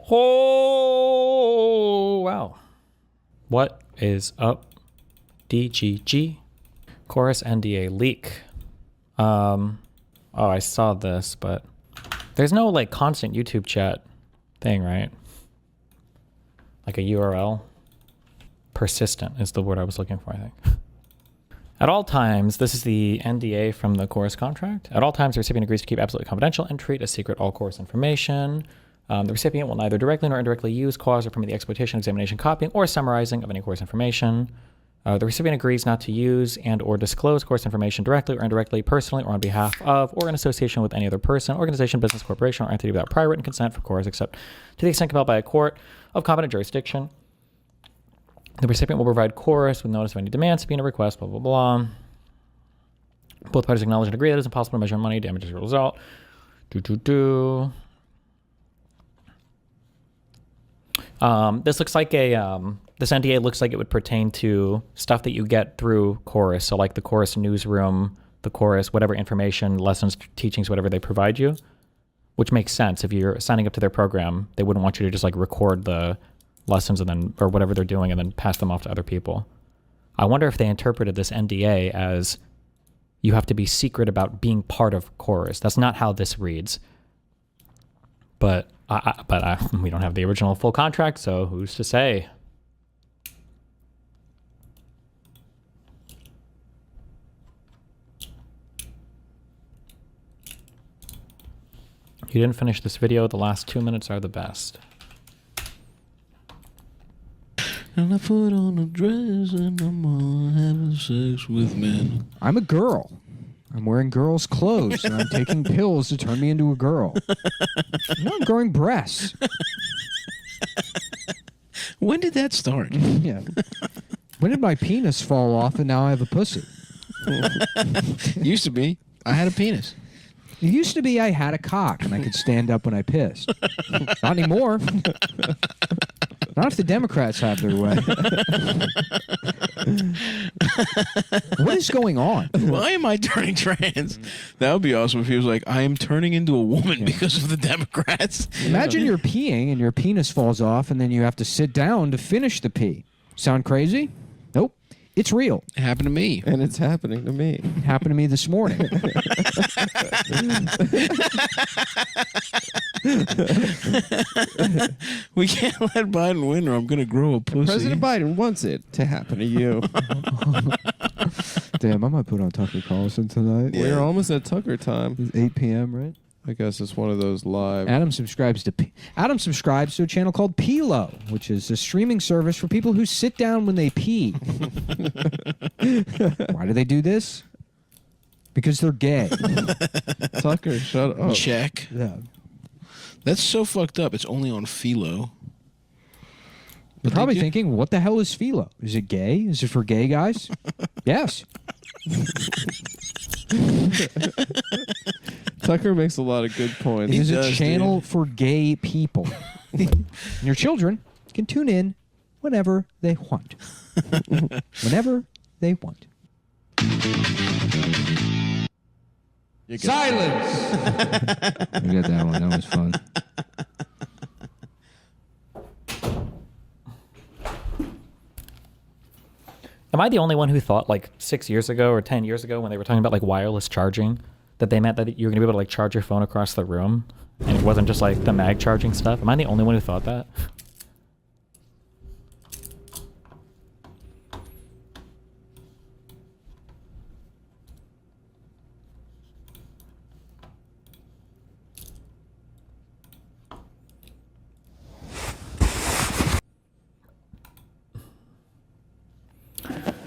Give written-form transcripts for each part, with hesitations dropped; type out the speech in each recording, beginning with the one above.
Oh, wow. What is up? DGG. Chorus NDA leak. Oh, I saw this, but there's no like constant YouTube chat thing, right? Like a URL. Persistent is the word I was looking for, I think. At all times, this is the NDA from the chorus contract. At all times, the recipient agrees to keep absolutely confidential and treat as secret all chorus information. The recipient will neither directly nor indirectly use, cause, or permit the exploitation, examination, copying, or summarizing of any course information. The recipient agrees not to use and or disclose course information directly or indirectly, personally, or on behalf of, or in association with any other person, organization, business, corporation, or entity without prior written consent for chorus, except to the extent compelled by a court of competent jurisdiction. The recipient will provide chorus with notice of any demand, subpoena, request, blah, blah, blah. Both parties acknowledge and agree that it is impossible to measure money damage as a result. This looks like this NDA looks like it would pertain to stuff that you get through chorus. So like the chorus newsroom, the chorus, whatever information, lessons, teachings, whatever they provide you, which makes sense. If you're signing up to their program, they wouldn't want you to just like record the lessons and then, or whatever they're doing and then pass them off to other people. I wonder if they interpreted this NDA as you have to be secret about being part of chorus. That's not how this reads. But we don't have the original full contract, so who's to say? You didn't finish this video. The last 2 minutes are the best. And I put on a dress and I'm all having sex with men. I'm a girl. I'm wearing girls' clothes and I'm taking pills to turn me into a girl. I'm growing breasts. When did that start? Yeah. When did my penis fall off and now I have a pussy? Used to be. I had a penis. It used to be I had a cock and I could stand up when I pissed. Not anymore. Not if the Democrats have their way. What is going on? Why am I turning trans? That would be awesome if he was like, I am turning into a woman because of the Democrats. Imagine you're peeing and your penis falls off and then you have to sit down to finish the pee. Sound crazy? Nope. It's real. It happened to me. And it's happening to me. It happened to me this morning. We can't let Biden win or I'm going to grow a pussy. President Biden wants it to happen to you. Damn, I might put on Tucker Carlson tonight. We're almost at Tucker time. It's 8 p.m., right? I guess it's one of those live. Adam subscribes to a channel called Pilo, which is a streaming service for people who sit down when they pee. Why do they do this? Because they're gay. Tucker, shut up. Check. Yeah. That's so fucked up. It's only on Philo. You're probably thinking, what the hell is Philo? Is it gay? Is it for gay guys? Yes. Tucker makes a lot of good points. It is a does, channel for gay people. And your children can tune in whenever they want. Whenever they want. Silence! I got that one. That was fun. Am I the only one who thought like 6 years ago or 10 years ago when they were talking about like wireless charging that they meant that you were going to be able to like charge your phone across the room and it wasn't just like the mag charging stuff? Am I the only one who thought that?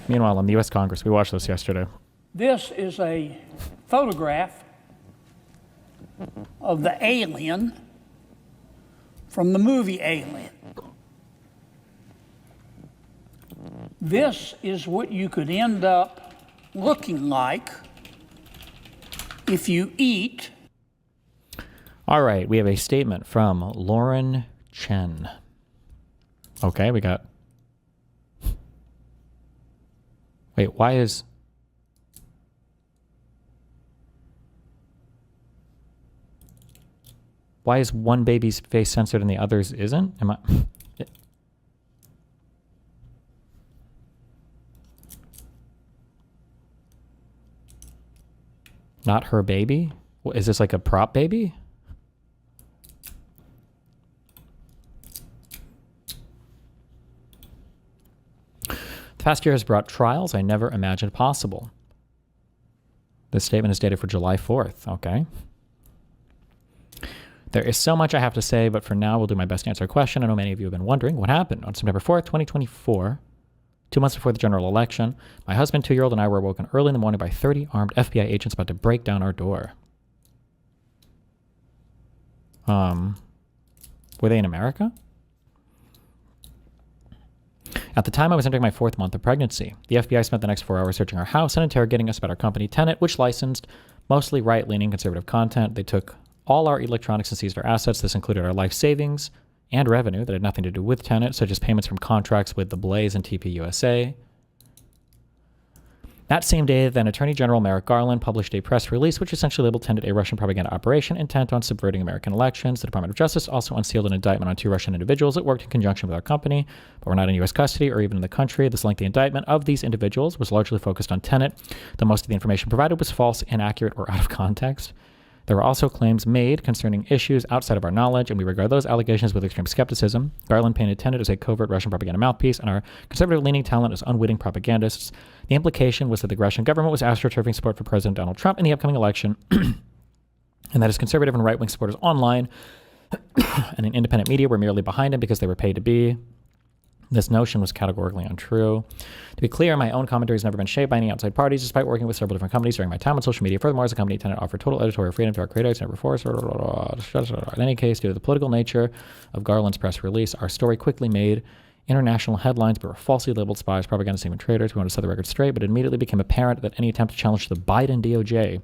Meanwhile, in the U.S. Congress, we watched this yesterday. This is a photograph of the alien from the movie Alien. This is what you could end up looking like if you eat. All right, we have a statement from Lauren Chen. Okay, we got... Wait, why is... Why is one baby's face censored and the other's isn't? Am I... Not her baby? Is this like a prop baby? The past year has brought trials I never imagined possible. This statement is dated for July 4th. Okay. There is so much I have to say, but for now, we'll do my best to answer a question. I know many of you have been wondering what happened. On September 4th, 2024, 2 months before the general election, my husband, 2-year-old, and I were woken early in the morning by 30 armed FBI agents about to break down our door. Were they in America? At the time, I was entering my 4th month of pregnancy. The FBI spent the next 4 hours searching our house and interrogating us about our company Tenet, which licensed mostly right-leaning conservative content. They took all our electronics and seized our assets. This included our life savings and revenue that had nothing to do with Tenet, such as payments from contracts with The Blaze and TPUSA. That same day, then Attorney General Merrick Garland published a press release which essentially labeled Tenet a Russian propaganda operation intent on subverting American elections. The Department of Justice also unsealed an indictment on 2 Russian individuals that worked in conjunction with our company, but were not in U.S. custody or even in the country. This lengthy indictment of these individuals was largely focused on Tenet, though most of the information provided was false, inaccurate, or out of context. There were also claims made concerning issues outside of our knowledge, and we regard those allegations with extreme skepticism. Garland painted Tenet as a covert Russian propaganda mouthpiece, and our conservative-leaning talent as unwitting propagandists. The implication was that the Russian government was astroturfing support for President Donald Trump in the upcoming election, and that his conservative and right-wing supporters online and in independent media were merely behind him because they were paid to be. This notion was categorically untrue. To be clear, my own commentary has never been shaped by any outside parties, despite working with several different companies during my time on social media. Furthermore, as a company, Tenet offered total editorial freedom to our creators, never forced. In any case, due to the political nature of Garland's press release, our story quickly made international headlines, but were falsely labeled spies, propaganda statement traitors. We want to set the record straight, but it immediately became apparent that any attempt to challenge the Biden DOJ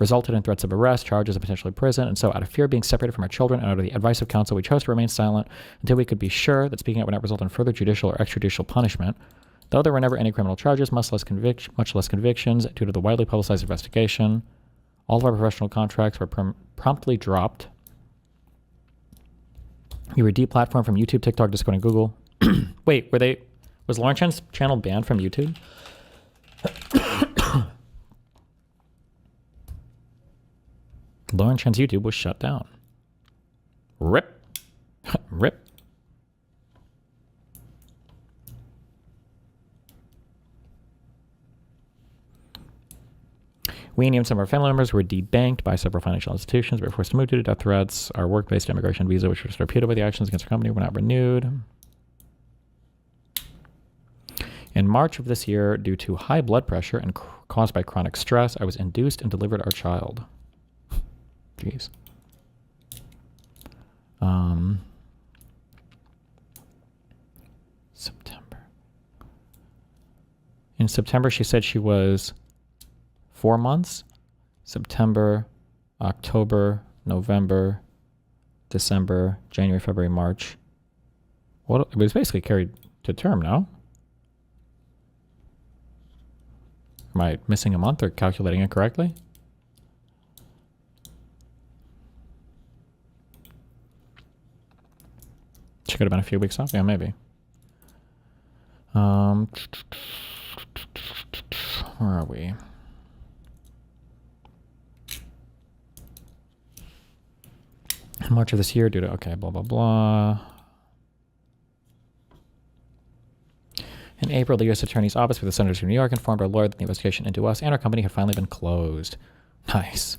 resulted in threats of arrest, charges of potentially prison, and so out of fear of being separated from our children and under the advice of counsel, we chose to remain silent until we could be sure that speaking out would not result in further judicial or extrajudicial punishment. Though there were never any criminal charges, much less convictions, due to the widely publicized investigation, all of our professional contracts were promptly dropped. We were deplatformed from YouTube, TikTok, Discord, and Google. Wait, was Lauren Chen's channel banned from YouTube? Lauren Chen's YouTube was shut down. Rip. Rip. We and even some of our family members were debanked by several financial institutions. We were forced to move due to death threats. Our work-based immigration visa, which was torpedoed by the actions against our company, were not renewed. In March of this year, due to high blood pressure and caused by chronic stress, I was induced and delivered our child. Jeez. September. In September, she said she was 4 months. September, October, November, December, January, February, March. What? It was basically carried to term, no? Am I missing a month or calculating it correctly? She could have been a few weeks off. Yeah, maybe. Where are we? In March of this year, due to, okay, blah, blah, blah. In April, the U.S. Attorney's Office for the Senators of New York informed our lawyer that the investigation into us and our company had finally been closed. Nice.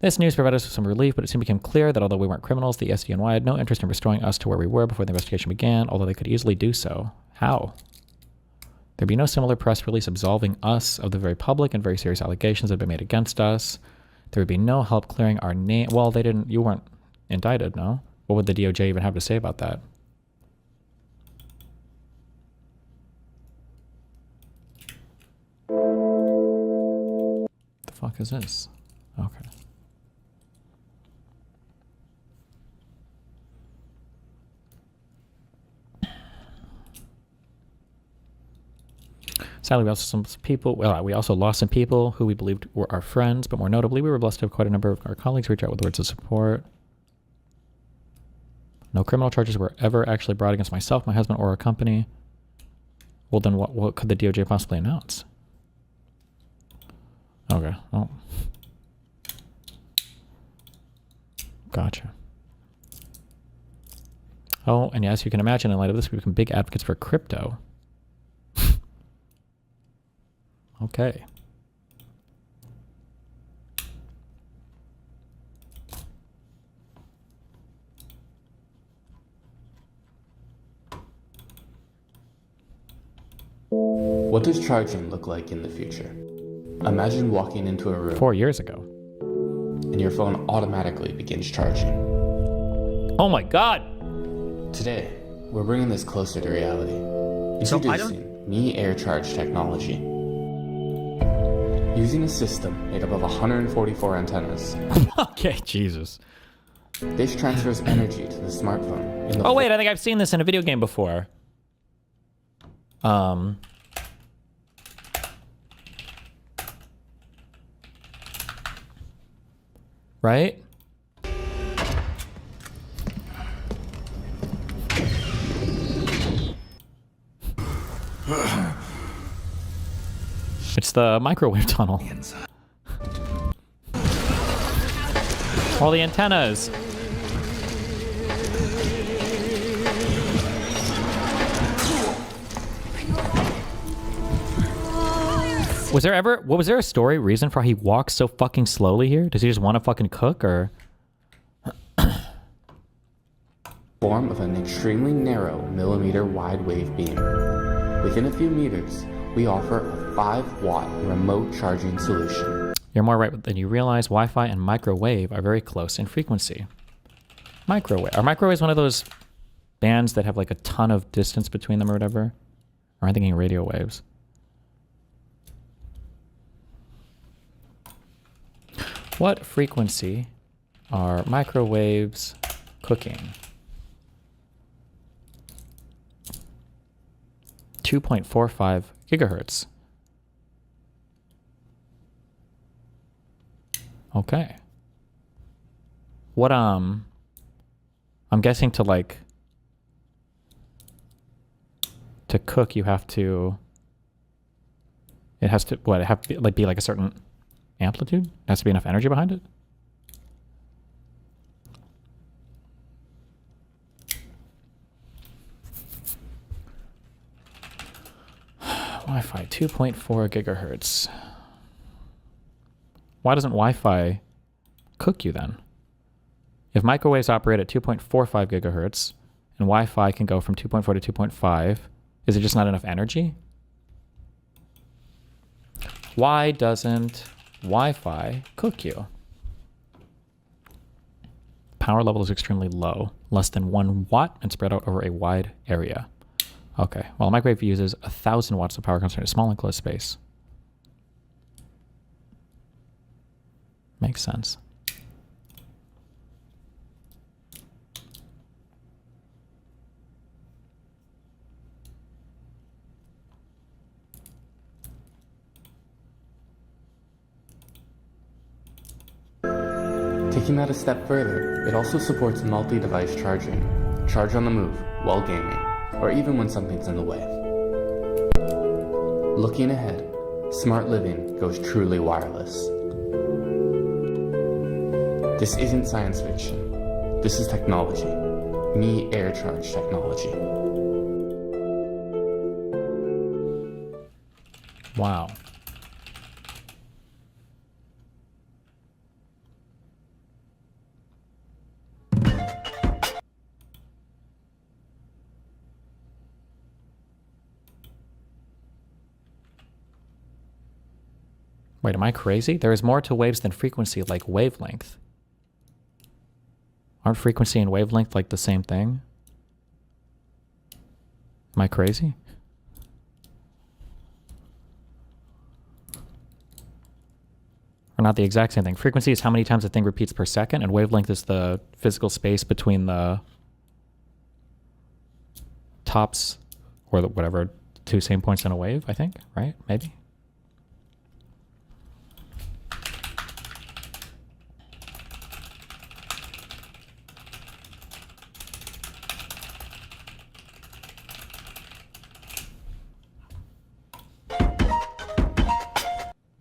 This news provided us with some relief, but it soon became clear that although we weren't criminals, the SDNY had no interest in restoring us to where we were before the investigation began, although they could easily do so. How? There'd be no similar press release absolving us of the very public and very serious allegations that had been made against us. There would be no help clearing our name. Well, you weren't indicted, no? What would the DOJ even have to say about that? The fuck is this? Okay. Sadly, we also lost some people who we believed were our friends, but more notably, we were blessed to have quite a number of our colleagues reach out with words of support. No criminal charges were ever actually brought against myself, my husband, or a company. Well, then what could the DOJ possibly announce? Okay. Oh. Gotcha. Oh, and yes, you can imagine in light of this, we become big advocates for crypto. Okay. What does charging look like in the future? Imagine walking into a room 4 years ago. and your phone automatically begins charging. Oh my God! Today, we're bringing this closer to reality. So I Introducing Me Air Charge technology. Using a system made up of 144 antennas, Okay, Jesus. this transfers energy to the smartphone. In the Oh wait, I think I've seen this in a video game before. Right? It's the microwave tunnel. All the antennas. Was there a story reason for how he walks so fucking slowly here? Does he just want to fucking cook, or? form of an extremely narrow millimeter wide wave beam. Within a few meters, we offer a 5-watt remote charging solution. You're more right than you realize. Wi-Fi and microwave are very close in frequency. Microwave. Are microwaves one of those bands that have like a ton of distance between them or whatever? Or am I thinking radio waves? What frequency are microwaves cooking? 2.45 gigahertz. Okay. What I'm guessing to cook you have to, it has to be like a certain amplitude? It has to be enough energy behind it? Wi-Fi 2.4 gigahertz. Why doesn't Wi-Fi cook you then? If microwaves operate at 2.45 gigahertz and Wi-Fi can go from 2.4 to 2.5, is it just not enough energy? Why doesn't Wi-Fi cook you? Power level is extremely low, less than 1 watt and spread out over a wide area. Okay, well, a microwave uses 1,000 watts of power concentrated in a small enclosed space. Makes sense. Taking that a step further, it also supports multi-device charging. Charge on the move, while gaming, or even when something's in the way. Looking ahead, smart living goes truly wireless. This isn't science fiction. This is technology. Me Air Charge technology. Wow. Wait, am I crazy? There is more to waves than frequency, like wavelength. Aren't frequency and wavelength like the same thing? Am I crazy? Or not the exact same thing. Frequency is how many times a thing repeats per second, and wavelength is the physical space between the tops, or the, whatever, two same points in a wave, I think, right? Maybe?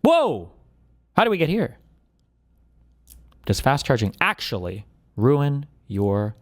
Whoa! How do we get here? Does fast charging actually ruin your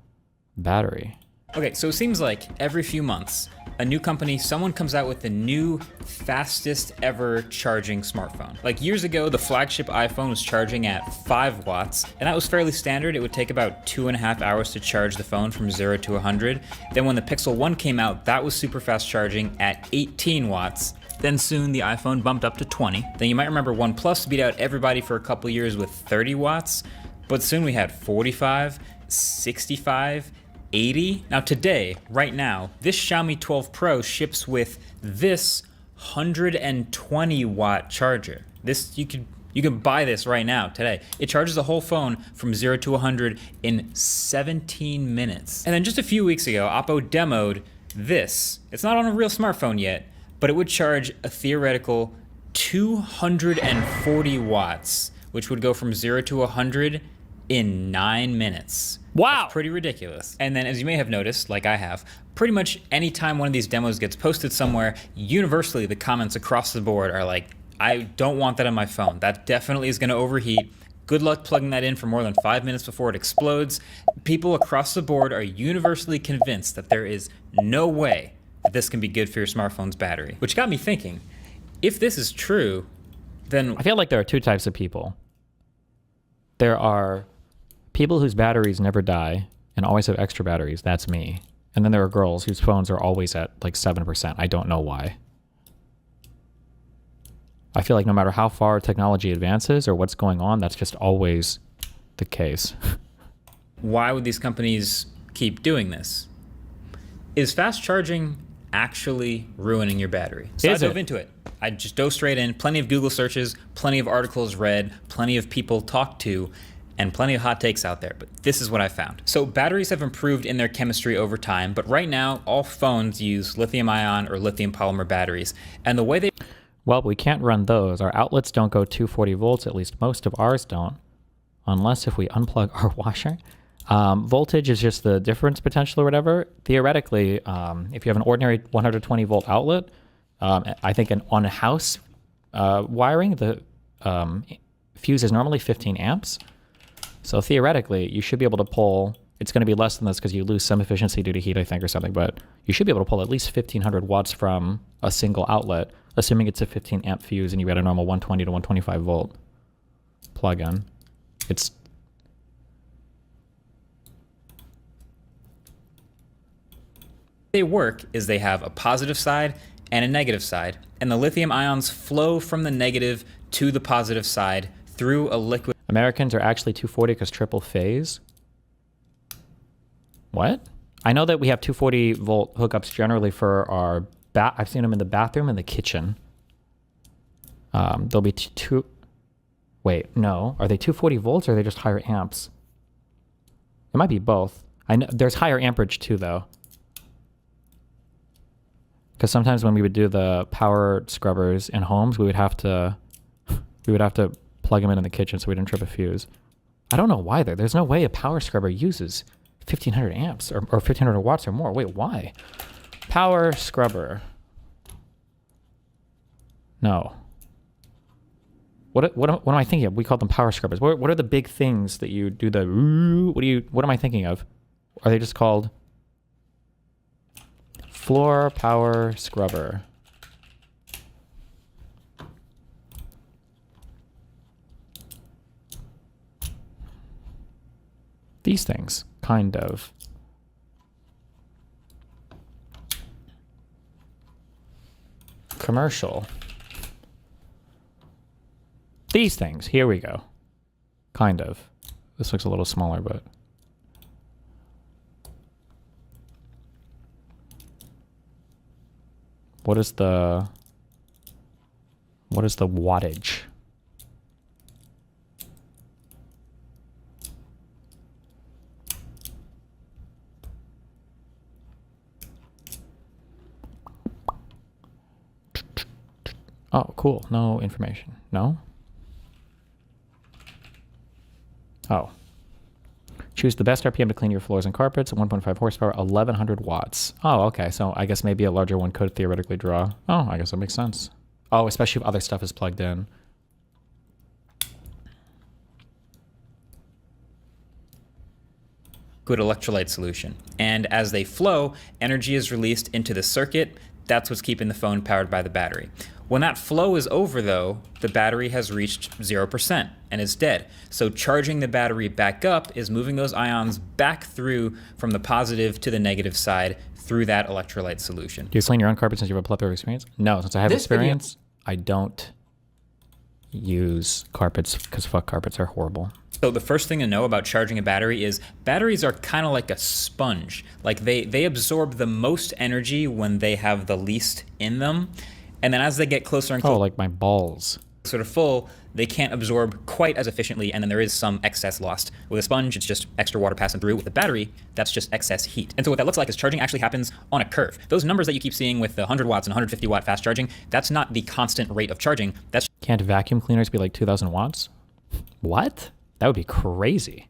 battery? Okay, so it seems like every few months, a new company, someone comes out with the new fastest ever charging smartphone. Like years ago, the flagship iPhone was charging at 5 watts, and that was fairly standard. It would take about 2.5 hours to charge the phone from 0 to 100. Then when the Pixel 1 came out, that was super fast charging at 18 watts. Then soon the iPhone bumped up to 20. Then you might remember OnePlus beat out everybody for a couple years with 30 watts, but soon we had 45, 65, 80. Now today, right now, this Xiaomi 12 Pro ships with this 120 watt charger. This you can buy this right now today. It charges the whole phone from 0 to 100 in 17 minutes. And then just a few weeks ago, Oppo demoed this. It's not on a real smartphone yet, but it would charge a theoretical 240 watts, which would go from 0 to 100 in 9 minutes. Wow. That's pretty ridiculous. And then as you may have noticed, like I have, pretty much anytime one of these demos gets posted somewhere, universally the comments across the board are like, I don't want that on my phone. That definitely is gonna overheat. Good luck plugging that in for more than 5 minutes before it explodes. People across the board are universally convinced that there is no way that this can be good for your smartphone's battery. Which got me thinking, if this is true, then I feel like there are two types of people. There are people whose batteries never die and always have extra batteries. That's me. And then there are girls whose phones are always at like 7%. I don't know why. I feel like no matter how far technology advances or what's going on, that's just always the case. why would these companies keep doing this? Is fast charging actually ruining your battery? So I dove into it. I just dove straight in, plenty of Google searches, plenty of articles read, plenty of people talked to, and plenty of hot takes out there, but this is what I found. So batteries have improved in their chemistry over time, but right now all phones use lithium ion or lithium polymer batteries. And the way they... Well, we can't run those. Our outlets don't go 240 volts, at least most of ours don't, unless if we unplug our washer. Voltage is just the difference potential or whatever. Theoretically, if you have an ordinary 120 volt outlet, I think on a house wiring, the fuse is normally 15 amps. So theoretically, you should be able to pull, it's going to be less than this because you lose some efficiency due to heat, I think, or something, but you should be able to pull at least 1500 watts from a single outlet, assuming it's a 15 amp fuse and you got a normal 120 to 125 volt plug-in. They work is they have a positive side and a negative side, and the lithium ions flow from the negative to the positive side through a liquid. Americans are actually 240 because triple phase. What? I know that we have 240 volt hookups generally for our I've seen them in the bathroom and the kitchen. There'll be wait, no. Are they 240 volts or are they just higher amps? It might be both. I know there's higher amperage too though. Because sometimes when we would do the power scrubbers in homes, we would have to plug them in the kitchen so we didn't trip a fuse. I don't know why there's no way a power scrubber uses 1500 amps or 1500 watts or more. Wait, why? Power scrubber. No. What am I thinking of? We call them power scrubbers. What are the big things that you do the what am I thinking of? Are they just called floor power scrubber? These things, kind of. Commercial. These things, here we go. Kind of. This looks a little smaller, but. What is the wattage? Oh, cool. No information. No? Oh. Choose the best RPM to clean your floors and carpets at 1.5 horsepower, 1100 watts. Oh, okay. So I guess maybe a larger one could theoretically draw. Oh, I guess that makes sense. Oh, especially if other stuff is plugged in. liquid electrolyte solution. And as they flow, energy is released into the circuit. That's what's keeping the phone powered by the battery. When that flow is over though, the battery has reached 0% and is dead. So charging the battery back up is moving those ions back through from the positive to the negative side through that electrolyte solution. Do you clean your own carpet since you have a plethora of experience? No, since I have experience, I don't use carpets because fuck, carpets are horrible. So the first thing to know about charging a battery is batteries are kind of like a sponge. Like they absorb the most energy when they have the least in them. And then as they get closer and closer, like my balls, sort of full, they can't absorb quite as efficiently, and then there is some excess lost. With a sponge, it's just extra water passing through. With a battery, that's just excess heat. And so what that looks like is charging actually happens on a curve. Those numbers that you keep seeing with the 100 watts and 150 watt fast charging, that's not the constant rate of charging. That's Can't vacuum cleaners be like 2,000 watts? What? That would be crazy.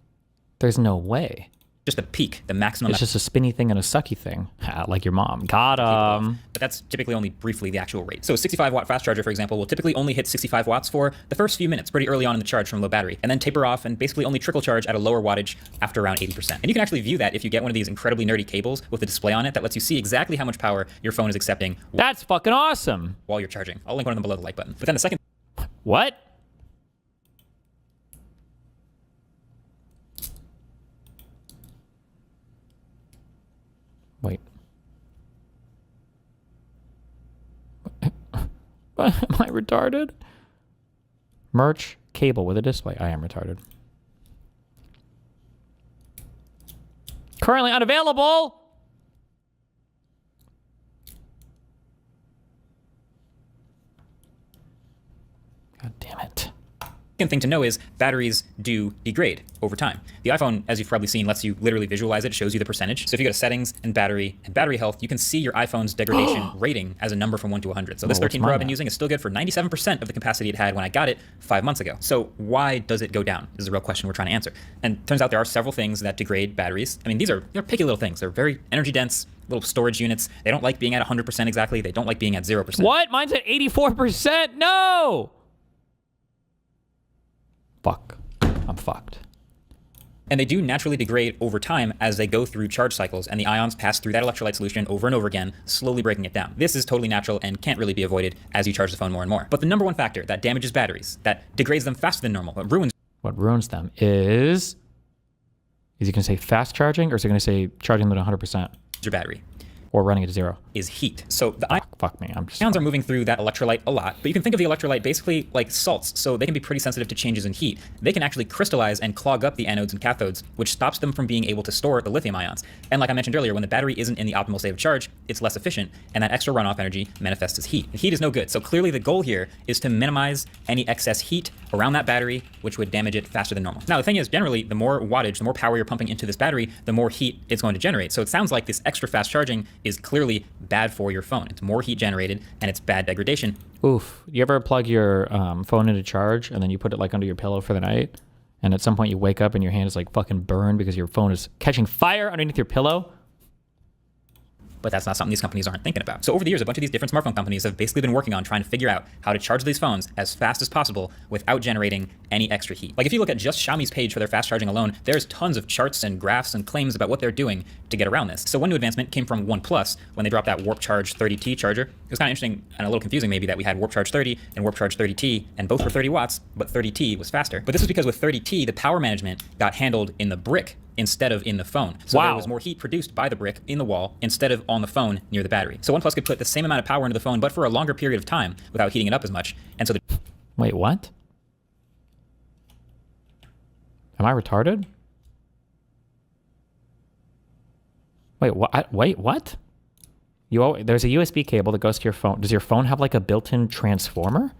There's no way. just a peak, the maximum. It's just a spinny thing and a sucky thing, like your mom. Got him. But that's typically only briefly the actual rate. So a 65 watt fast charger, for example, will typically only hit 65 watts for the first few minutes, pretty early on in the charge from low battery, and then taper off and basically only trickle charge at a lower wattage after around 80%. And you can actually view that if you get one of these incredibly nerdy cables with a display on it that lets you see exactly how much power your phone is accepting. That's fucking awesome. While you're charging. I'll link one of them below the like button. But then the second... What? Wait. Am I retarded? Merch cable with a display. I am retarded. Currently unavailable. God damn it. Second thing to know is batteries do degrade over time. The iPhone, as you've probably seen, lets you literally visualize it. It shows you the percentage. So if you go to settings and battery health, you can see your iPhone's degradation rating as a number from 1 to 100. So this 13 Pro I've been using is still good for 97% of the capacity it had when I got it 5 months ago. So why does it go down? This is a real question we're trying to answer. And turns out there are several things that degrade batteries. I mean, they're picky little things. They're very energy dense, little storage units. They don't like being at 100% exactly. They don't like being at 0%. What? Mine's at 84%? No! Fuck. I'm fucked. And they do naturally degrade over time as they go through charge cycles, and the ions pass through that electrolyte solution over and over again, slowly breaking it down. This is totally natural and can't really be avoided as you charge the phone more and more. But the number one factor that damages batteries, that degrades them faster than normal, that ruins... What ruins them is he going to say fast charging, or is he going to say charging them to 100%? Your battery. Or running it to 0. Is heat. So the fuck me, I'm just... ions are moving through that electrolyte a lot, but you can think of the electrolyte basically like salts, so they can be pretty sensitive to changes in heat. They can actually crystallize and clog up the anodes and cathodes, which stops them from being able to store the lithium ions. And like I mentioned earlier, when the battery isn't in the optimal state of charge, it's less efficient, and that extra runoff energy manifests as heat. And heat is no good, so clearly the goal here is to minimize any excess heat around that battery, which would damage it faster than normal. Now the thing is, generally, the more wattage, the more power you're pumping into this battery, the more heat it's going to generate. So it sounds like this extra fast charging is clearly bad for your phone. It's more heat generated and it's bad degradation. Oof. You ever plug your phone into charge and then you put it like under your pillow for the night, and at some point you wake up and your hand is like fucking burned because your phone is catching fire underneath your pillow? But that's not something these companies aren't thinking about. So over the years, a bunch of these different smartphone companies have basically been working on trying to figure out how to charge these phones as fast as possible without generating any extra heat. Like if you look at just Xiaomi's page for their fast charging alone, there's tons of charts and graphs and claims about what they're doing to get around this. So one new advancement came from OnePlus when they dropped that Warp Charge 30T charger. It was kind of interesting and a little confusing maybe that we had Warp Charge 30 and Warp Charge 30T, and both were 30 watts, but 30T was faster. But this was because with 30T, the power management got handled in the brick instead of in the phone. So there was more heat produced by the brick in the wall instead of on the phone near the battery. So OnePlus could put the same amount of power into the phone, but for a longer period of time without heating it up as much. And so Wait, what? Am I retarded? Wait, what? Wait, what? There's a USB cable that goes to your phone. Does your phone have like a built-in transformer?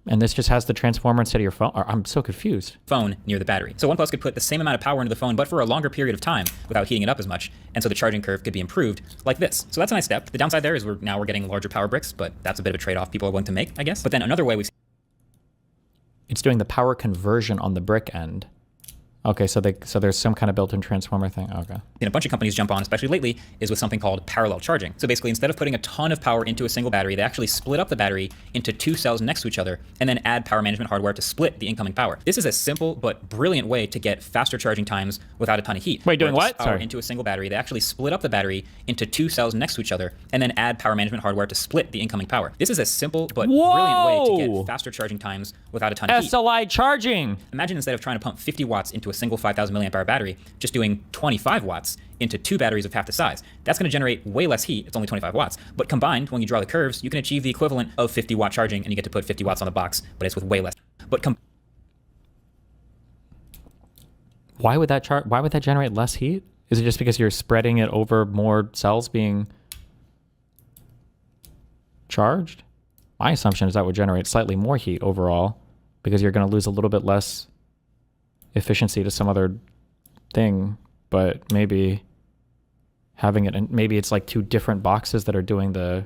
And this just has the transformer instead of your phone? I'm so confused. Phone near the battery. So OnePlus could put the same amount of power into the phone, but for a longer period of time without heating it up as much. And so the charging curve could be improved like this. So that's a nice step. The downside there is we're getting larger power bricks, but that's a bit of a trade-off people are willing to make, I guess. But then another way we see... It's doing the power conversion on the brick end Okay, so there's some kind of built-in transformer thing. Okay. A bunch of companies jump on, especially lately, is with something called parallel charging. So basically, instead of putting a ton of power into a single battery, they actually split up the battery into 2 cells next to each other and then add power management hardware to split the incoming power. This is a simple but brilliant way to get faster charging times without a ton of heat. Wait, doing what? Power into a single battery. They actually split up the battery into 2 cells next to each other and then add power management hardware to split the incoming power. This is a simple but brilliant way to get faster charging times without a ton of heat. SLI charging. Imagine instead of trying to pump 50 watts into a single 5,000 milliamp hour battery, just doing 25 watts into 2 batteries of half the size. That's going to generate way less heat. It's only 25 watts. But combined, when you draw the curves, you can achieve the equivalent of 50 watt charging, and you get to put 50 watts on the box, but it's with way less. But Why would that generate less heat? Is it just because you're spreading it over more cells being charged? My assumption is that would generate slightly more heat overall because you're going to lose a little bit less efficiency to some other thing, but maybe having it, and maybe it's like 2 different boxes that are doing the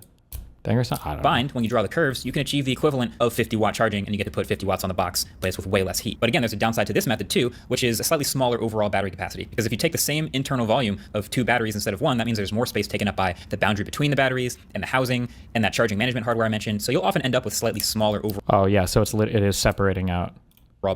thing or something. I don't know. When you draw the curves, you can achieve the equivalent of 50 watt charging, and you get to put 50 watts on the box, but it's with way less heat. But again, there's a downside to this method too, which is a slightly smaller overall battery capacity. Because if you take the same internal volume of 2 batteries instead of 1, that means there's more space taken up by the boundary between the batteries and the housing and that charging management hardware I mentioned. So you'll often end up with slightly smaller overall. Oh yeah, so it is separating out.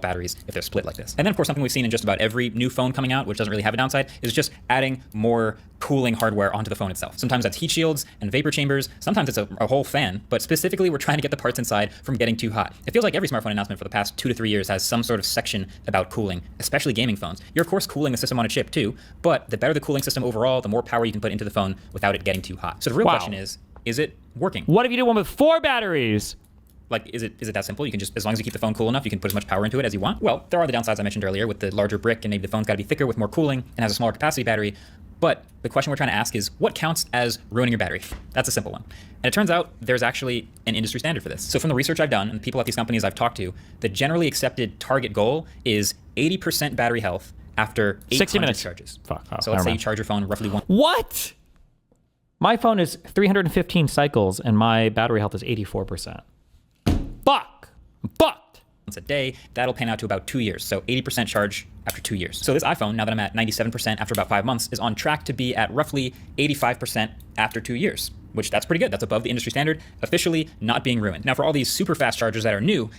Batteries if they're split like this. And then of course something we've seen in just about every new phone coming out, which doesn't really have a downside, is just adding more cooling hardware onto the phone itself. Sometimes that's heat shields and vapor chambers, sometimes it's a whole fan, but specifically we're trying to get the parts inside from getting too hot. It feels like every smartphone announcement for the past 2 to 3 years has some sort of section about cooling, especially gaming phones. You're of course cooling the system on a chip too, but the better the cooling system overall, the more power you can put into the phone without it getting too hot. So the real question is it working? What if you do one with 4 batteries? Like, is it that simple? You can just, as long as you keep the phone cool enough, you can put as much power into it as you want? Well, there are the downsides I mentioned earlier with the larger brick, and maybe the phone's got to be thicker with more cooling and has a smaller capacity battery. But the question we're trying to ask is, what counts as ruining your battery? That's a simple one. And it turns out there's actually an industry standard for this. So from the research I've done and the people at these companies I've talked to, the generally accepted target goal is 80% battery health after 60 minutes charges. Fuck. Oh, so let's say you charge your phone roughly one. What? My phone is 315 cycles and my battery health is 84%. Fuck. Fucked. Once a day, that'll pan out to about 2 years. So 80% charge after 2 years. So this iPhone, now that I'm at 97% after about 5 months, is on track to be at roughly 85% after 2 years, which that's pretty good. That's above the industry standard, officially not being ruined. Now for all these super fast chargers that are new,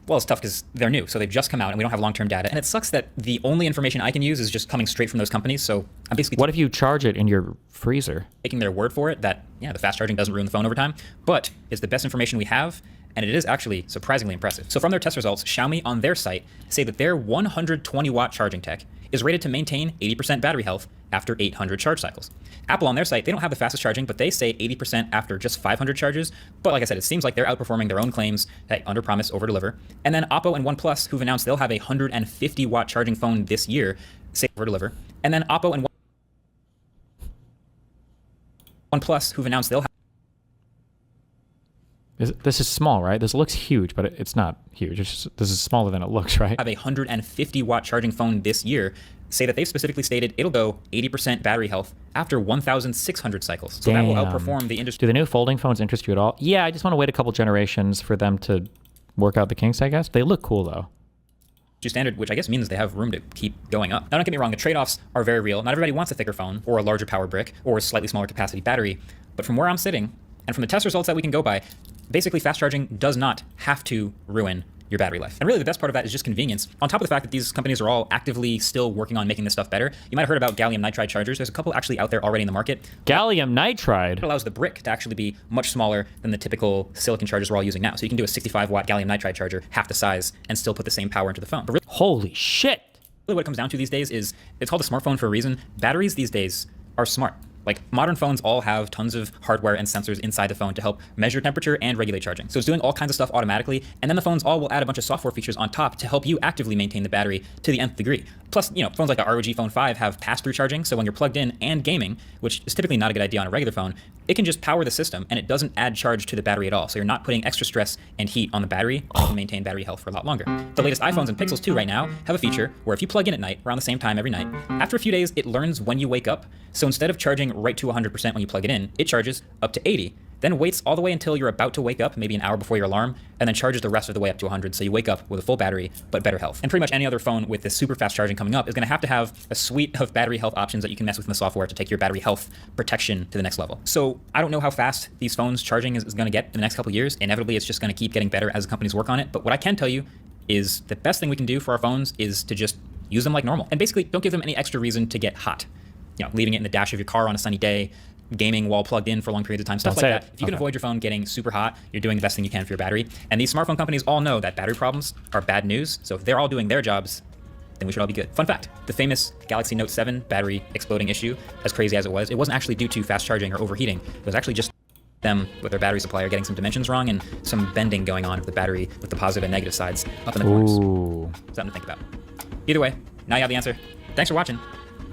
well, it's tough because they're new. So they've just come out and we don't have long-term data. And it sucks that the only information I can use is just coming straight from those companies. So I'm basically... What if you charge it in your freezer? Taking their word for it that, yeah, the fast charging doesn't ruin the phone over time, but it's the best information we have. And it is actually surprisingly impressive. So from their test results, Xiaomi on their site say that their 120 watt charging tech is rated to maintain 80% battery health after 800 charge cycles. Apple on their site, they don't have the fastest charging, but they say 80% after just 500 charges. But like I said, it seems like they're outperforming their own claims that under promise, over deliver. And then Oppo and OnePlus, who've announced they'll have a 150 watt charging phone this year, say over deliver. And then Oppo and OnePlus, who've announced they'll have... This is small, right? This looks huge, but it's not huge. It's just, this is smaller than it looks, right? Have a 150 watt charging phone this year, say that they've specifically stated it'll go 80% battery health after 1,600 cycles. So that will outperform the industry. Do the new folding phones interest you at all? Yeah, I just want to wait a couple generations for them to work out the kinks, I guess. They look cool, though. Standard, which I guess means they have room to keep going up. Now, don't get me wrong, the trade-offs are very real. Not everybody wants a thicker phone or a larger power brick or a slightly smaller capacity battery. But from where I'm sitting, and from the test results that we can go by, basically fast charging does not have to ruin your battery life. And really the best part of that is just convenience. On top of the fact that these companies are all actively still working on making this stuff better. You might have heard about gallium nitride chargers. There's a couple actually out there already in the market. Gallium nitride? It allows the brick to actually be much smaller than the typical silicon chargers we're all using now. So you can do a 65 watt gallium nitride charger, half the size, and still put the same power into the phone. But really, holy shit. Really what it comes down to these days is, it's called a smartphone for a reason. Batteries these days are smart. Like, modern phones all have tons of hardware and sensors inside the phone to help measure temperature and regulate charging. So it's doing all kinds of stuff automatically, and then the phones all will add a bunch of software features on top to help you actively maintain the battery to the nth degree. Plus, you know, phones like the ROG Phone 5 have pass-through charging, so when you're plugged in and gaming, which is typically not a good idea on a regular phone, it can just power the system, and it doesn't add charge to the battery at all. So you're not putting extra stress and heat on the battery, and you can maintain battery health for a lot longer. The latest iPhones and Pixels 2 right now have a feature where if you plug in at night, around the same time every night, after a few days, it learns when you wake up. So instead of charging right to 100% when you plug it in, it charges up to 80. then waits all the way until you're about to wake up, maybe an hour before your alarm, and then charges the rest of the way up to 100. So you wake up with a full battery, but better health. And pretty much any other phone with this super fast charging coming up is going to have a suite of battery health options that you can mess with in the software to take your battery health protection to the next level. So I don't know how fast these phones charging is going to get in the next couple of years. Inevitably, it's just going to keep getting better as companies work on it. But what I can tell you is the best thing we can do for our phones is to just use them like normal. And basically, don't give them any extra reason to get hot. You know, leaving it in the dash of your car on a sunny day, gaming while plugged in for long periods of time, stuff like that. If you can avoid your phone getting super hot, you're doing the best thing you can for your battery. And these smartphone companies all know that battery problems are bad news. So if they're all doing their jobs, then we should all be good. Fun fact, the famous Galaxy Note 7 battery exploding issue, as crazy as it wasn't actually due to fast charging or overheating. It was actually just them with their battery supplier getting some dimensions wrong and some bending going on of the battery with the positive and negative sides up in the corners. Something to think about. Either way, now you have the answer. Thanks for watching.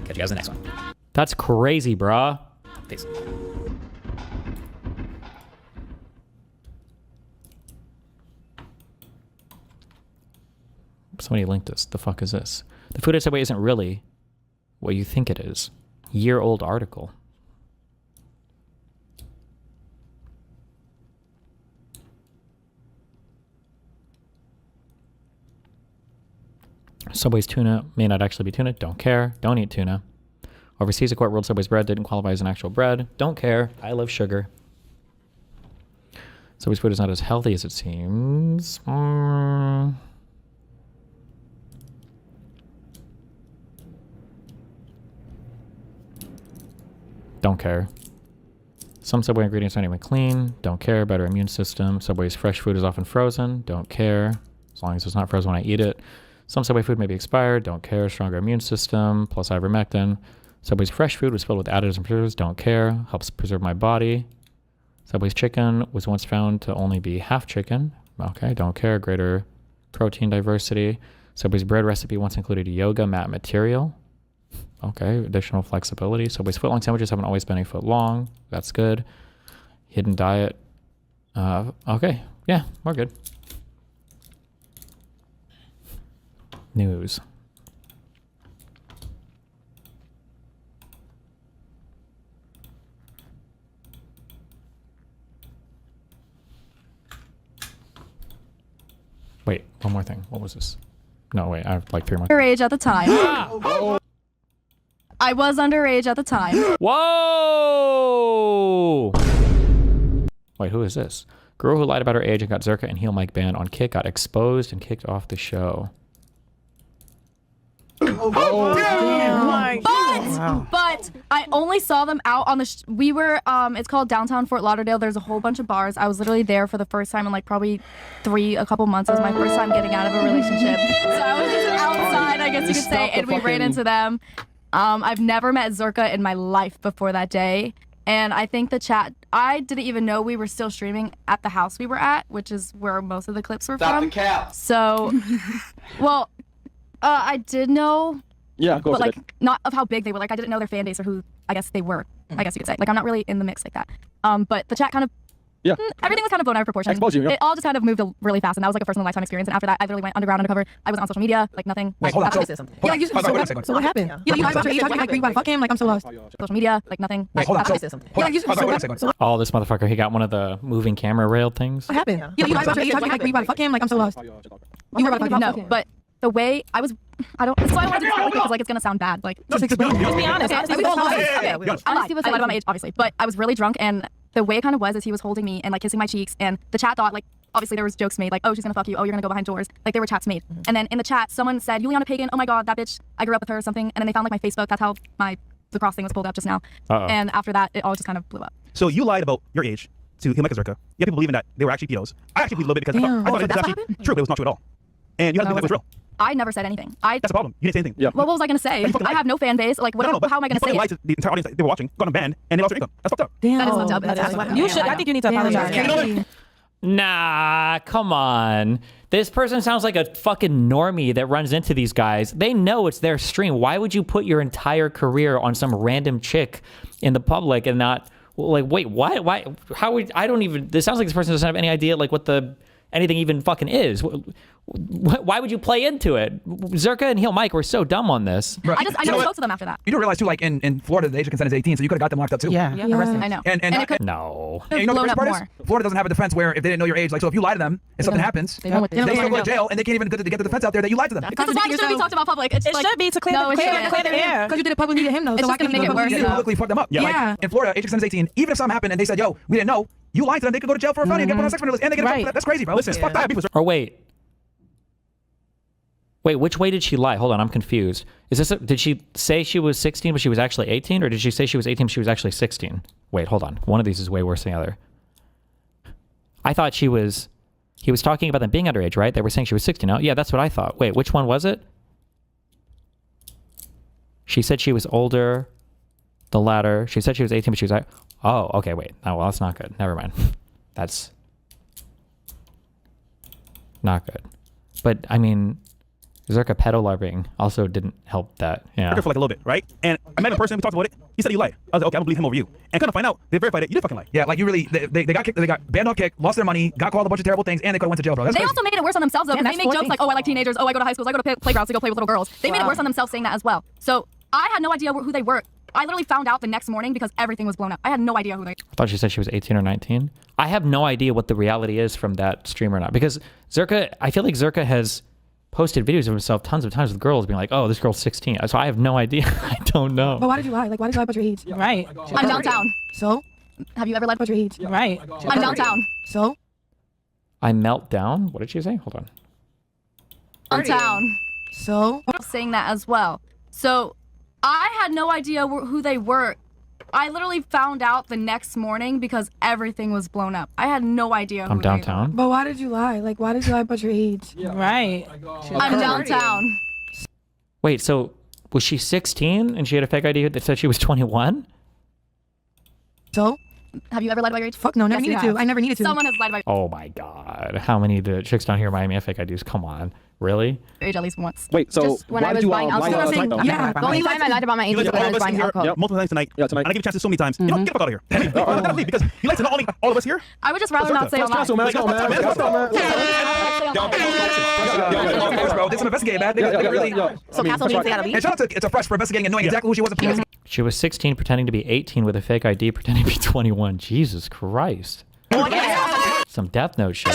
Catch you guys in the next one. That's crazy, brah. Peace. Somebody linked this. The fuck is this? The food I subway isn't really what you think it is. Year-old article. Subway's tuna may not actually be tuna. Don't care. Don't eat tuna. Overseas, a court ruled Subway's bread didn't qualify as an actual bread. Don't care. I love sugar. Subway's food is not as healthy as it seems. Don't care. Some Subway ingredients aren't even clean. Don't care. Better immune system. Subway's fresh food is often frozen. Don't care. As long as it's not frozen when I eat it. Some Subway food may be expired. Don't care. Stronger immune system. Plus ivermectin. Subway's fresh food was filled with additives and preservatives. Don't care. Helps preserve my body. Subway's chicken was once found to only be half chicken. Okay, don't care. Greater protein diversity. Subway's bread recipe once included yoga mat material. Okay, additional flexibility. Subway's footlong sandwiches haven't always been a foot long. That's good. Hidden diet. Okay, yeah, we're good. News. Wait, one more thing. What was this? No, wait, I have like 3 more. Underage at the time. I was underage at the time. Whoa! Wait, who is this? Girl who lied about her age and got Zherka and heel mic banned on Kick got exposed and kicked off the show. But I only saw them out on the we were it's called downtown Fort Lauderdale. There's a whole bunch of bars. I was literally there for the first time in like probably a couple months. It was my first time getting out of a relationship, so I was just outside, I guess you could say, and we ran into them. I've never met Zherka in my life before that day, and I think the chat, I didn't even know we were still streaming at the house we were at, which is where most of the clips were from. The cap. So well, I did know. Yeah, go but for like it. not of how big they were. Like I didn't know their fan base or who I guess they were. I guess you could say. Like I'm not really in the mix like that. But the chat kind of everything was kind of blown out of proportion. Exposed you, yeah. It all just kind of moved really fast, and that was like a first in a lifetime experience. And after that, I literally went underground undercover. I wasn't on social media, like nothing. Wait, hold on. After- So what happened? You lied about your age. Like, you fuck him. Like, I'm so lost. social media, like nothing. Wait, hold on. After- Oh, this motherfucker, he got one of the moving camera rail things. What happened? You lied about your age. Like, you fuck him. Like, I'm so lost. You were about to fuck him. No, but the way I was, I don't. So I wanted to explain it because like it's gonna sound bad. Like Just explain. Just be honest. Okay, We all lied. okay. I lied about my age, obviously, but I was really drunk, and the way it kind of was is he was holding me and like kissing my cheeks, and the chat thought like obviously there was jokes made like, oh, she's gonna fuck you, oh, you're gonna go behind doors, like there were chats made, and then in the chat someone said Juliana Pagan, oh my god, that bitch, I grew up with her or something, and then they found like my Facebook. That's how my lacrosse thing was pulled up just now, and after that it all just kind of blew up. So you lied about your age to him like a Zherka. You have people believing that they were actually pedos. I actually believe a little bit because I thought it was actually true, but it was not true at all. And you had to believe it was real. I never said anything. That's a problem. You didn't say anything. Yeah. Well, what was I gonna say? I have no fan base. Like, what? No, how am I gonna say you lied it? to the entire audience that they were watching, got them banned, and they lost their income. That's fucked up. Damn. That is fucked up. That's fucked up. You should. I think you need to apologize. You know what? Nah, come on. This person sounds like a fucking normie that runs into these guys. They know it's their stream. Why would you put your entire career on some random chick in the public and not like, wait, why, how would, I don't even, this sounds like this person doesn't have any idea like what the anything even fucking is. Why would you play into it? Zherka and Heel Mike were so dumb on this. Bro, I never spoke to them after that. You do realize too, like in Florida, the age of consent is 18, so you could have got them locked up too. Yeah. I know. And it could no. And you know what the blown crazy up part is? Florida doesn't have a defense where if they didn't know your age, like so if you lie to them and something happens, they still go to jail and they can't even get the defense out there that you lied to them. This is why it shouldn't be talked about public. It should be to clear the air. Because you did it publicly to him, though. It's So why just gonna can't you make it do worse. You publicly fucked them up. Yeah. Like in Florida, age of consent is 18. Even if something happened and they said, "Yo, we didn't know," you lied to them, they could go to jail for a felony and get put on sex offender list, and they get that's crazy, bro. Listen, fuck that. Or wait, which way did she lie? Hold on, I'm confused. Is this? Did she say she was 16 but she was actually 18, or did she say she was 18 but she was actually 16? Wait, hold on. One of these is way worse than the other. I thought he was talking about them being underage, right? They were saying she was 16. No, yeah, that's what I thought. Wait, which one was it? She said she was older. The latter. She said she was 18, but she was. Oh, okay. Wait. Oh, well, that's not good. Never mind. That's not good. But I mean, Zherka pedo loving also didn't help that. Yeah. For like a little bit, right? And I met a person, we talked about it. He said you lied. I was like, okay, I'm gonna believe him over you. And kind of find out, they verified it. You didn't fucking lie. Yeah, like you really, they got kicked, they got banned off Kick, lost their money, got called a bunch of terrible things, and they could have went to jail, bro. That's they crazy. also made it worse on themselves though, because they make jokes like, "Oh, I like teenagers. Oh, I go to high schools. I go to playgrounds to go play with little girls." They made it worse on themselves saying that as well. So I had no idea who they were. I literally found out the next morning because everything was blown up. I had no idea who they. I thought she said she was 18 or 19. I have no idea what the reality is from that stream or not, because Zherka, I feel like Zherka has posted videos of himself tons of times with girls being like, "Oh, this girl's 16." So I have no idea. I don't know. But why did you lie? Like, why did you lie about your age? Right. I'm downtown. So? Have you ever lied about your age? Right. I'm downtown. So? I melt down. What did she say? Hold on. Downtown. So? Saying that as well. So I had no idea who they were. I literally found out the next morning because everything was blown up. I had no idea who I'm downtown. But why did you lie? Like, why did you lie about your age? Right. I'm downtown. Wait, so was she 16 and she had a fake ID that said she was 21? So? Have you ever lied about your age? Fuck no, never needed to. I never needed to. Someone has lied about Oh my God. How many of the chicks down here in Miami have fake IDs? Come on. Really? your age at least once. Wait, so Just when I was buying alcohol. Yeah. The only time I lied about my age was when I was buying alcohol. Multiple times tonight. Yeah, tonight. And I give you chances so many times. You know, get the fuck out of here. Let leave because you like to know only all of us here. I would just rather not say a lie. Let's go, man. Bro, this is investigating, man. They really. So Castle means they gotta leave? And shout out to It's a Fresh for investigating and knowing exactly who she was. She was 16 pretending to be 18 with a fake ID pretending to be 21. Jesus Christ. Some Death Note shit.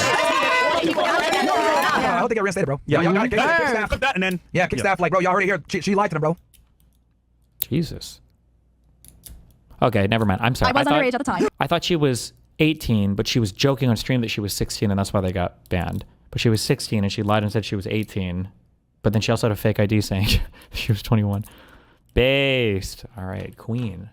I don't think I reinstated, bro. Yeah, y'all got to kick staff. That and then kick staff. Like, bro, y'all heard it here. She lied to them, bro. Jesus. Okay, never mind. I'm sorry. I was underage at the time. I thought she was 18, but she was joking on stream that she was 16, and that's why they got banned. But she was 16, and she lied and said she was 18. But then she also had a fake ID saying she was 21. Based. All right, queen.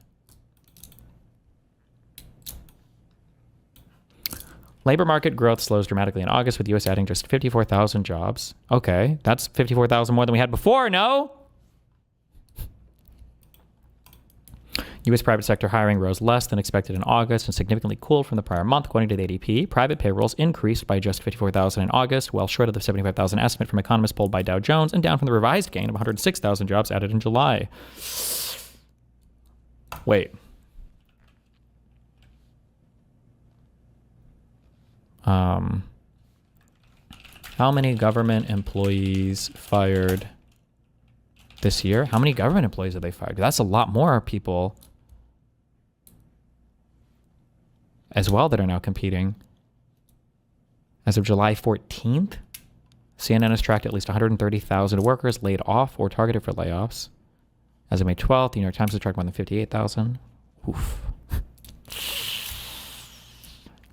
Labor market growth slows dramatically in August, with the U.S. adding just 54,000 jobs. Okay, that's 54,000 more than we had before, no? U.S. private sector hiring rose less than expected in August and significantly cooled from the prior month, according to the ADP. Private payrolls increased by just 54,000 in August, well short of the 75,000 estimate from economists polled by Dow Jones, and down from the revised gain of 106,000 jobs added in July. Wait. How many government employees fired this year? How many government employees have they fired? That's a lot more people as well that are now competing. As of July 14th, CNN has tracked at least 130,000 workers laid off or targeted for layoffs. As of May 12th, the New York Times has tracked more than 58,000. Oof.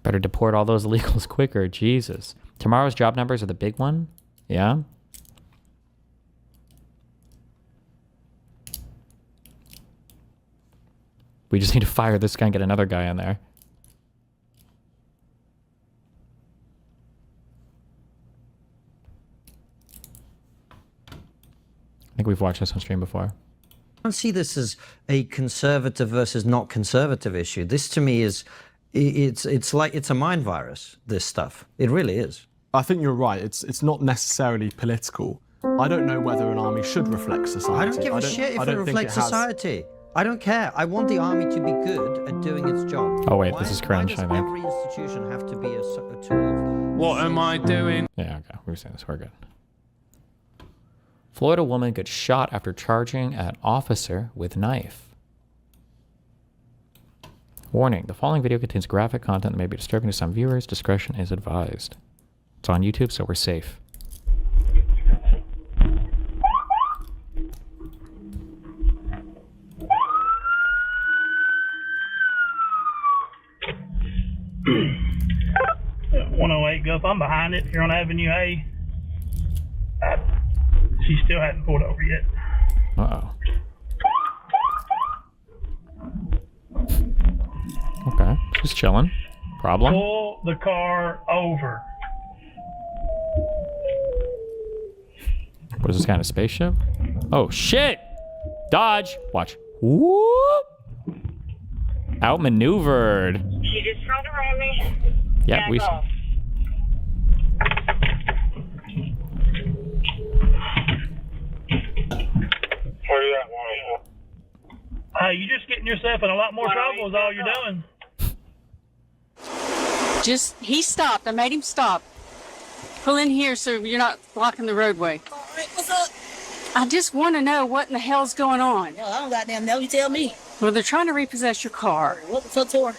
Better deport all those illegals quicker. Jesus. Tomorrow's job numbers are the big one. Yeah. We just need to fire this guy and get another guy in there. I think we've watched this on stream before. I don't see this as a conservative versus not conservative issue. This to me is, it's like it's a mind virus, this stuff. It really is. I think you're right. It's not necessarily political. I don't know whether an army should reflect society. I don't give a shit if it reflects society. I don't care. I want the army to be good at doing doing its job? Oh wait, this is cringe, Why I does think. every institution have to be a tool of... What am I doing? Yeah, okay. We were saying this. We're good. Florida woman gets shot after charging at officer with knife. Warning, the following video contains graphic content that may be disturbing to some viewers. Discretion is advised. It's on YouTube, so we're safe. Gup, I'm behind it here on Avenue A. She still hadn't pulled over yet. Uh-oh. Okay, she's chilling. Problem? Pull the car over. What is this kind of spaceship? Oh, shit! Dodge! Watch. Whoop! Outmaneuvered. She just turned around me. Yeah, we... Where you at, Hey, you just getting yourself in a lot more trouble is all you're doing. He stopped. I made him stop. Pull in here so you're not blocking the roadway. All right, what's up? I just want to know what in the hell's going on. Well, I don't goddamn know. You tell me. Well, they're trying to repossess your car. What the fuck for?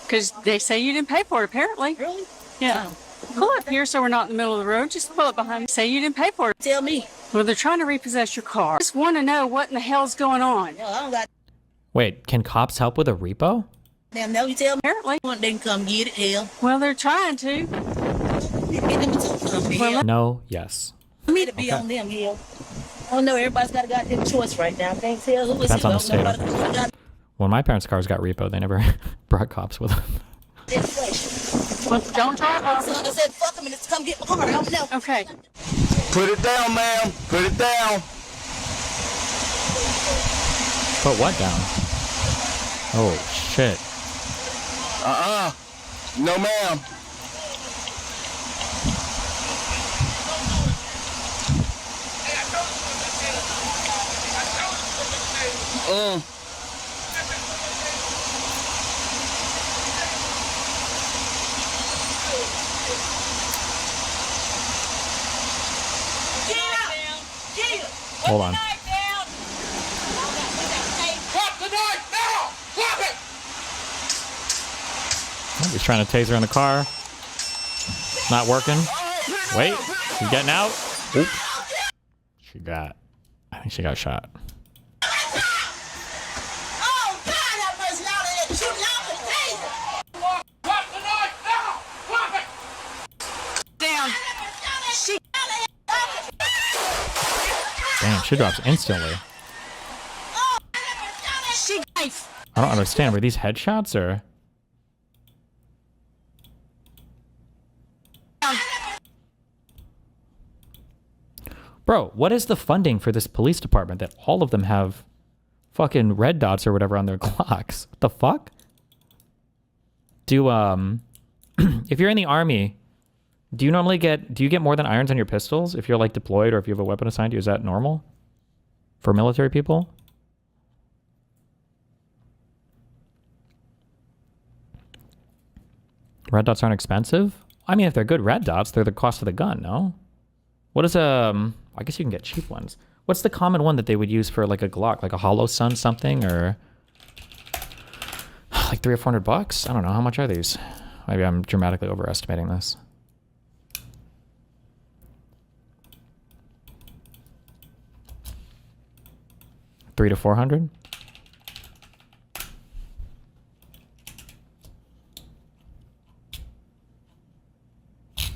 Because they say you didn't pay for it, apparently. Really? Yeah. Pull up here so we're not in the middle of the road. Just pull up behind me. Say you didn't pay for it. Tell me. Well, they're trying to repossess your car. Just want to know what in the hell's going on. Well, I don't got Wait, can cops help with a repo? damn know. You tell me. Apparently. Want they can come get it, hell. Well, they're trying to. Well, No, yes. let me to be on them, hell. I don't know. Everybody's got a goddamn choice right now. I can't tell who is Depends on the state. got When my parents' cars got repoed, they never brought cops with them. Well, don't drive off. So I said, fuck them and just come get my car. I don't know. Okay. Put it down, ma'am. Put it down. Put what down? Oh, shit. No, ma'am. Hold on. Oh, he's trying to tase her in the car. Not working. Wait, she's getting out. Oop. I think she got shot. Down. Damn, she drops instantly. I don't understand. Were these headshots or? Bro, what is the funding for this police department that all of them have fucking red dots or whatever on their clocks? What the fuck? Do if you're in the army, do you get more than irons on your pistols if you're like deployed or if you have a weapon assigned to you? Is that normal for military people? Red dots aren't expensive? I mean, if they're good red dots, they're the cost of the gun, no? What is I guess you can get cheap ones. What's the common one that they would use for like a Glock, like a Hollow Sun something, or like $300 or $400? I don't know. How much are these? Maybe I'm dramatically overestimating this. $300 to $400?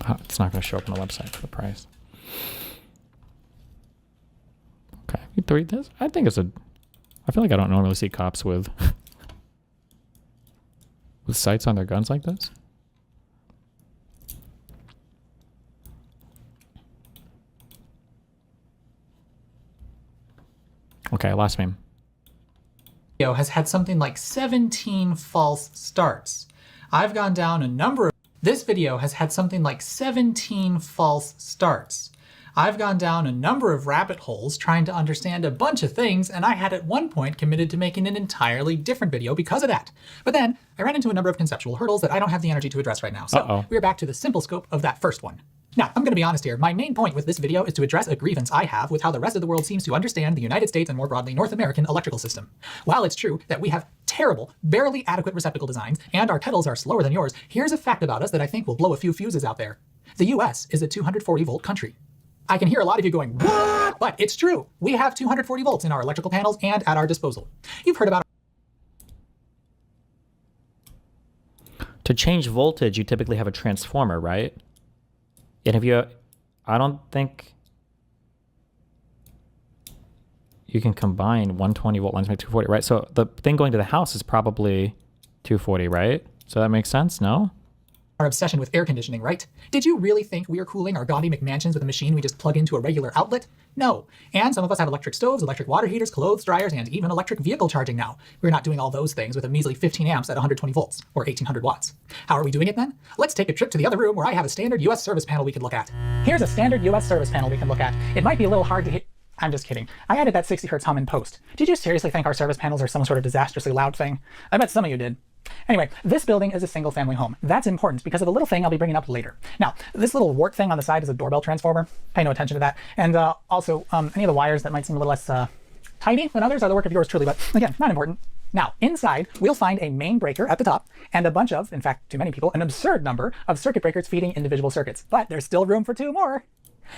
Oh, it's not going to show up on the website for the price. Okay, you have to read this. I think it's a. I feel like I don't normally see cops with sights on their guns like this. Okay, last meme. Has had something like 17 false starts. I've gone down a number of. This video has had something like 17 false starts. I've gone down a number of rabbit holes trying to understand a bunch of things, and I had at one point committed to making an entirely different video because of that. But then I ran into a number of conceptual hurdles that I don't have the energy to address right now, so we're back to the simple scope of that first one. Now, I'm going to be honest here. My main point with this video is to address a grievance I have with how the rest of the world seems to understand the United States and more broadly North American electrical system. While it's true that we have terrible, barely adequate receptacle designs and our kettles are slower than yours, here's a fact about us that I think will blow a few fuses out there. The US is a 240 volt country. I can hear a lot of you going, what? But it's true. We have 240 volts in our electrical panels and at our disposal. You've heard about To change voltage, you typically have a transformer, right? And if you, I don't think you can combine 120 volt lines with 240, right? So the thing going to the house is probably 240, right? So that makes sense, no? our obsession with air conditioning, right? Did you really think we are cooling our gaudy McMansions with a machine we just plug into a regular outlet? No. And some of us have electric stoves, electric water heaters, clothes dryers, and even electric vehicle charging now. We're not doing all those things with a measly 15 amps at 120 volts, or 1800 watts. How are we doing it then? Let's take a trip to the other room where I have a standard US service panel we can look at. Here's a standard US service panel we can look at. It might be a little hard to hit. I'm just kidding. I added that 60 Hz hum in post. Did you seriously think our service panels are some sort of disastrously loud thing? I bet some of you did. Anyway, this building is a single-family home. That's important because of a little thing I'll be bringing up later. Now, this little wart thing on the side is a doorbell transformer. Pay no attention to that. And also, any of the wires that might seem a little less tidy than others are the work of yours truly, but again, not important. Now, inside, we'll find a main breaker at the top and a bunch of, in fact, to many people, an absurd number of circuit breakers feeding individual circuits. But there's still room for two more.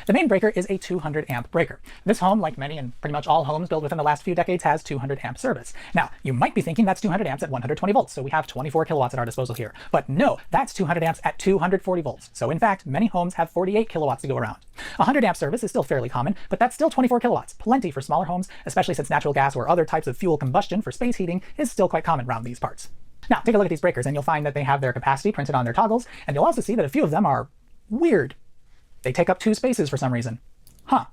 The main breaker is a 200 amp breaker. This home, like many and pretty much all homes built within the last few decades, has 200 amp service. Now, you might be thinking that's 200 amps at 120 volts, so we have 24 kilowatts at our disposal here. But no, that's 200 amps at 240 volts. So in fact, many homes have 48 kilowatts to go around. 100 amp service is still fairly common, but that's still 24 kilowatts, plenty for smaller homes, especially since natural gas or other types of fuel combustion for space heating is still quite common around these parts. Now, take a look at these breakers and you'll find that they have their capacity printed on their toggles, and you'll also see that a few of them are weird. They take up 2 spaces for some reason. Huh.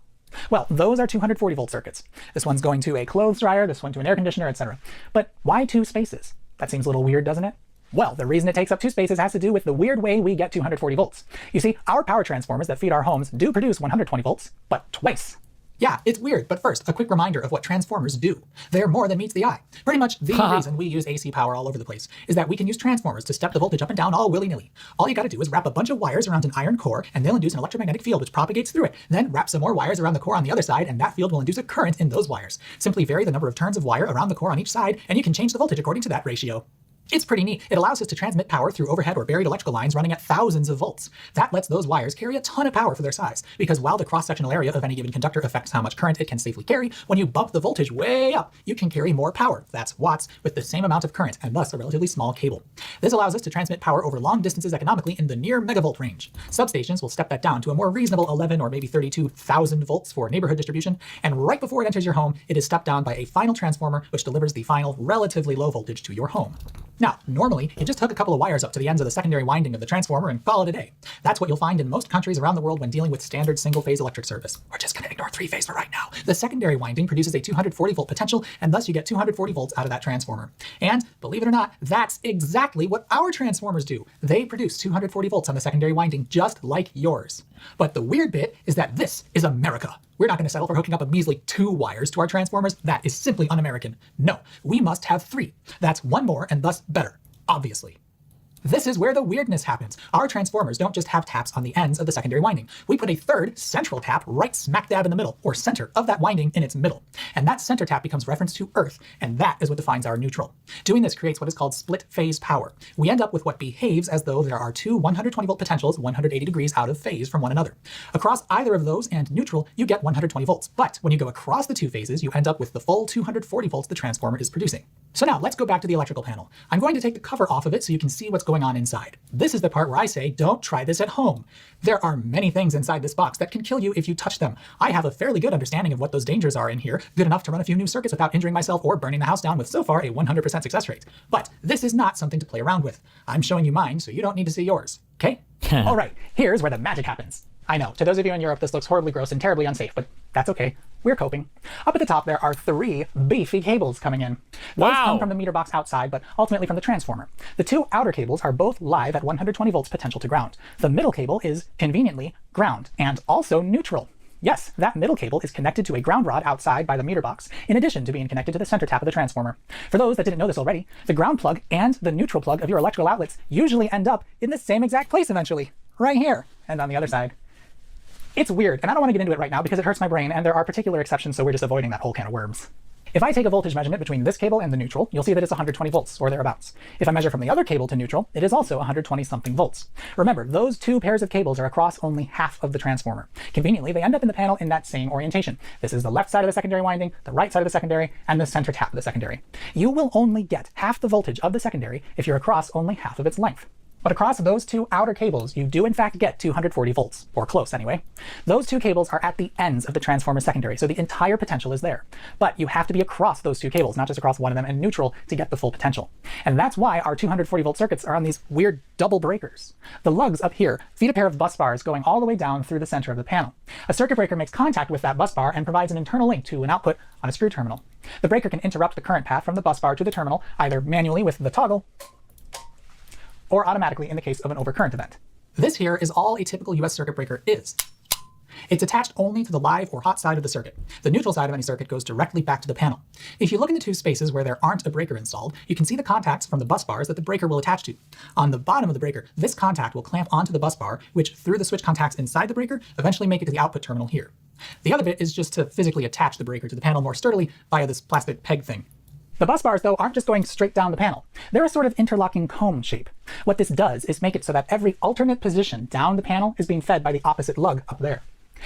Well, those are 240 volt circuits. This one's going to a clothes dryer, this one to an air conditioner, etc. But why 2 spaces? That seems a little weird, doesn't it? Well, the reason it takes up 2 spaces has to do with the weird way we get 240 volts. You see, our power transformers that feed our homes do produce 120 volts, but twice. Yeah, it's weird, but first, a quick reminder of what transformers do. They're more than meets the eye. Pretty much the reason we use AC power all over the place is that we can use transformers to step the voltage up and down all willy-nilly. All you gotta do is wrap a bunch of wires around an iron core, and they'll induce an electromagnetic field which propagates through it. Then wrap some more wires around the core on the other side, and that field will induce a current in those wires. Simply vary the number of turns of wire around the core on each side, and you can change the voltage according to that ratio. It's pretty neat. It allows us to transmit power through overhead or buried electrical lines running at thousands of volts. That lets those wires carry a ton of power for their size, because while the cross-sectional area of any given conductor affects how much current it can safely carry, when you bump the voltage way up, you can carry more power, that's watts, with the same amount of current, and thus a relatively small cable. This allows us to transmit power over long distances economically in the near megavolt range. Substations will step that down to a more reasonable 11 or maybe 32,000 volts for neighborhood distribution, and right before it enters your home, it is stepped down by a final transformer which delivers the final, relatively low voltage to your home. Now, normally, you just hook a couple of wires up to the ends of the secondary winding of the transformer and call it a day. That's what you'll find in most countries around the world when dealing with standard single-phase electric service. We're just gonna ignore 3-phase for right now. The secondary winding produces a 240 volt potential, and thus you get 240 volts out of that transformer. And, believe it or not, that's exactly what our transformers do. They produce 240 volts on the secondary winding, just like yours. But the weird bit is that this is America. We're not going to settle for hooking up a measly 2 wires to our transformers. That is simply un-American. No, we must have 3. That's 1 more and thus better, obviously. This is where the weirdness happens. Our transformers don't just have taps on the ends of the secondary winding. We put a third central tap right smack dab in the middle, or center, of that winding in its middle. And that center tap becomes reference to Earth, and that is what defines our neutral. Doing this creates what is called split phase power. We end up with what behaves as though there are 2 120 volt potentials 180 degrees out of phase from one another. Across either of those and neutral, you get 120 volts. But when you go across the 2 phases, you end up with the full 240 volts the transformer is producing. So now let's go back to the electrical panel. I'm going to take the cover off of it so you can see what's going on inside. This is the part where I say, don't try this at home. There are many things inside this box that can kill you if you touch them. I have a fairly good understanding of what those dangers are in here, good enough to run a few new circuits without injuring myself or burning the house down with so far a 100% success rate. But this is not something to play around with. I'm showing you mine so you don't need to see yours, okay? All right, here's where the magic happens. I know, to those of you in Europe this looks horribly gross and terribly unsafe, but that's okay. We're coping. Up at the top there are 3 beefy cables coming in. Those come from the meter box outside, but ultimately from the transformer. The 2 outer cables are both live at 120 volts potential to ground. The middle cable is, conveniently, ground, and also neutral. Yes, that middle cable is connected to a ground rod outside by the meter box, in addition to being connected to the center tap of the transformer. For those that didn't know this already, the ground plug and the neutral plug of your electrical outlets usually end up in the same exact place eventually. Right here, and on the other side. It's weird, and I don't want to get into it right now because it hurts my brain, and there are particular exceptions, so we're just avoiding that whole can of worms. If I take a voltage measurement between this cable and the neutral, you'll see that it's 120 volts, or thereabouts. If I measure from the other cable to neutral, it is also 120-something volts. Remember, those two pairs of cables are across only half of the transformer. Conveniently, they end up in the panel in that same orientation. This is the left side of the secondary winding, the right side of the secondary, and the center tap of the secondary. You will only get half the voltage of the secondary if you're across only half of its length. But across those two outer cables, you do in fact get 240 volts, or close anyway. Those two cables are at the ends of the transformer secondary, so the entire potential is there. But you have to be across those two cables, not just across one of them and neutral, to get the full potential. And that's why our 240 volt circuits are on these weird double breakers. The lugs up here feed a pair of bus bars going all the way down through the center of the panel. A circuit breaker makes contact with that bus bar and provides an internal link to an output on a screw terminal. The breaker can interrupt the current path from the bus bar to the terminal, either manually with the toggle, or automatically in the case of an overcurrent event. This here is all a typical US circuit breaker is. It's attached only to the live or hot side of the circuit. The neutral side of any circuit goes directly back to the panel. If you look in the two spaces where there aren't a breaker installed, you can see the contacts from the bus bars that the breaker will attach to. On the bottom of the breaker, this contact will clamp onto the bus bar, which through the switch contacts inside the breaker, eventually make it to the output terminal here. The other bit is just to physically attach the breaker to the panel more sturdily via this plastic peg thing. The bus bars, though, aren't just going straight down the panel. They're a sort of interlocking cone shape. What this does is make it so that every alternate position down the panel is being fed by the opposite lug up there.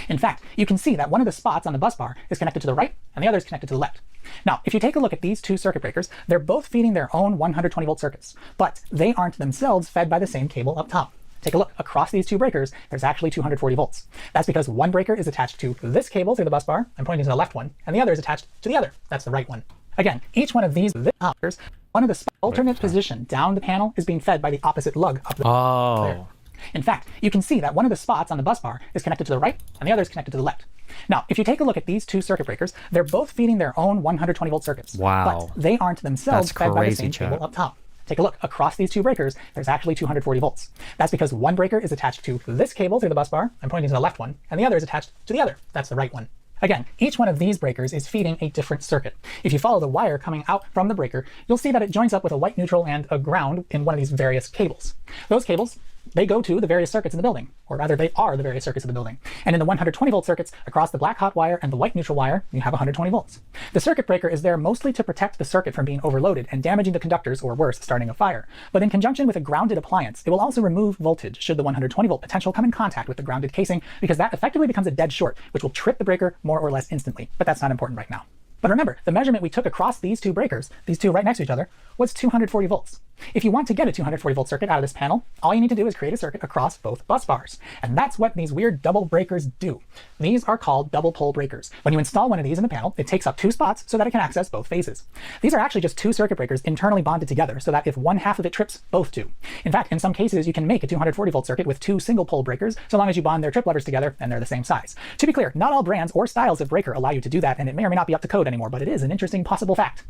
In fact, you can see that one of the spots on the bus bar is connected to the right and the other is connected to the left. Now, if you take a look at these two circuit breakers, they're both feeding their own 120 volt circuits, but they aren't themselves fed by the same cable up top. Take a look. Across these two breakers, there's actually 240 volts. That's because one breaker is attached to this cable through the bus bar, I'm pointing to the left one, and the other is attached to the other, that's the right one. Again, each one of these breakers, one of the alternate position down the panel is being fed by the opposite lug up there. In fact, you can see that one of the spots on the bus bar is connected to the right and the other is connected to the left. Now, if you take a look at these two circuit breakers, they're both feeding their own 120 volt circuits. Wow. But they aren't themselves fed by the same chat. cable up top. Take a look. Across these two breakers, there's actually 240 volts. That's because one breaker is attached to this cable through the bus bar, I'm pointing to the left one, and the other is attached to the other, that's the right one. Again, each one of these breakers is feeding a different circuit. If you follow the wire coming out from the breaker, you'll see that it joins up with a white neutral and a ground in one of these various cables. Those cables, they go to the various circuits in the building, or rather they are the various circuits of the building. And in the 120 volt circuits, across the black hot wire and the white neutral wire, you have 120 volts. The circuit breaker is there mostly to protect the circuit from being overloaded and damaging the conductors, or worse, starting a fire. But in conjunction with a grounded appliance, it will also remove voltage should the 120 volt potential come in contact with the grounded casing, because that effectively becomes a dead short, which will trip the breaker more or less instantly. But that's not important right now. But remember, the measurement we took across these two breakers, these two right next to each other, was 240 volts. If you want to get a 240 volt circuit out of this panel, all you need to do is create a circuit across both bus bars. And that's what these weird double breakers do. These are called double pole breakers. When you install one of these in the panel, it takes up two spots so that it can access both phases. These are actually just two circuit breakers internally bonded together so that if one half of it trips, both do. In fact, in some cases, you can make a 240 volt circuit with two single pole breakers so long as you bond their trip levers together and they're the same size. To be clear, not all brands or styles of breaker allow you to do that, and it may or may not be up to code anymore, but it is an interesting possible fact.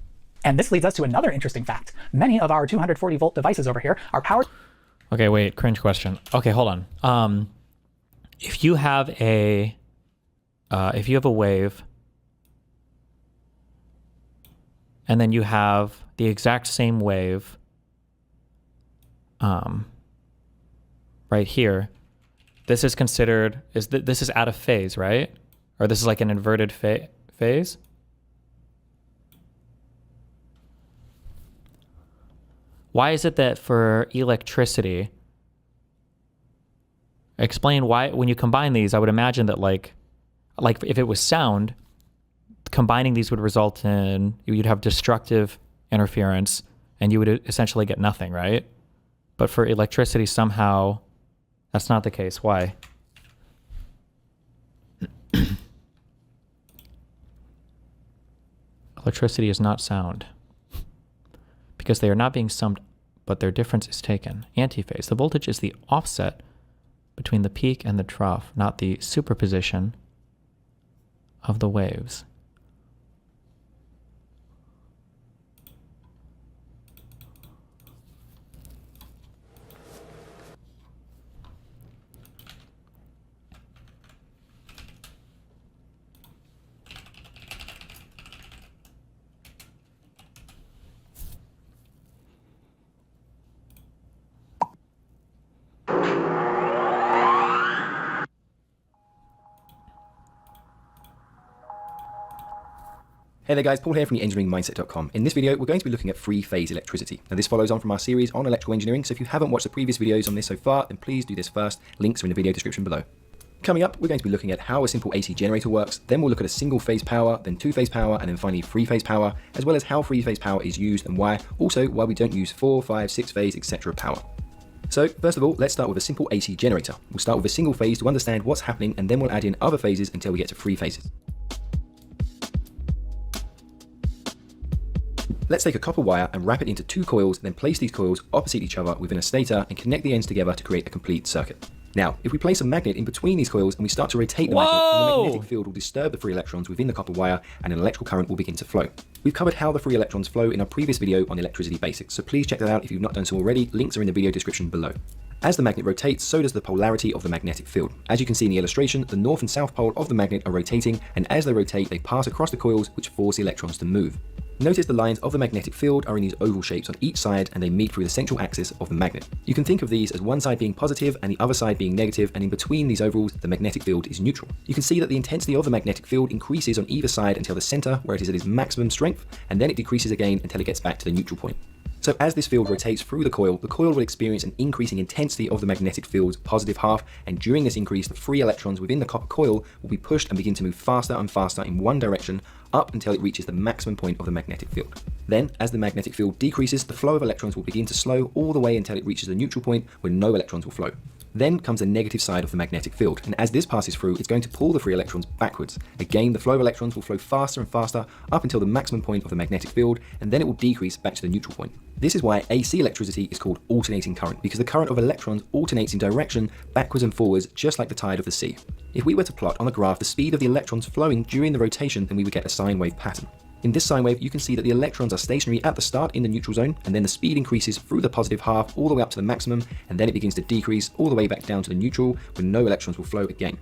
And this leads us to another interesting fact. Many of our 240 volt devices over here are powered... Okay, wait, cringe question. Okay, hold on. If you have a wave, and then you have the exact same wave right here, this is considered, this is out of phase, right? Or this is like an inverted phase? Why is it that for electricity, explain why, when you combine these, I would imagine that like if it was sound, combining these would result in, you'd have destructive interference and you would essentially get nothing, right? But for electricity, somehow that's not the case. Why? Electricity is not sound because they are not being summed, but their difference is taken. Antiphase. The voltage is the offset between the peak and the trough, not the superposition of the waves. Hey there guys, Paul here from the engineeringmindset.com. In this video, we're going to be looking at three-phase electricity. Now this follows on from our series on electrical engineering, so if you haven't watched the previous videos on this so far, then please do this first. Links are in the video description below. Coming up, we're going to be looking at how a simple AC generator works, then we'll look at a single-phase power, then two-phase power, and then finally three-phase power, as well as how three-phase power is used and why, also why we don't use 4, 5, 6-phase, etc. power. So first of all, let's start with a simple AC generator. We'll start with a single phase to understand what's happening, and then we'll add in other phases until we get to three phases. Let's take a copper wire and wrap it into two coils, then place these coils opposite each other within a stator and connect the ends together to create a complete circuit. Now, if we place a magnet in between these coils and we start to rotate the magnet, the magnetic field will disturb the free electrons within the copper wire and an electrical current will begin to flow. We've covered how the free electrons flow in our previous video on electricity basics, so please check that out if you've not done so already. Links are in the video description below. As the magnet rotates, so does the polarity of the magnetic field. As you can see in the illustration, the north and south pole of the magnet are rotating, and as they rotate, they pass across the coils, which force the electrons to move. Notice the lines of the magnetic field are in these oval shapes on each side, and they meet through the central axis of the magnet. You can think of these as one side being positive and the other side being negative, and in between these ovals, the magnetic field is neutral. You can see that the intensity of the magnetic field increases on either side until the center, where it is at its maximum strength, and then it decreases again until it gets back to the neutral point. So as this field rotates through the coil will experience an increasing intensity of the magnetic field's positive half, and during this increase, the free electrons within the copper coil will be pushed and begin to move faster and faster in one direction up until it reaches the maximum point of the magnetic field. Then, as the magnetic field decreases, the flow of electrons will begin to slow all the way until it reaches the neutral point where no electrons will flow. Then comes the negative side of the magnetic field, and as this passes through, it's going to pull the free electrons backwards. Again, the flow of electrons will flow faster and faster up until the maximum point of the magnetic field, and then it will decrease back to the neutral point. This is why AC electricity is called alternating current, because the current of electrons alternates in direction backwards and forwards, just like the tide of the sea. If we were to plot on a graph the speed of the electrons flowing during the rotation, then we would get a sine wave pattern. In this sine wave, you can see that the electrons are stationary at the start in the neutral zone, and then the speed increases through the positive half all the way up to the maximum, and then it begins to decrease all the way back down to the neutral, when no electrons will flow again.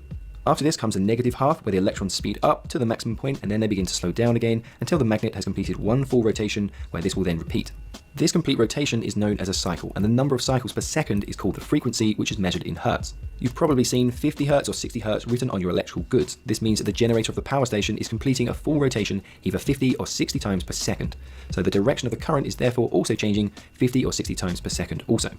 After this comes the negative half, where the electrons speed up to the maximum point, and then they begin to slow down again until the magnet has completed one full rotation, where this will then repeat. This complete rotation is known as a cycle, and the number of cycles per second is called the frequency, which is measured in hertz. You've probably seen 50 hertz or 60 hertz written on your electrical goods. This means that the generator of the power station is completing a full rotation either 50 or 60 times per second. So the direction of the current is therefore also changing 50 or 60 times per second also.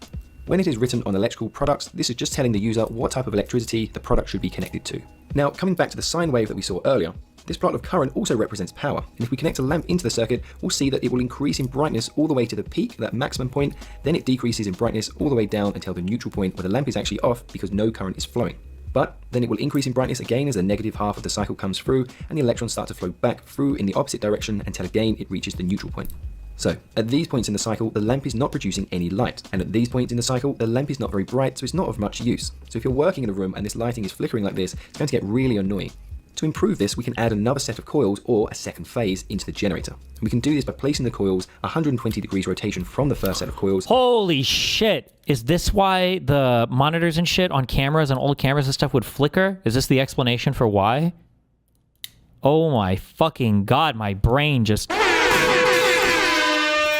When it is written on electrical products, this is just telling the user what type of electricity the product should be connected to. Now, coming back to the sine wave that we saw earlier, this plot of current also represents power, and if we connect a lamp into the circuit, we'll see that it will increase in brightness all the way to the peak, that maximum point, then it decreases in brightness all the way down until the neutral point where the lamp is actually off because no current is flowing. But then it will increase in brightness again as the negative half of the cycle comes through, and the electrons start to flow back through in the opposite direction until again it reaches the neutral point. So, at these points in the cycle, the lamp is not producing any light, and at these points in the cycle, the lamp is not very bright, so it's not of much use. So if you're working in a room and this lighting is flickering like this, it's going to get really annoying. To improve this, we can add another set of coils or a second phase into the generator. And we can do this by placing the coils 120 degrees rotation from the first set of coils. Holy shit. Is this why the monitors and shit on cameras and old cameras and stuff would flicker? Is this the explanation for why? Oh my fucking god, my brain just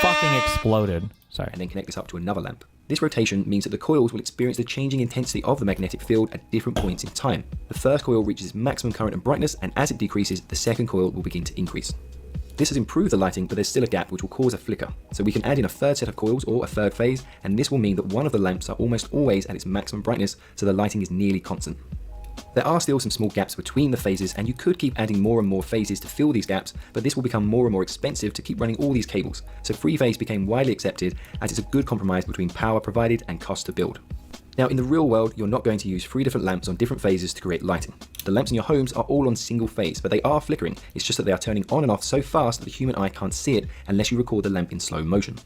fucking exploded. Sorry. And then connect this up to another lamp. This rotation means that the coils will experience the changing intensity of the magnetic field at different points in time. The first coil reaches its maximum current and brightness, and as it decreases, the second coil will begin to increase. This has improved the lighting, but there's still a gap which will cause a flicker. So we can add in a third set of coils or a third phase, and this will mean that one of the lamps are almost always at its maximum brightness, so the lighting is nearly constant. There are still some small gaps between the phases, and you could keep adding more and more phases to fill these gaps, but this will become more and more expensive to keep running all these cables. So three-phase became widely accepted as it's a good compromise between power provided and cost to build. Now, in the real world, you're not going to use 3 different lamps on different phases to create lighting. The lamps in your homes are all on single phase, but they are flickering. It's just that they are turning on and off so fast that the human eye can't see it unless you record the lamp in slow motion.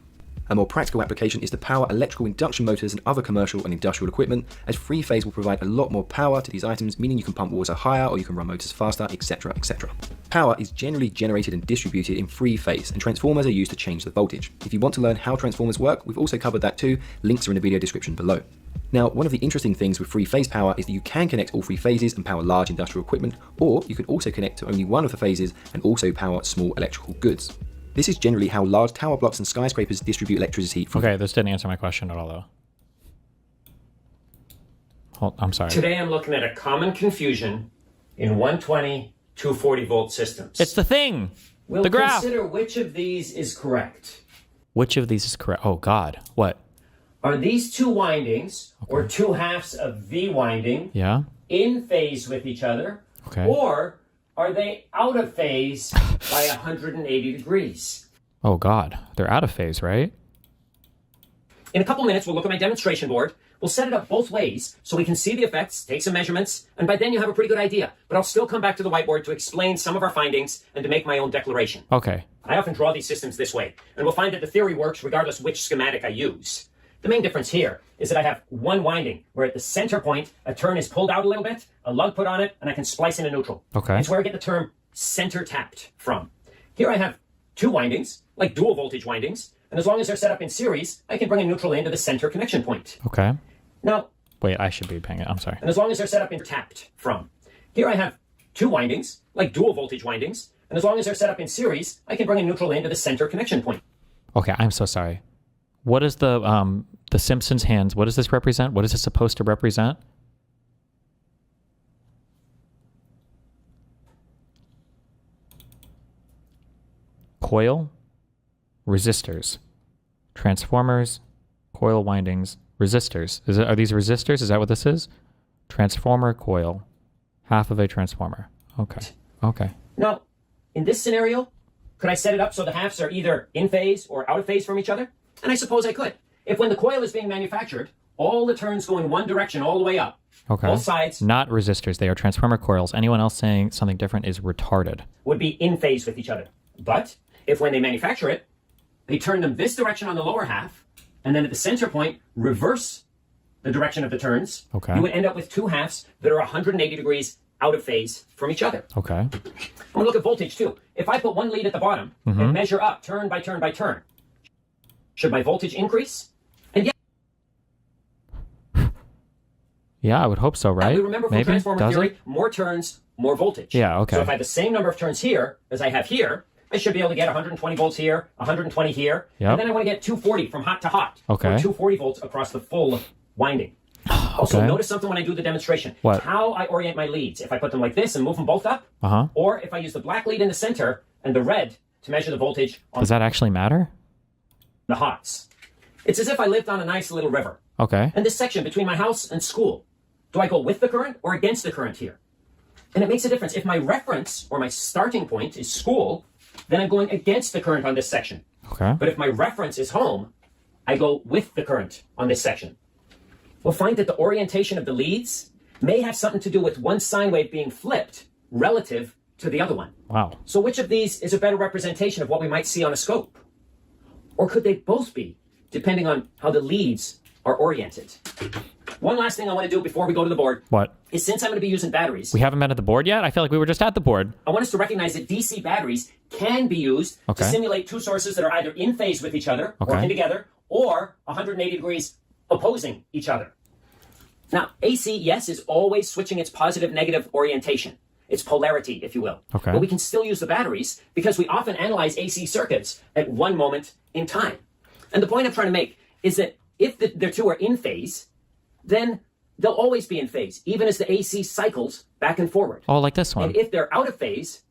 A more practical application is to power electrical induction motors and other commercial and industrial equipment, as three-phase will provide a lot more power to these items, meaning you can pump water higher or you can run motors faster, etc, etc. Power is generally generated and distributed in three-phase, and transformers are used to change the voltage. If you want to learn how transformers work, we've also covered that too. Links are in the video description below. Now, one of the interesting things with three-phase power is that you can connect all 3 phases and power large industrial equipment, or you can also connect to only one of the phases and also power small electrical goods. This is generally how large tower blocks and skyscrapers distribute electricity from— Okay, this didn't answer my question at all, though. Hold, I'm sorry. Today I'm looking at a common confusion in 120, 240 volt systems. It's the thing! We'll The graph. consider which of these is correct. Which of these is correct? Oh, God. What? Are these two windings, or two halves of V winding, Yeah? in phase with each other? Okay. Or are they out of phase by 180 degrees? Oh, God. They're out of phase, right? In a couple minutes, we'll look at my demonstration board. We'll set it up both ways so we can see the effects, take some measurements, and by then you'll have a pretty good idea. But I'll still come back to the whiteboard to explain some of our findings and to make my own declaration. Okay. I often draw these systems this way, and we'll find that the theory works regardless which schematic I use. The main difference here is that I have one winding where at the center point, a turn is pulled out a little bit, a lug put on it, and I can splice in a neutral. Okay. It's where I get the term center tapped from. Here I have two windings, like dual voltage windings, and as long as they're set up in series, I can bring a neutral into the center connection point. Okay. Now, wait, I should be paying it. I'm sorry. and as long as they're set up in tapped from. Here I have two windings, like dual voltage windings, and as long as they're set up in series, I can bring a neutral into the center connection point. Okay, I'm so sorry. What is the Simpsons hands? What does this represent? What is this supposed to represent? Coil, resistors, transformers, coil windings, resistors. Are these resistors? Is that what this is? Transformer coil, half of a transformer. Okay. Okay. Now, in this scenario, could I set it up so the halves are either in phase or out of phase from each other? And I suppose I could. If when the coil is being manufactured, all the turns go in one direction all the way up. Okay. Both sides Not resistors. They are transformer coils. Anyone else saying something different is retarded. would be in phase with each other. But if when they manufacture it, they turn them this direction on the lower half, and then at the center point, reverse the direction of the turns, Okay. you would end up with two halves that are 180 degrees out of phase from each other. Okay. And we look at voltage too. If I put one lead at the bottom and measure up turn by turn by turn, should my voltage increase? And yeah, Yeah, I would hope so, right? we remember from Maybe? transformer Does theory, it? more turns, more voltage. Yeah, okay. So if I have the same number of turns here as I have here, I should be able to get 120 volts here, 120 here, Yep. and then I want to get 240 from hot to hot. Okay. Or 240 volts across the full winding. Also, Okay. notice something when I do the demonstration. What? How I orient my leads. If I put them like this and move them both up, Uh-huh. or if I use the black lead in the center and the red to measure the voltage on Does that actually matter? the hots. It's as if I lived on a nice little river. Okay. And this section between my house and school, do I go with the current or against the current here? And it makes a difference. If my reference or my starting point is school, then I'm going against the current on this section. Okay. But if my reference is home, I go with the current on this section. We'll find that the orientation of the leads may have something to do with one sine wave being flipped relative to the other one. Wow. So which of these is a better representation of what we might see on a scope? Or could they both be, depending on how the leads are oriented? One last thing I want to do before we go to the board What? is, since I'm going to be using batteries, We haven't been at the board yet? I feel like we were just at the board. I want us to recognize that DC batteries can be used Okay. to simulate two sources that are either in phase with each other, Okay. working together, or 180 degrees opposing each other. Now, AC, yes, is always switching its positive-negative orientation, its polarity, if you will. Okay. But we can still use the batteries because we often analyze AC circuits at one moment in time. And the point I'm trying to make is that if the two are in phase, then they'll always be in phase, even as the AC cycles back and forward. Oh, like this one. And if they're out of phase,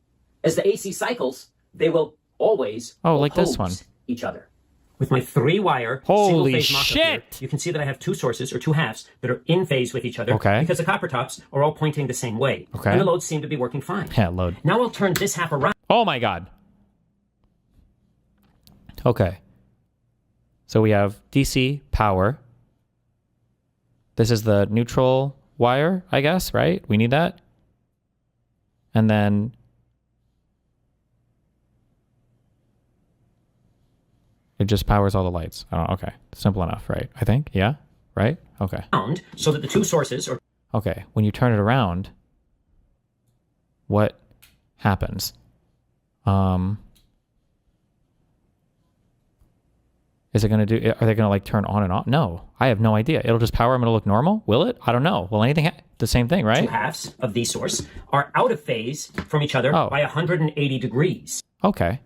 as the AC cycles, they will always like this oppose one. each other. With my 3-wire Holy single-phase MOSFET here, shit! you can see that I have two sources, or two halves, that are in phase with each other Okay. because the copper tops are all pointing the same way. Okay. And the loads seem to be working fine. Yeah, load. Now I'll turn this half around. Oh my god. Okay. So we have DC power. This is the neutral wire, I guess, right? We need that. And then it just powers all the lights. Oh, okay. Simple enough, right? I think. Yeah? Right? Okay. So that the two sources are... Okay. When you turn it around, what happens? Is it going to do, are they going to like turn on and off? No, I have no idea. It'll just power them. It'll look normal. Will it? I don't know. Will anything, the same thing, right? Two halves of the source are out of phase from each other by 180 degrees. Okay.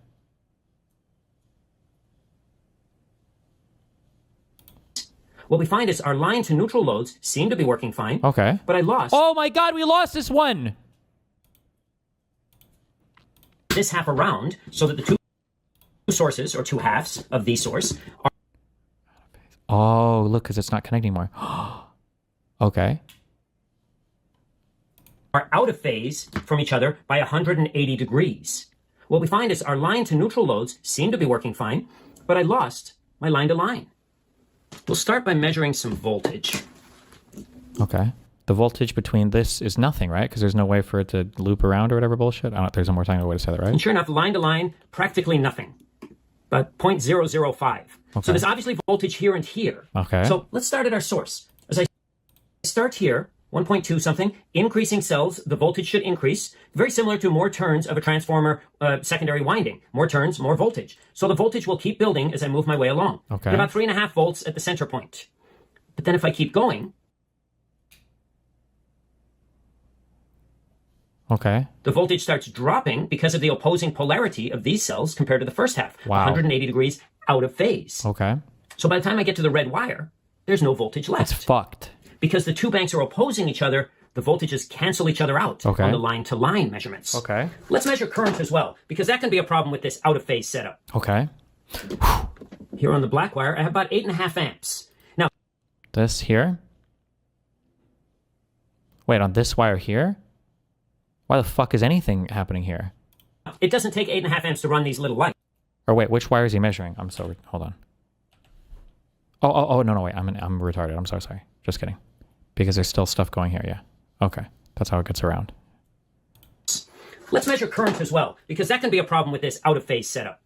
What we find is our line to neutral loads seem to be working fine. Okay. But I lost. Oh my god, we lost this one! this half around so that the two sources, or two halves of the source, are Oh, look, because it's not connecting anymore. Okay. out of phase from each other by 180 degrees. What we find is our line to neutral loads seem to be working fine, but I lost my line to line. We'll start by measuring some voltage. Okay. The voltage between this is nothing, right? Because there's no way for it to loop around or whatever bullshit. I don't know if there's a more technical way to say that, right? And sure enough, line to line, practically nothing, but 0.005. Okay. So there's obviously voltage here and here. Okay. So let's start at our source. As I start here, 1.2 something, increasing cells, the voltage should increase. Very similar to more turns of a transformer secondary winding. More turns, more voltage. So the voltage will keep building as I move my way along. Okay. At about 3.5 volts at the center point. But then if I keep going, okay, the voltage starts dropping because of the opposing polarity of these cells compared to the first half. Wow. 180 degrees out of phase. okay. So by the time I get to the red wire, there's no voltage left. It's fucked. Because the two banks are opposing each other, the voltages cancel each other out Okay. on the line-to-line measurements. Okay. Let's measure current as well, because that can be a problem with this out-of-phase setup. Okay. Here on the black wire, I have about 8.5 amps. Now, This here? Wait, on this wire here? Why the fuck is anything happening here? it doesn't take 8.5 amps to run these little lights. Or wait, which wire is he measuring? I'm so... Hold on. Oh, no, wait. I'm retarded. I'm so sorry. Just kidding. Because there's still stuff going here, yeah. Okay. That's how it gets around. Let's measure current as well, because that can be a problem with this out-of-phase setup.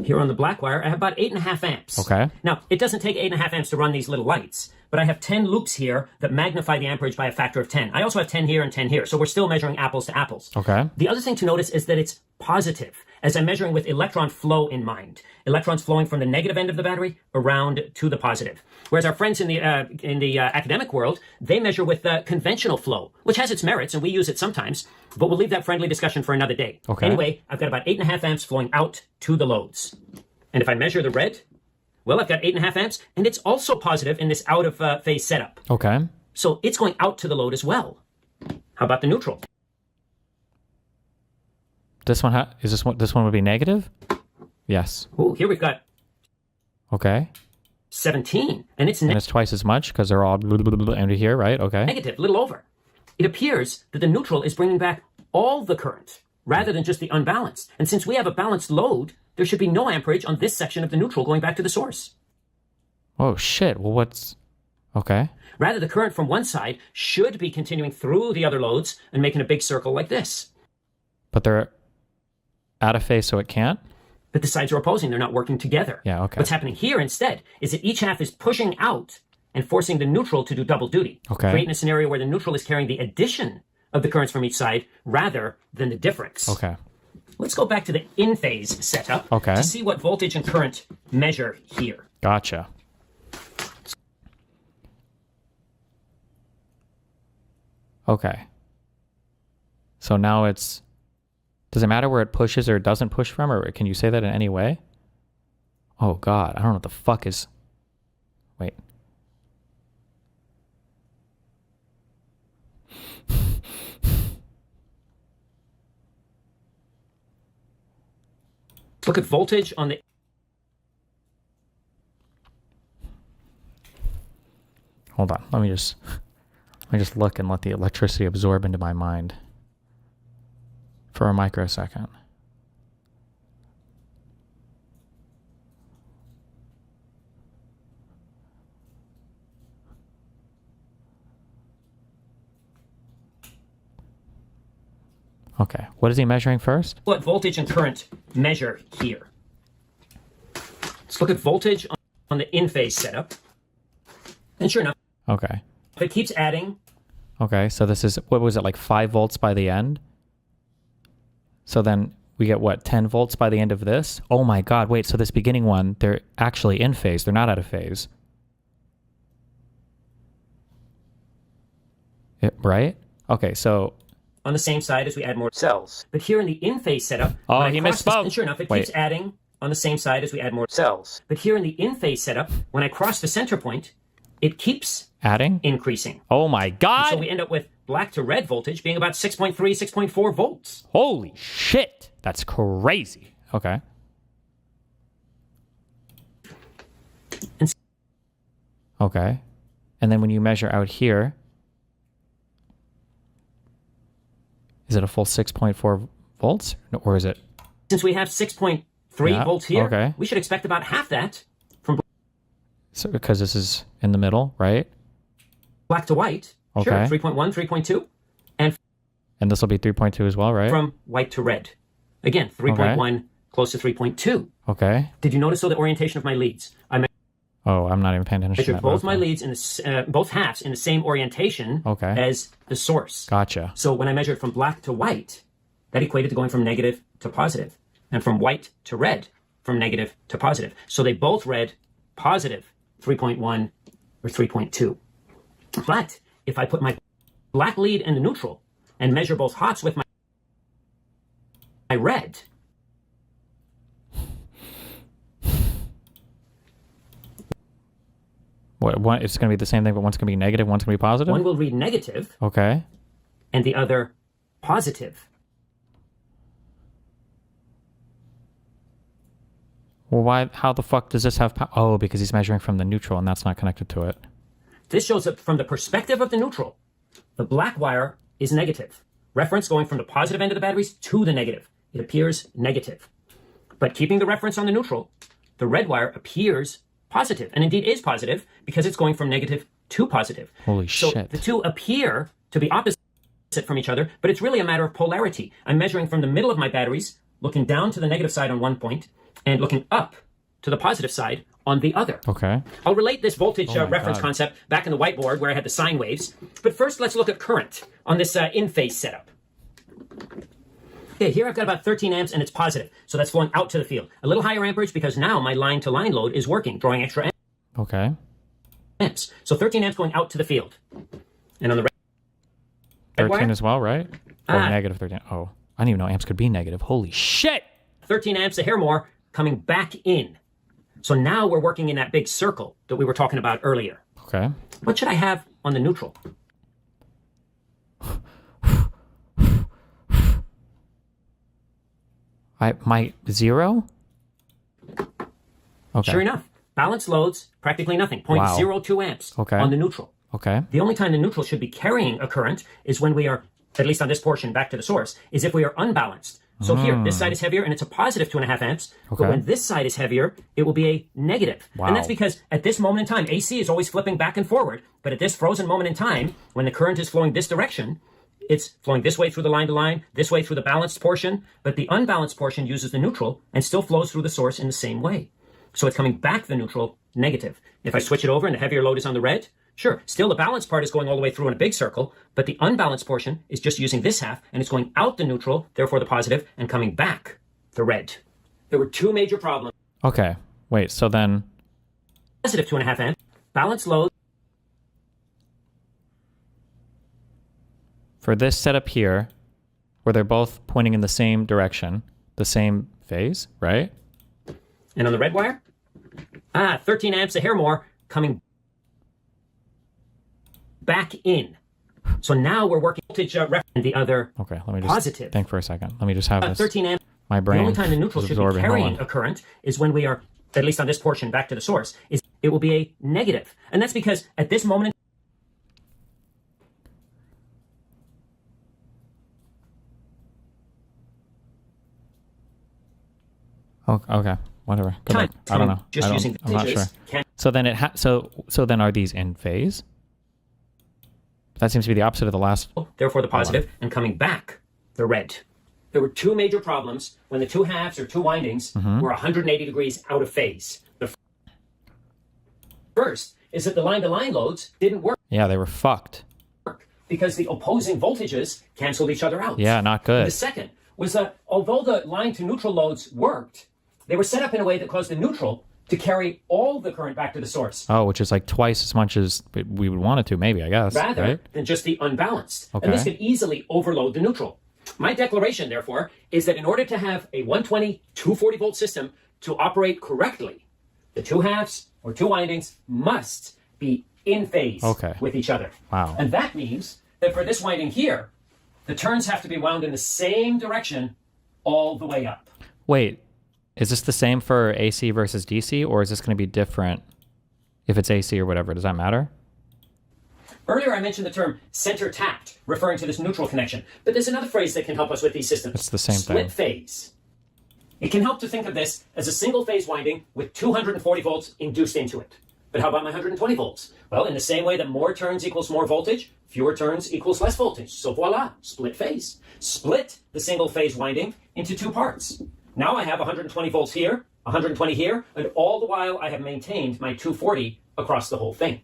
Here on the black wire, I have about 8.5 amps. Okay. Now, it doesn't take 8.5 amps to run these little lights, but I have 10 loops here that magnify the amperage by a factor of 10. I also have 10 here and 10 here, so we're still measuring apples to apples. Okay. The other thing to notice is that it's positive, as I'm measuring with electron flow in mind. Electrons flowing from the negative end of the battery around to the positive. Whereas our friends in the academic world, they measure with conventional flow, which has its merits, and we use it sometimes, but we'll leave that friendly discussion for another day. Okay. Anyway, I've got about 8.5 amps flowing out to the loads. And if I measure the red, well, I've got 8.5 amps, and it's also positive in this out-of-phase setup. Okay. So it's going out to the load as well. How about the neutral? This one, this one would be negative? Yes. Ooh, here we've got Okay. 17, and it's And it's twice as much because they're all under here, right? Okay. negative, a little over. It appears that the neutral is bringing back all the current rather than just the unbalanced. And since we have a balanced load, there should be no amperage on this section of the neutral going back to the source. Oh, shit. Well, what's... Okay. Rather, the current from one side should be continuing through the other loads and making a big circle like this. But they're out of phase, so it can't? But the sides are opposing. They're not working together. Yeah, okay. What's happening here instead is that each half is pushing out and forcing the neutral to do double duty. Okay. Creating a scenario where the neutral is carrying the addition of the currents from each side rather than the difference. Okay. Let's go back to the in-phase setup Okay. to see what voltage and current measure here. Gotcha. Okay. So now it's... Does it matter where it pushes or doesn't push from, or can you say that in any way? Oh, God. I don't know what the fuck is... Wait. Look at voltage on the... Hold on. Let me just look and let the electricity absorb into my mind for a microsecond. Okay. What is he measuring first? What voltage and current measure here. Let's look at voltage on the in-phase setup. And sure enough, Okay. if it keeps adding, Okay, so this is, what was it, like 5 volts by the end? So then we get, what, 10 volts by the end of this? Oh my God, wait, so this beginning one, they're actually in phase. They're not out of phase. Right? Okay, so... on the same side as we add more cells. But here in the in-phase setup, Oh, when I he cross this- misspoke. and sure enough, it Wait. keeps adding on the same side as we add more cells. But here in the in-phase setup, when I cross the center point, it keeps Adding? increasing. Oh my God. So we end up with black to red voltage being about 6.3, 6.4 volts. Holy shit. That's crazy. Okay. Okay. And then when you measure out here, is it a full 6.4 volts? Or is it? Since we have 6.3 volts here, okay. we should expect about half that from So because this is in the middle, right? black to white. Okay. Sure, 3.1, 3.2. And this will be 3.2 as well, right? From white to red. Again, 3.1, close to 3.2. Okay. Did you notice, though, the orientation of my leads? I Oh, I'm not even paying attention to measured that. both my leads in the, both halves in the same orientation as the source. Gotcha. So when I measured from black to white, that equated to going from negative to positive. And from white to red, from negative to positive. So they both read positive 3.1 or 3.2. But if I put my black lead in the neutral and measure both hots with my red, What? It's going to be the same thing, but one's going to be negative, one's going to be positive? one will read negative Okay. and the other positive. Well, why? How the fuck does this have Oh, because he's measuring from the neutral and that's not connected to it. This shows up from the perspective of the neutral. The black wire is negative. Reference going from the positive end of the batteries to the negative. It appears negative. But keeping the reference on the neutral, the red wire appears positive, and indeed is positive because it's going from negative to positive. Holy so shit. The two appear to be opposite from each other, but it's really a matter of polarity. I'm measuring from the middle of my batteries, looking down to the negative side on one point, and looking up to the positive side on the other. Okay. I'll relate this voltage Oh my reference God. concept back in the whiteboard where I had the sine waves. But first, let's look at current on this in-phase setup. Okay, here I've got about 13 amps and it's positive. So that's flowing out to the field. A little higher amperage because now my line-to-line load is working, drawing extra Okay. amps. So 13 amps going out to the field. And on the red 13 wire? as well, right? Or negative 13. Oh, I didn't even know amps could be negative. Holy shit. 13 amps, a hair more, coming back in. So now we're working in that big circle that we were talking about earlier. Okay. What should I have on the neutral? My 0? Okay. Sure enough, balanced loads, practically nothing, Wow. 0.02 amps Okay. on the neutral. Okay. The only time the neutral should be carrying a current is when we are, at least on this portion back to the source, is if we are unbalanced. So here, this side is heavier and it's a positive 2.5 amps. Okay. But when this side is heavier, it will be a negative. Wow. And that's because at this moment in time, AC is always flipping back and forward. But at this frozen moment in time, when the current is flowing this direction, it's flowing this way through the line to line, this way through the balanced portion. But the unbalanced portion uses the neutral and still flows through the source in the same way. So it's coming back the neutral negative. If I switch it over and the heavier load is on the red, sure, still the balanced part is going all the way through in a big circle, but the unbalanced portion is just using this half, and it's going out the neutral, therefore the positive, and coming back the red. There were two major problems. Okay. Wait, so then Positive 2.5 amps, balanced load. for this setup here, where they're both pointing in the same direction, the same phase, right? And on the red wire, 13 amps, a hair more, coming back in. So now we're working voltage and the other Okay, let me just positive. think for a second. Let me just have this. 13 amps. My brain The only time the neutral is should be absorbing. Hold carrying on. a current is when we are, at least on this portion back to the source, is it will be a negative. And that's because at this moment Okay, whatever. Good luck. I don't know. Just using I'm not sure. voltages can- So then so then are these in phase? That seems to be the opposite of the last. therefore the positive, and coming back the red. There were two major problems when the two halves or two windings Mhm. were 180 degrees out of phase. The first is that the line-to-line loads didn't work Yeah, they were fucked. because the opposing voltages canceled each other out. Yeah, not good. And the second was that although the line-to-neutral loads worked, they were set up in a way that caused the neutral to carry all the current back to the source, Oh, which is like twice as much as we would want it to, maybe, I guess. rather right? than just the unbalanced. Okay. And this could easily overload the neutral. My declaration, therefore, is that in order to have a 120, 240 volt system to operate correctly, the two halves or two windings must be in phase Okay. with each other. Wow. And that means that for this winding here, the turns have to be wound in the same direction all the way up. Wait, is this the same for AC versus DC, or is this going to be different if it's AC or whatever? Does that matter? Earlier, I mentioned the term center tact, referring to this neutral connection. But there's another phrase that can help us with these systems. It's the same Split thing. phase. It can help to think of this as a single phase winding with 240 volts induced into it. But how about my 120 volts? Well, in the same way that more turns equals more voltage, fewer turns equals less voltage. So voila, split phase. Split the single phase winding into two parts. Now I have 120 volts here, 120 here, and all the while I have maintained my 240 across the whole thing.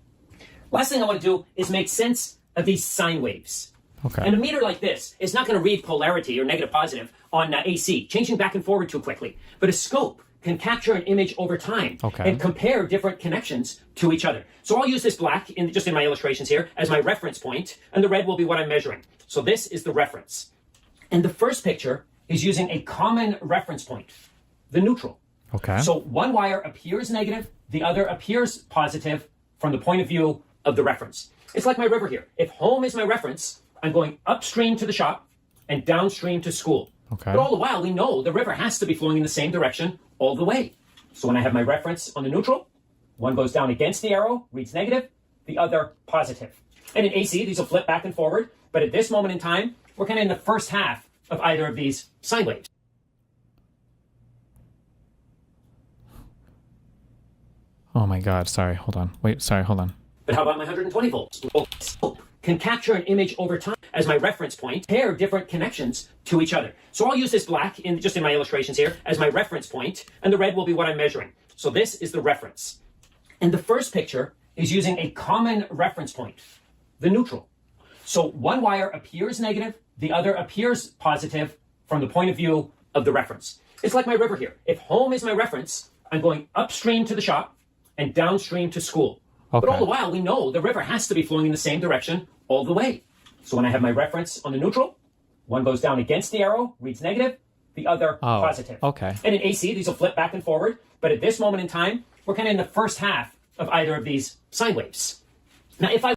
Last thing I want to do is make sense of these sine waves. Okay. And a meter like this is not going to read polarity or negative positive on AC, changing back and forward too quickly. But a scope can capture an image over time and compare different connections to each other. So I'll use this black, just in my illustrations here, as my reference point, and the red will be what I'm measuring. So this is the reference. And the first picture is using a common reference point, the neutral. Okay. So one wire appears negative, the other appears positive from the point of view of the reference. It's like my river here. If home is my reference, I'm going upstream to the shop and downstream to school. Okay. But all the while, we know the river has to be flowing in the same direction all the way. So when I have my reference on the neutral, one goes down against the arrow, reads negative, the other positive. And in AC, these will flip back and forward. But at this moment in time, we're kind of in the first half of either of these sine waves. Oh my God, sorry, hold on. Wait, sorry, hold on. But how about my 120 volts? Well, scope can capture an image over time as my reference point, pair different connections to each other. So I'll use this black, just in my illustrations here, as my reference point, and the red will be what I'm measuring. So this is the reference. And the first picture is using a common reference point, the neutral. So one wire appears negative, the other appears positive from the point of view of the reference. It's like my river here. If home is my reference, I'm going upstream to the shop and downstream to school. But all the while, we know the river has to be flowing in the same direction all the way. So when I have my reference on the neutral, one goes down against the arrow, reads negative, the other positive. Okay. And in AC, these will flip back and forward. But at this moment in time, we're kind of in the first half of either of these sine waves. Now, if I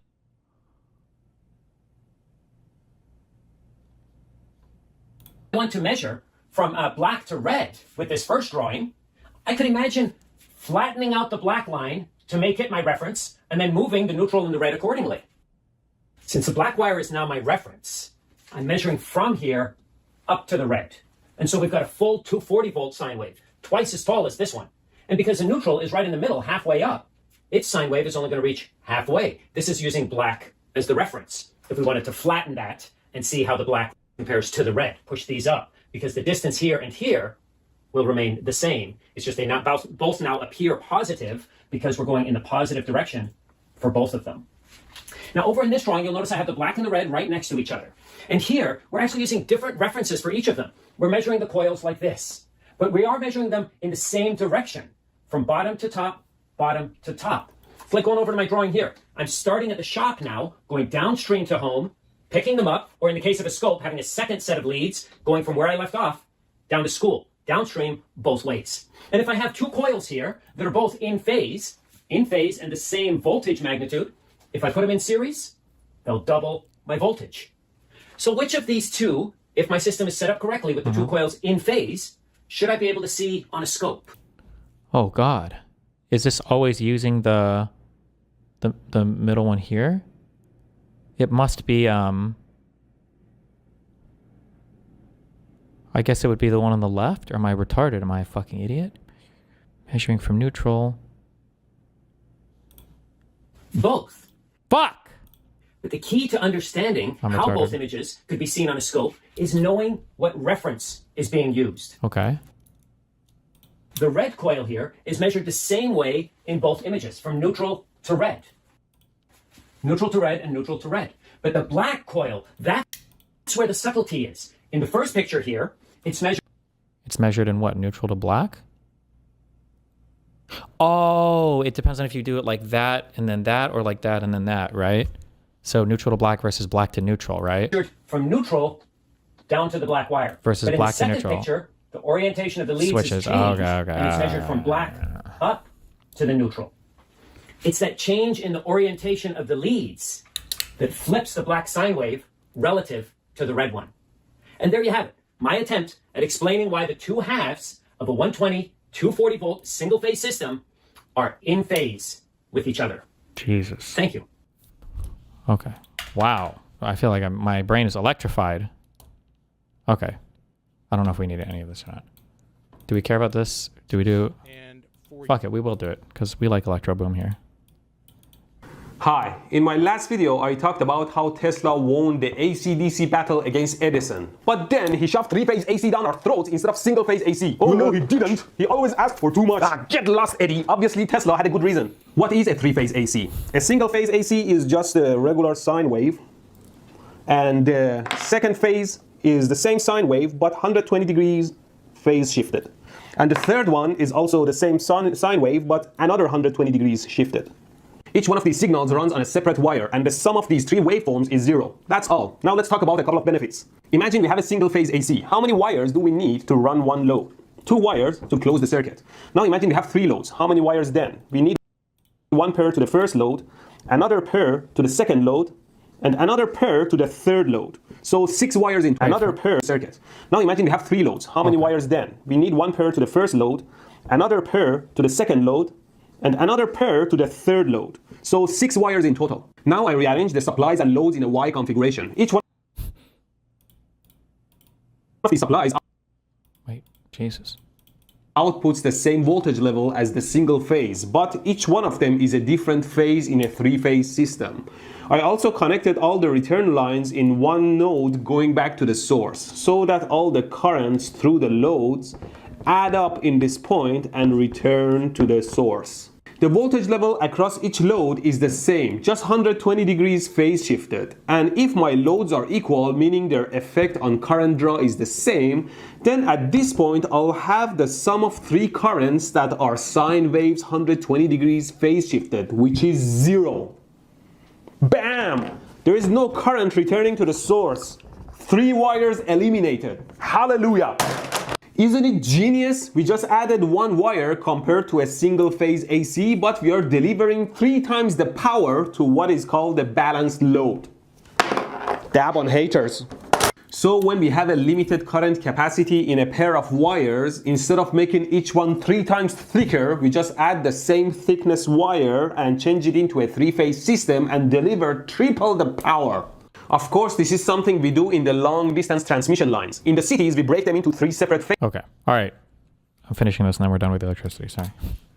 want to measure from black to red with this first drawing, I could imagine flattening out the black line to make it my reference, and then moving the neutral and the red accordingly. Since the black wire is now my reference, I'm measuring from here up to the red. And so we've got a full 240 volt sine wave, twice as tall as this one. And because the neutral is right in the middle, halfway up, its sine wave is only going to reach halfway. This is using black as the reference. If we wanted to flatten that and see how the black compares to the red, push these up, because the distance here and here will remain the same. It's just they both now appear positive because we're going in the positive direction for both of them. Now over in this drawing, you'll notice I have the black and the red right next to each other. And here, we're actually using different references for each of them. We're measuring the coils like this, but we are measuring them in the same direction, from bottom to top, bottom to top. It's like going over to my drawing here. I'm starting at the shop now, going downstream to home, picking them up, or in the case of a scope, having a second set of leads, going from where I left off, down to school, downstream, both ways. And if I have two coils here that are both in phase and the same voltage magnitude, if I put them in series, they'll double my voltage. So which of these two, if my system is set up correctly with the two coils in phase, should I be able to see on a scope? Oh God, is this always using the middle one here? It must be I guess it would be the one on the left, or am I retarded? Am I a fucking idiot? Measuring from neutral. Both. Fuck! But the key to understanding how both images could be seen on a scope is knowing what reference is being used. Okay. The red coil here is measured the same way in both images, from neutral to red. Neutral to red and neutral to red. But the black coil, that's where the subtlety is. In the first picture here, it's measured. It's measured in what? Neutral to black? Oh, it depends on if you do it like that and then that, or like that and then that, right? So neutral to black versus black to neutral, right? From neutral down to the black wire. Versus but black to in the neutral. second picture, the orientation of the leads Switches. is changed, Okay. and it's measured from black up to the neutral. It's that change in the orientation of the leads that flips the black sine wave relative to the red one. And there you have it. My attempt at explaining why the two halves of a 120, 240 volt single phase system are in phase with each other. Jesus. Thank you. Okay. Wow. I feel like my brain is electrified. Okay. I don't know if we need any of this or not. Do we care about this? Do we do... Fuck it, we will do it, because we like Electro Boom here. Hi, in my last video I talked about how Tesla won the AC-DC battle against Edison. But then he shoved three-phase AC down our throats instead of single-phase AC. Oh no, he didn't. He always asked for too much. Get lost, Eddie. Obviously Tesla had a good reason. What is a three-phase AC? A single-phase AC is just a regular sine wave. And the second phase is the same sine wave, but 120 degrees phase shifted. And the third one is also the same sine wave, but another 120 degrees shifted. Each one of these signals runs on a separate wire, and the sum of these three waveforms is 0. That's all. Now let's talk about a couple of benefits. Imagine we have a single phase AC. How many wires do we need to run one load? 2 wires to close the circuit. Now imagine we have 3 loads. How many wires then? We need 1 pair to the first load, another pair to the second load, and another pair to the third load. So 6 wires in another pair circuit. Now imagine we have 3 loads. How many wires then? We need 1 pair to the first load, another pair to the second load, and another pair to the third load. So 6 wires in total. Now I rearrange the supplies and loads in a Y configuration. Each one of these supplies outputs the same voltage level as the single phase, but each one of them is a different phase in a 3-phase system. I also connected all the return lines in one node going back to the source, so that all the currents through the loads add up in this point and return to the source. The voltage level across each load is the same, just 120 degrees phase shifted. And if my loads are equal, meaning their effect on current draw is the same, then at this point I'll have the sum of 3 currents that are sine waves 120 degrees phase shifted, which is 0. Bam! There is no current returning to the source. 3 wires eliminated. Hallelujah! Isn't it genius? We just added 1 wire compared to a single phase AC, but we are delivering 3 times the power to what is called a balanced load. Dab on haters. So when we have a limited current capacity in a pair of wires, instead of making each one 3 times thicker, we just add the same thickness wire and change it into a 3-phase system and deliver triple the power. Of course, this is something we do in the long distance transmission lines. In the cities, we break them into 3 separate phases. Okay, all right. I'm finishing this and then we're done with the electricity, sorry.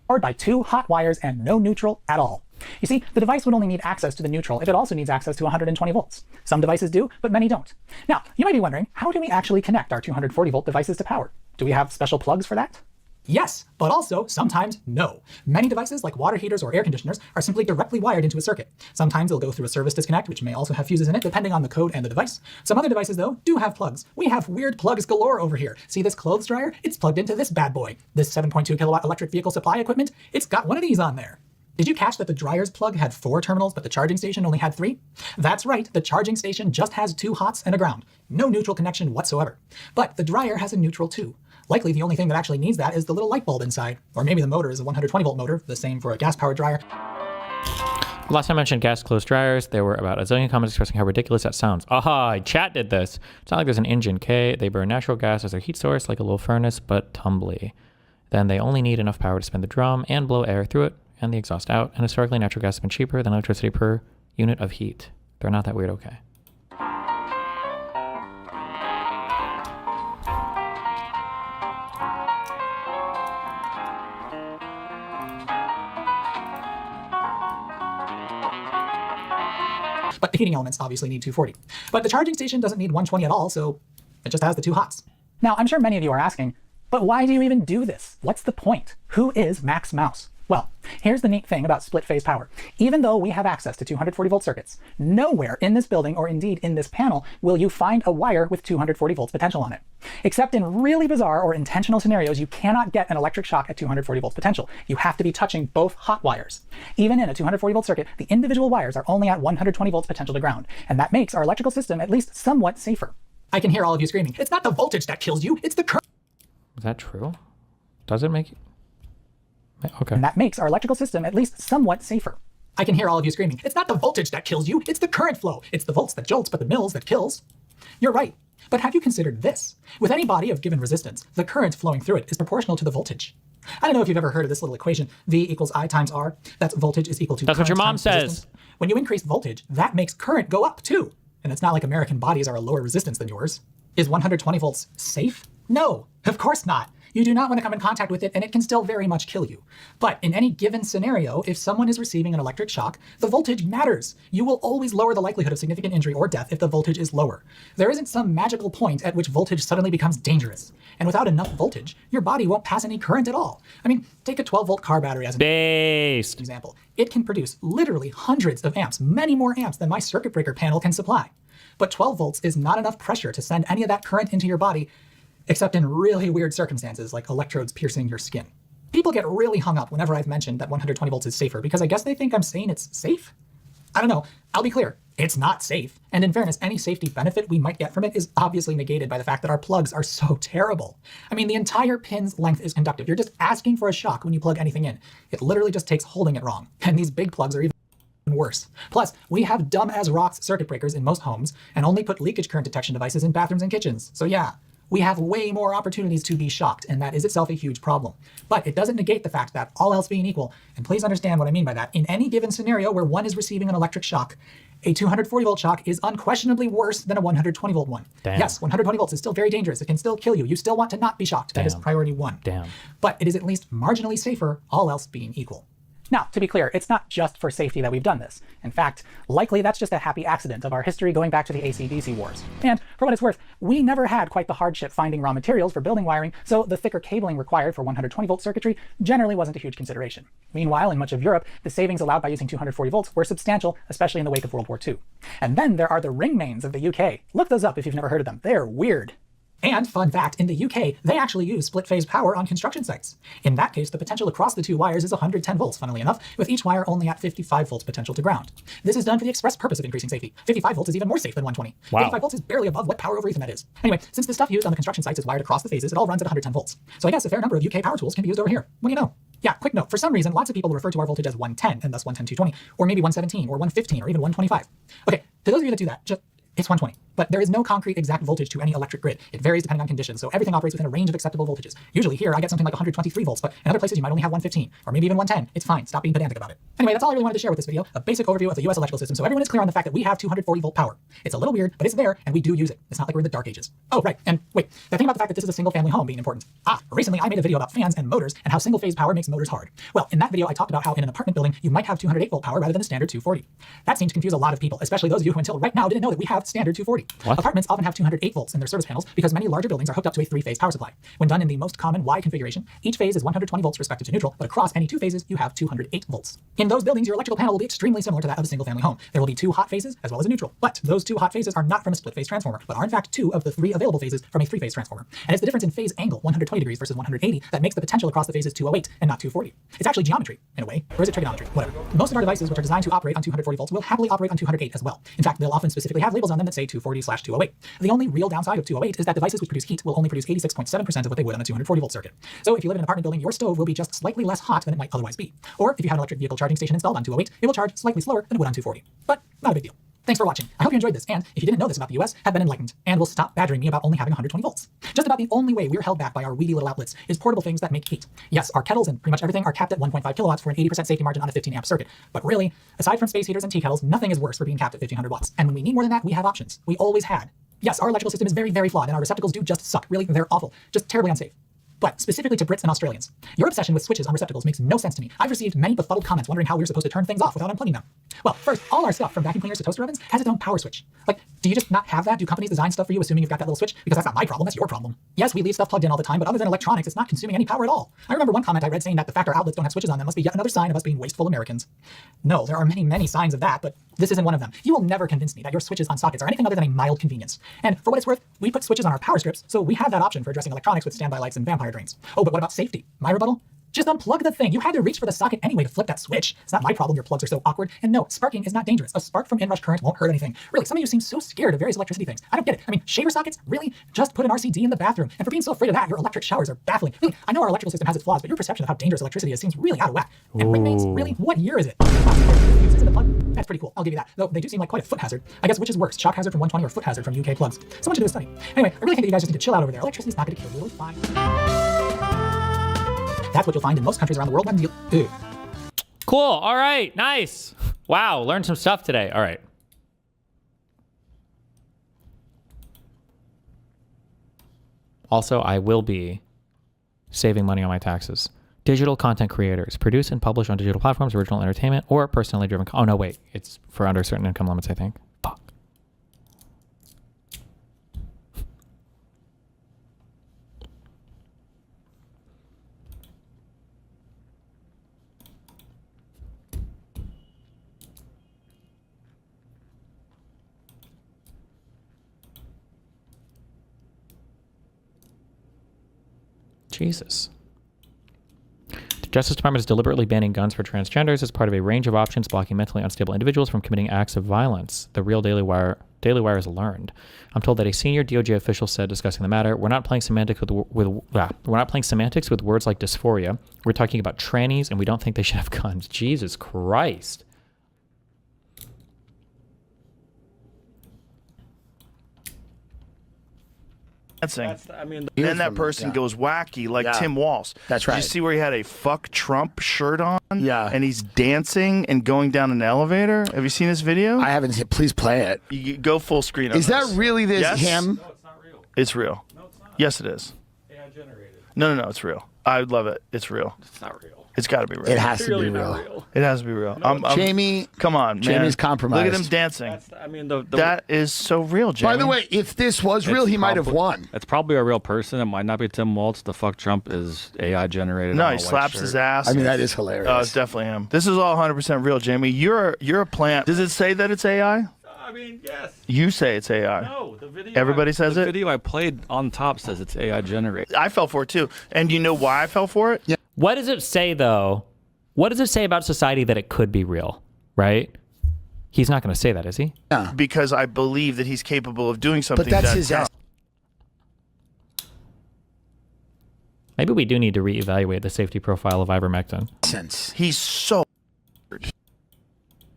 Powered by 2 hot wires and no neutral at all. You see, the device would only need access to the neutral if it also needs access to 120 volts. Some devices do, but many don't. Now, you might be wondering, how do we actually connect our 240 volt devices to power? Do we have special plugs for that? Yes, but also sometimes no. Many devices like water heaters or air conditioners are simply directly wired into a circuit. Sometimes they'll go through a service disconnect, which may also have fuses in it, depending on the code and the device. Some other devices, though, do have plugs. We have weird plugs galore over here. See this clothes dryer? It's plugged into this bad boy. This 7.2 kilowatt electric vehicle supply equipment, it's got one of these on there. Did you catch that the dryer's plug had 4 terminals, but the charging station only had 3? That's right, the charging station just has 2 hots and a ground. No neutral connection whatsoever. But the dryer has a neutral too. Likely the only thing that actually needs that is the little light bulb inside. Or maybe the motor is a 120 volt motor, the same for a gas-powered dryer. Last time I mentioned gas-closed dryers, there were about a zillion comments expressing how ridiculous that sounds. Aha, chat did this. It's not like there's an engine, K. They burn natural gas as their heat source, like a little furnace, but tumbly. Then they only need enough power to spin the drum and blow air through it and the exhaust out. And historically, natural gas has been cheaper than electricity per unit of heat. They're not that weird, okay. But the heating elements obviously need 240. But the charging station doesn't need 120 at all, so it just has the 2 hots. Now, I'm sure many of you are asking, but why do you even do this? What's the point? Who is Max Mouse? Well, here's the neat thing about split-phase power. Even though we have access to 240 volt circuits, nowhere in this building, or indeed in this panel, will you find a wire with 240 volts potential on it. Except in really bizarre or intentional scenarios, you cannot get an electric shock at 240 volts potential. You have to be touching both hot wires. Even in a 240 volt circuit, the individual wires are only at 120 volts potential to ground, and that makes our electrical system at least somewhat safer. I can hear all of you screaming, it's not the voltage that kills you, it's the current. Is that true? Does it make you? Okay. And that makes our electrical system at least somewhat safer. I can hear all of you screaming, it's not the voltage that kills you, it's the current flow. It's the volts that jolts, but the mils that kills. You're right. But have you considered this? With any body of given resistance, the current flowing through it is proportional to the voltage. I don't know if you've ever heard of this little equation, V equals I times R. That's voltage is equal to That's what your current mom times says. resistance. When you increase voltage, that makes current go up too. And it's not like American bodies are a lower resistance than yours. Is 120 volts safe? No, of course not. You do not want to come in contact with it, and it can still very much kill you. But in any given scenario, if someone is receiving an electric shock, the voltage matters. You will always lower the likelihood of significant injury or death if the voltage is lower. There isn't some magical point at which voltage suddenly becomes dangerous. And without enough voltage, your body won't pass any current at all. I mean, take a 12-volt car battery as an example. It can produce literally hundreds of amps, many more amps than my circuit breaker panel can supply. But 12 volts is not enough pressure to send any of that current into your body, except in really weird circumstances like electrodes piercing your skin. People get really hung up whenever I've mentioned that 120 volts is safer because I guess they think I'm saying it's safe? I don't know. I'll be clear. It's not safe. And in fairness, any safety benefit we might get from it is obviously negated by the fact that our plugs are so terrible. I mean, the entire pin's length is conductive. You're just asking for a shock when you plug anything in. It literally just takes holding it wrong. And these big plugs are even worse. Plus, we have dumb as rocks circuit breakers in most homes and only put leakage current detection devices in bathrooms and kitchens. So yeah, we have way more opportunities to be shocked, and that is itself a huge problem. But it doesn't negate the fact that, all else being equal, and please understand what I mean by that, in any given scenario where one is receiving an electric shock, a 240 volt shock is unquestionably worse than a 120 volt one. Damn. Yes, 120 volts is still very dangerous. It can still kill you. You still want to not be shocked. That is priority one. Damn. But it is at least marginally safer, all else being equal. Now, to be clear, it's not just for safety that we've done this. In fact, likely that's just a happy accident of our history going back to the AC-DC wars. And for what it's worth, we never had quite the hardship finding raw materials for building wiring, so the thicker cabling required for 120 volt circuitry generally wasn't a huge consideration. Meanwhile, in much of Europe, the savings allowed by using 240 volts were substantial, especially in the wake of World War II. And then there are the ring mains of the UK. Look those up if you've never heard of them. They're weird. And fun fact, in the UK, they actually use split-phase power on construction sites. In that case, the potential across the two wires is 110 volts, funnily enough, with each wire only at 55 volts potential to ground. This is done for the express purpose of increasing safety. 55 volts is even more safe than 120. Wow. 55 volts is barely above what power over Ethernet is. Anyway, since the stuff used on the construction sites is wired across the phases, it all runs at 110 volts. So I guess a fair number of UK power tools can be used over here. What do you know? Yeah, quick note. For some reason, lots of people refer to our voltage as 110, and thus 110-220, or maybe 117, or 115, or even 125. Okay, to those of you that do that, it's 120. But there is no concrete exact voltage to any electric grid. It varies depending on conditions, so everything operates within a range of acceptable voltages. Usually here, I get something like 123 volts, but in other places you might only have 115, or maybe even 110. It's fine, stop being pedantic about it. Anyway, that's all I really wanted to share with this video, a basic overview of the US electrical system, so everyone is clear on the fact that we have 240 volt power. It's a little weird, but it's there, and we do use it. It's not like we're in the dark ages. Oh, right, and wait, the thing about the fact that this is a single family home being important. Recently I made a video about fans and motors, and how single phase power makes motors hard. Well, in that video I talked about how in an apartment building, you might have 208 volt power rather than a standard 240. That seemed to confuse a lot of people, especially those of you who until right now didn't know that we have standard 240. What? Apartments often have 208 volts in their service panels because many larger buildings are hooked up to a three-phase power supply. When done in the most common Y configuration, each phase is 120 volts respective to neutral, but across any two phases, you have 208 volts. In those buildings, your electrical panel will be extremely similar to that of a single-family home. There will be two hot phases as well as a neutral, but those two hot phases are not from a split-phase transformer, but are in fact two of the three available phases from a three-phase transformer. And it's the difference in phase angle, 120 degrees versus 180, that makes the potential across the phases 208 and not 240. It's actually geometry, in a way, or is it trigonometry? Whatever. Most of our devices which are designed to operate on 240 volts will happily operate on 208 as well. In fact, they'll often specifically have labels on them that say 240/208. The only real downside of 208 is that devices which produce heat will only produce 86.7% of what they would on a 240 volt circuit. So if you live in an apartment building, your stove will be just slightly less hot than it might otherwise be. Or if you have an electric vehicle charging station installed on 208, it will charge slightly slower than it would on 240. But not a big deal. Thanks for watching. I hope you enjoyed this, and if you didn't know this about the US, have been enlightened, and will stop badgering me about only having 120 volts. Just about the only way we're held back by our weedy little outlets is portable things that make heat. Yes, our kettles and pretty much everything are capped at 1.5 kilowatts for an 80% safety margin on a 15 amp circuit. But really, aside from space heaters and tea kettles, nothing is worse for being capped at 1500 watts. And when we need more than that, we have options. We always had. Yes, our electrical system is very, very flawed, and our receptacles do just suck. Really, they're awful. Just terribly unsafe. But specifically to Brits and Australians, your obsession with switches on receptacles makes no sense to me. I've received many befuddled comments wondering how we're supposed to turn things off without unplugging them. Well, first, all our stuff from vacuum cleaners to toaster ovens has its own power switch. Like, do you just not have that? Do companies design stuff for you assuming you've got that little switch? Because that's not my problem, that's your problem. Yes, we leave stuff plugged in all the time, but other than electronics, it's not consuming any power at all. I remember one comment I read saying that the fact our outlets don't have switches on them must be yet another sign of us being wasteful Americans. No, there are many, many signs of that, but this isn't one of them. You will never convince me that your switches on sockets are anything other than a mild convenience. And for what it's worth, we put switches on our power strips, so we have that option for addressing electronics with standby lights and vampire drains. Oh, but what about safety? My rebuttal? Just unplug the thing. You had to reach for the socket anyway to flip that switch. It's not my problem your plugs are so awkward. And no, sparking is not dangerous. A spark from inrush current won't hurt anything. Really, some of you seem so scared of various electricity things. I don't get it. I mean, shaver sockets? Really? Just put an RCD in the bathroom. And for being so afraid of that, your electric showers are baffling. Really, I know our electrical system has its flaws, but your perception of how dangerous electricity is seems really out of whack. And ring mains? Really? What year is it? Fuses in the plug? That's pretty cool. I'll give you that. Though they do seem like quite a foot hazard. I guess which is worse, shock hazard from 120 or foot hazard from UK plugs? Someone should do a study. Anyway, I really think that you guys just need to chill out over there. Electricity's not going to kill you. It'll be fine. That's what you'll find in most countries around the world when you... Cool. All right. Nice. Wow. Learned some stuff today. All right. Also, I will be saving money on my taxes. Digital content creators produce and publish on digital platforms, original entertainment, or personally driven. Oh, no, wait. It's for under certain income limits, I think. Fuck. Jesus. The Justice Department is deliberately banning guns for transgenders as part of a range of options blocking mentally unstable individuals from committing acts of violence. The real Daily Wire has learned. I'm told that a senior DOJ official said discussing the matter, we're not playing semantics with words like dysphoria. We're talking about trannies and we don't think they should have guns. Jesus Christ. Then that person goes wacky like Tim Walz. That's Did right. you see where he had a fuck Trump shirt on? Yeah. And he's dancing and going down an elevator? Have you seen this video? I haven't seen. Please play it. You go full screen. Is that this. really this Yes? him? No, it's not real. It's real. No, it's not. Yes, it is. AI generated. No, it's real. I would love it. It's real. It's not real. It's got to be real. It has to be real. It has to be real. Jamie, come on, man. Jamie's compromised. Look at him dancing. That is so real, Jamie. By the way, if this was real, he might have won. It's probably a real person. It might not be Tim Walz. The fuck Trump is AI generated. No, on a he white slaps shirt. his ass. I mean, that is hilarious. Oh, it's definitely him. This is all 100% real, Jamie. You're a plant. Does it say that it's AI? I mean, yes. You say it's AI. No, the video. Everybody says the it. The video I played on top says it's AI generated. I fell for it too. And you know why I fell for it? Yeah. What does it say, though? What does it say about society that it could be real, right? He's not going to say that, is he? Yeah. Because I believe that he's capable of doing something. But that's that his dumb. ass. Maybe we do need to reevaluate the safety profile of ivermectin. Sense. He's so weird.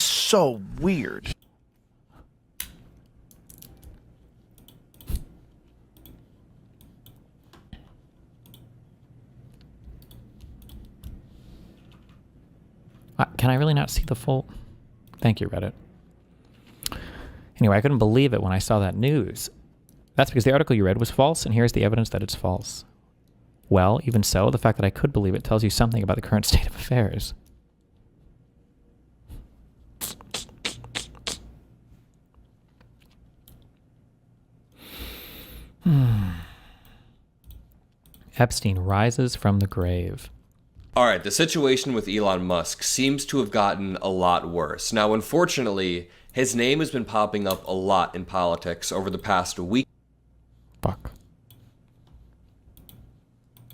So weird. Can I really not see the full? Thank you, Reddit. Anyway, I couldn't believe it when I saw that news. That's because the article you read was false, and here's the evidence that it's false. Well, even so, the fact that I could believe it tells you something about the current state of affairs. Epstein rises from the grave. All right, the situation with Elon Musk seems to have gotten a lot worse. Now, unfortunately, his name has been popping up a lot in politics over the past week. Fuck.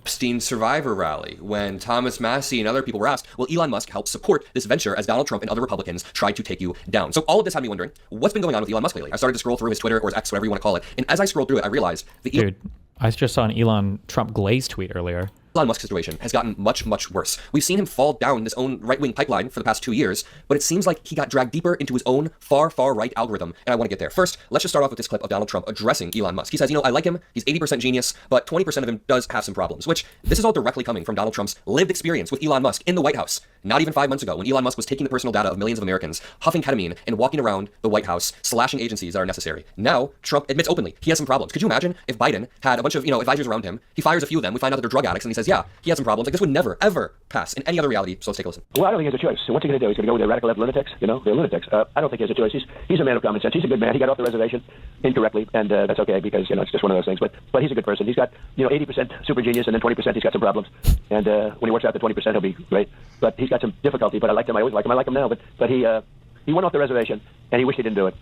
Epstein survivor rally, when Thomas Massey and other people were asked, will Elon Musk help support this venture as Donald Trump and other Republicans try to take you down? So all of this had me wondering, what's been going on with Elon Musk lately? I started to scroll through his Twitter or his X, whatever you want to call it, and as I scrolled through it, I realized that Dude, I just saw an Elon Trump glaze tweet earlier. Elon Musk's situation has gotten much, much worse. We've seen him fall down this own right-wing pipeline for the past 2 years, but it seems like he got dragged deeper into his own far, far right algorithm, and I want to get there. First, let's just start off with this clip of Donald Trump addressing Elon Musk. He says, I like him, he's 80% genius, but 20% of him does have some problems, which this is all directly coming from Donald Trump's lived experience with Elon Musk in the White House. Not even 5 months ago, when Elon Musk was taking the personal data of millions of Americans, huffing ketamine, and walking around the White House, slashing agencies that are necessary. Now, Trump admits openly he has some problems. Could you imagine if Biden had a bunch of, advisors around him, he fires a few of them, we find out that they're drug addicts, and he says, yeah, he has some problems. Like, this would never, ever pass in any other reality, so let's take a listen. Well, I don't think he has a choice. So what's he going to do? He's going to go with the radical left lunatics? They're lunatics. I don't think he has a choice. He's a man of common sense. He's a good man. He got off the reservation incorrectly, and that's okay because, it's just one of those things. But he's a good person. He's got, 80% super genius, and then 20% he's got some problems. And when he works out the 20%, he'll be great. But he's got some difficulty, but I liked him. I always like him. I like him now. But he went off the reservation, and he wished he didn't do it.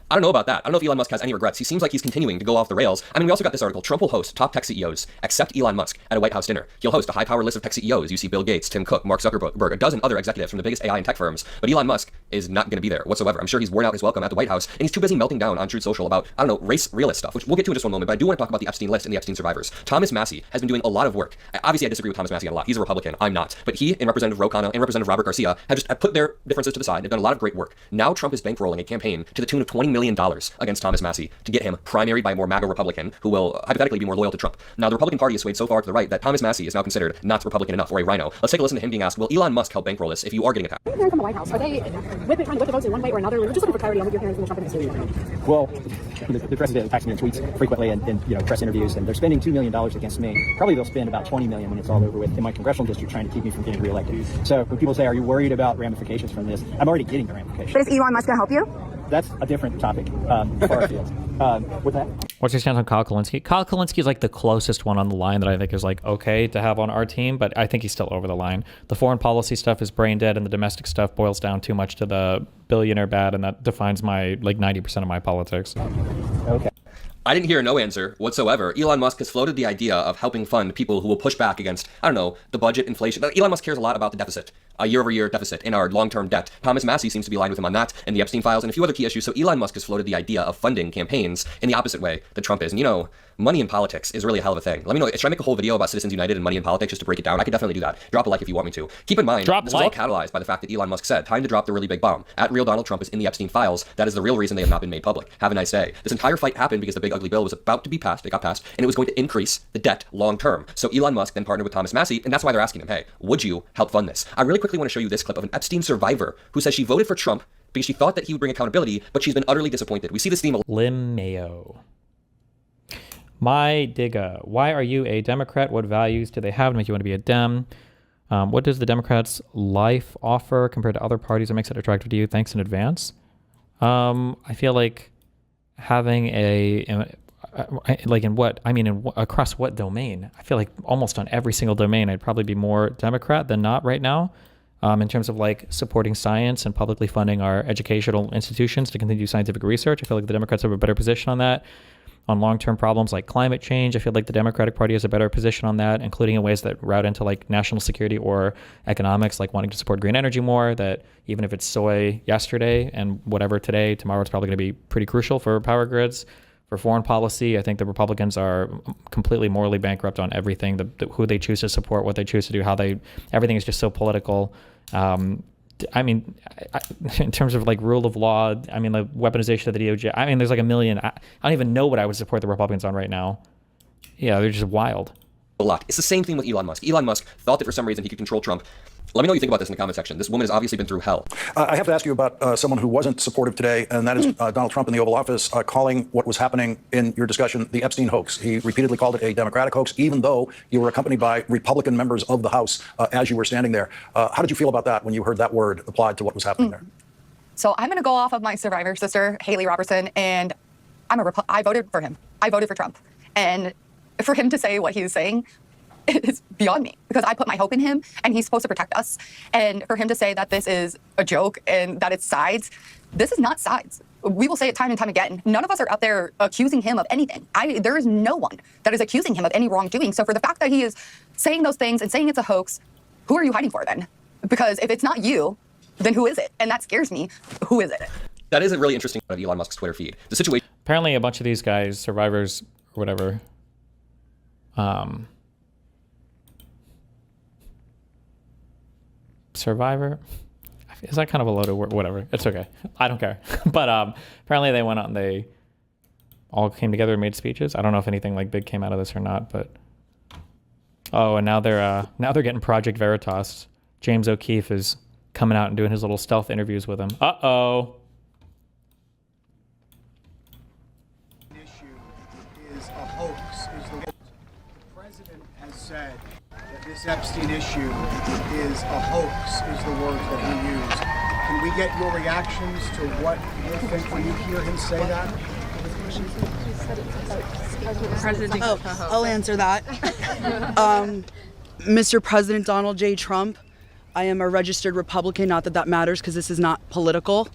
I don't know about that. I don't know if Elon Musk has any regrets. He seems like he's continuing to go off the rails. I mean, we also got this article. Trump will host top tech CEOs, except Elon Musk, at a White House dinner. He'll host a high-power list of tech CEOs. You see Bill Gates, Tim Cook, Mark Zuckerberg, a dozen other executives from the biggest AI and tech firms. But Elon Musk is not going to be there whatsoever. I'm sure he's worn out his welcome at the White House, and he's too busy melting down on Truth Social about, I don't know, race realist stuff, which we'll get to in just one moment. But I do want to talk about the Epstein list and the Epstein survivors. Thomas Massie has been doing a lot of work. Obviously, I disagree with Thomas Massie a lot. He's a Republican. I'm not. But he and Representative Ro Khanna and Representative Robert Garcia have put their differences to the side. They've done a lot of great work. Now Trump is bankrolling a campaign to the tune of $20 million against Thomas Massie to get him primaried by a more MAGA Republican who will hypothetically be more loyal to Trump. Now, the Republican Party has swayed so far to the right that Thomas Massie is now considered not Republican enough or a rhino. Let's take a listen to him being asked, will Elon Musk help bankroll this if you are getting attacked? From the White House, are they trying to whip the votes in one way or another? We're just looking for clarity on what you're hearing from the Trump administration. Well, the president attacks me in tweets frequently and press interviews, and they're spending $2 million against me. Probably they'll spend about $20 million when it's all over with in my congressional district trying to keep me from getting reelected. So when people say, are you worried about ramifications from this? I'm already getting the ramifications. But is Elon Musk going to help you? That's a different topic for our field. With that. What's your stance on Kyle Kulinski? Kyle Kulinski is like the closest one on the line that I think is like okay to have on our team, but I think he's still over the line. The foreign policy stuff is brain dead, and the domestic stuff boils down too much to the billionaire bad, and that defines my like 90% of my politics. Okay. I didn't hear no answer whatsoever. Elon Musk has floated the idea of helping fund people who will push back against, I don't know, the budget, inflation. Elon Musk cares a lot about the deficit, a year-over-year deficit in our long-term debt. Thomas Massie seems to be aligned with him on that, and the Epstein files, and a few other key issues. So Elon Musk has floated the idea of funding campaigns in the opposite way that Trump is. And you know, money in politics is really a hell of a thing. Let me know, should I make a whole video about Citizens United and money in politics just to break it down? I could definitely do that. Drop a like if you want me to. Keep in mind, this is all catalyzed by the fact that Elon Musk said, time to drop the really big bomb. At Real Donald Trump is in the Epstein files. That is the real reason they have not been made public. Have a nice day. This entire fight happened because the big ugly bill was about to be passed. It got passed, and it was going to increase the debt long term. So Elon Musk then partnered with Thomas Massie, and that's why they're asking him, hey, would you help fund this? I really quickly want to show you this clip of an Epstein survivor who says she voted for Trump because she thought that he would bring accountability, but she's been utterly disappointed. We see this theme a Lim Mayo. My Digga, why are you a Democrat? What values do they have to make you want to be a Dem? What does the Democrats' life offer compared to other parties that makes it attractive to you? Thanks in advance. I feel like having across what domain? I feel like almost on every single domain, I'd probably be more Democrat than not right now. In terms of like supporting science and publicly funding our educational institutions to continue scientific research, I feel like the Democrats have a better position on that. On long-term problems like climate change, I feel like the Democratic Party has a better position on that, including in ways that route into like national security or economics, like wanting to support green energy more, that even if it's soy yesterday and whatever today, tomorrow it's probably going to be pretty crucial for power grids. For foreign policy, I think the Republicans are completely morally bankrupt on everything, who they choose to support, what they choose to do, everything is just so political. I mean, in terms of like rule of law, I mean, the weaponization of the DOJ, I mean, there's like a million. I don't even know what I would support the Republicans on right now. Yeah, they're just wild. a lot. It's the same thing with Elon Musk. Elon Musk thought that for some reason he could control Trump. Let me know what you think about this in the comment section. This woman has obviously been through hell. I have to ask you about someone who wasn't supportive today, and that is Donald Trump in the Oval Office calling what was happening in your discussion the Epstein hoax. He repeatedly called it a Democratic hoax, even though you were accompanied by Republican members of the House as you were standing there. How did you feel about that when you heard that word applied to what was happening there? So I'm going to go off of my survivor sister, Haley Robertson, and I voted for him. I voted for Trump. And for him to say what he's saying is beyond me, because I put my hope in him and he's supposed to protect us. And for him to say that this is a joke and that it's sides, this is not sides. We will say it time and time again. None of us are out there accusing him of anything. There is no one that is accusing him of any wrongdoing. So for the fact that he is saying those things and saying it's a hoax, who are you hiding for then? Because if it's not you, then who is it? And that scares me. Who is it? That is a really interesting part of Elon Musk's Twitter feed. The situation. Apparently, a bunch of these guys, survivors or whatever, survivor, is that kind of a loaded word? Whatever, it's okay. I don't care. But apparently, they went out and they all came together and made speeches. I don't know if anything like big came out of this or not, but and now they're getting Project Veritas. James O'Keefe is coming out and doing his little stealth interviews with him. Uh-oh. Is a hoax. The president has said that this Epstein issue is a hoax, is the words that he used. Can we get your reactions to what you think when you hear him say that? I'll answer that. Mr. President Donald J. Trump, I am a registered Republican, not that that matters because this is not political.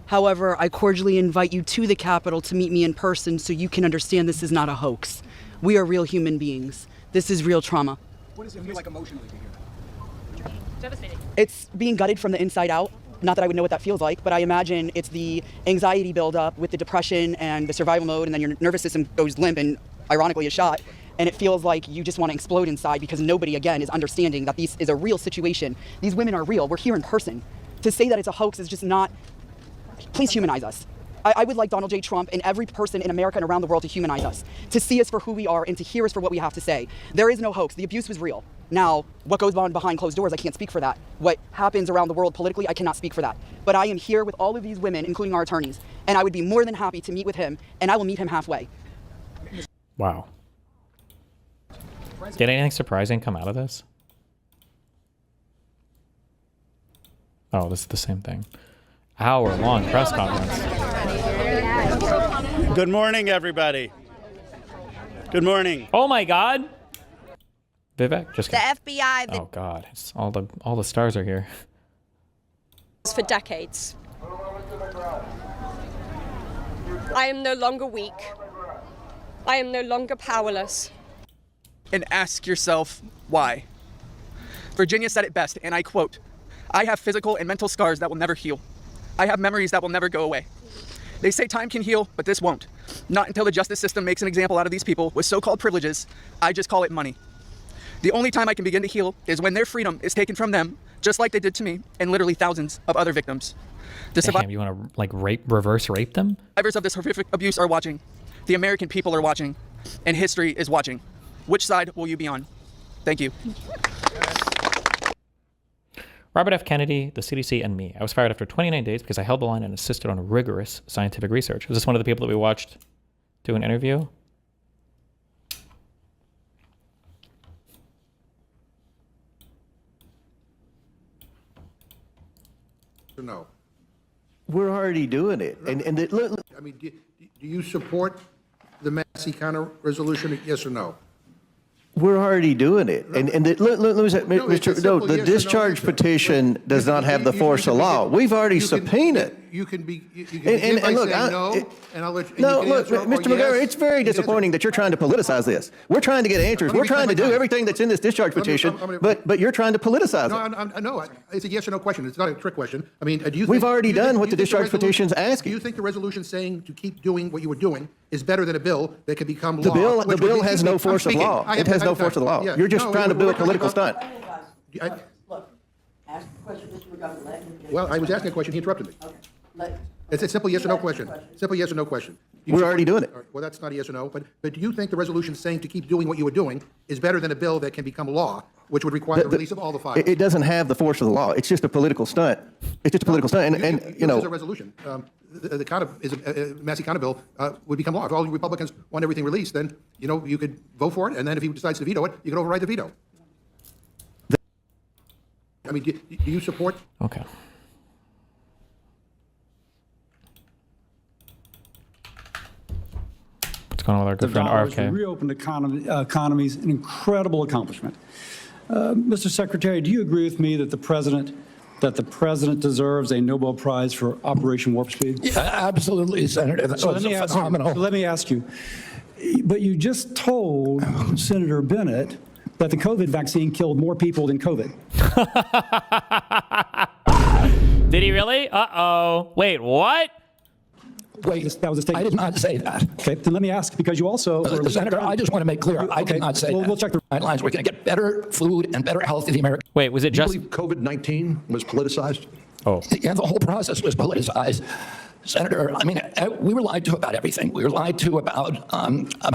However, I cordially invite you to the Capitol to meet me in person so you can understand this is not a hoax. We are real human beings. This is real trauma. What does it feel like emotionally to hear that? Devastating. It's being gutted from the inside out. Not that I would know what that feels like, but I imagine it's the anxiety buildup with the depression and the survival mode, and then your nervous system goes limp and ironically is shot. And it feels like you just want to explode inside because nobody, again, is understanding that this is a real situation. These women are real. We're here in person. To say that it's a hoax is just not... Please humanize us. I would like Donald J. Trump and every person in America and around the world to humanize us, to see us for who we are and to hear us for what we have to say. There is no hoax. The abuse was real. Now, what goes on behind closed doors, I can't speak for that. What happens around the world politically, I cannot speak for that. But I am here with all of these women, including our attorneys, and I would be more than happy to meet with him, and I will meet him halfway. Wow. Did anything surprising come out of this? Oh, this is the same thing. Hour-long press conference. Good morning, everybody. Good morning. Oh my God. Vivek, just the kidding. FBI. Oh God, it's all the stars are here. For decades. I am no longer weak. I am no longer powerless. And ask yourself why. Virginia said it best, and I quote, "I have physical and mental scars that will never heal. I have memories that will never go away. They say time can heal, but this won't. Not until the justice system makes an example out of these people with so-called privileges. I just call it money. The only time I can begin to heal is when their freedom is taken from them, just like they did to me and literally thousands of other victims. The Damn, you want to like reverse rape them? survivors of this horrific abuse are watching. The American people are watching, and history is watching. Which side will you be on? Thank you." Robert F. Kennedy, the CDC, and me. I was fired after 29 days because I held the line and insisted on rigorous scientific research. Was this one of the people that we watched do an interview? No. We're already doing it. And I mean, do you support the Massey counter resolution? Yes or no? we're already doing it. And let me say, the discharge petition does not have the force of law. We've already subpoenaed. You can begin by look, saying no, and I'll let you. No, look, answer, Mr. McGarry, yes. it's very disappointing that you're trying to politicize this. We're trying to get answers. We're trying to do everything that's in this discharge petition, but you're trying to politicize it. No, it's a yes or no question. It's not a trick question. I mean, do you? We've already done what the discharge petition's asking. Do you think the resolution saying to keep doing what you were doing is better than a bill that can become The law? bill, has no force of law. It has no force of law. You're just trying to do a political stunt. Look, ask the question, Mr. McGovern. Well, I was asking a question. He interrupted me. Okay. It's a simple yes or no question. Simple yes or no question. We're already doing it. Well, that's not a yes or no, but do you think the resolution saying to keep doing what you were doing is better than a bill that can become law, which would require the release of all the files? It doesn't have the force of the law. It's just a political stunt. It's just a political stunt. And you know. There's a resolution. The Massey counter bill would become law. If all the Republicans want everything released, then, you could vote for it, and then if he decides to veto it, you could override the veto. I mean, do you support? Okay. What's going on with our good friend RFK? Reopened economies, an incredible accomplishment. Mr. Secretary, do you agree with me that the president deserves a Nobel Prize for Operation Warp Speed? Yeah, absolutely, Senator. That was phenomenal. Let me ask you, but you just told Senator Bennett that the COVID vaccine killed more people than COVID. Did he really? Uh-oh. Wait, what? Wait, that was a statement. I did not say that. Okay, then let me ask, because you also... Senator, I just want to make clear, I did not say that. We'll check the guidelines. We're going to get better food and better health to the American... Wait, was it just... You believe COVID-19 was politicized? Oh. Yeah, the whole process was politicized. Senator, I mean, we were lied to about everything. We were lied to about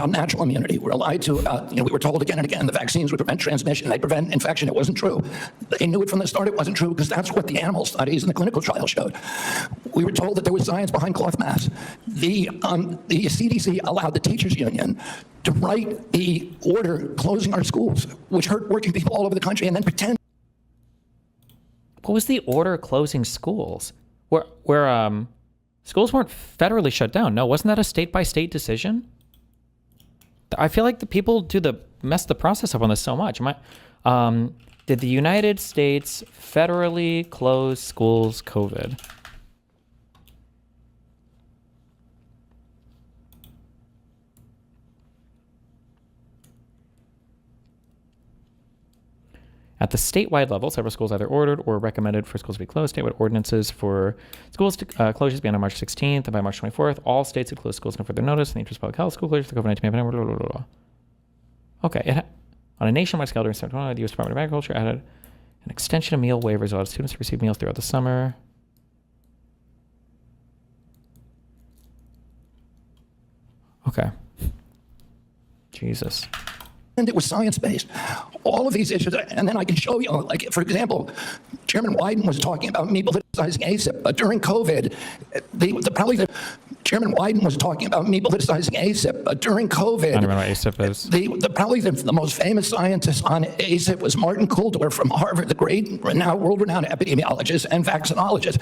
natural immunity. We were lied to about, we were told again and again the vaccines would prevent transmission, they prevent infection. It wasn't true. They knew it from the start it wasn't true because that's what the animal studies and the clinical trials showed. We were told that there was science behind cloth masks. The CDC allowed the teachers union to write the order closing our schools, which hurt working people all over the country, and then pretend. What was the order closing schools? Where schools weren't federally shut down. No, wasn't that a state-by-state decision? I feel like the people mess the process up on this so much. Did the United States federally close schools COVID? At the statewide level, several schools either ordered or recommended for schools to be closed. Statewide ordinances for schools to closures began on March 16th, and by March 24th, all states had closed schools no further notice in the interest of public health. School closures for the COVID-19 pandemic. Blah, blah, blah, blah. Okay. On a nationwide scale during September, the U.S. Department of Agriculture added an extension of meal waivers allowed students to receive meals throughout the summer. Okay. Jesus. And it was science-based. All of these issues, and then I can show you, like, for example, Chairman Wyden was talking about me politicizing ACIP, but during COVID, Chairman Wyden was talking about me politicizing ACIP, but during COVID, I don't know what ACIP is. Probably the most famous scientist on ACIP was Martin Kulldorff from Harvard, the great, world-renowned epidemiologist and vaccinologist,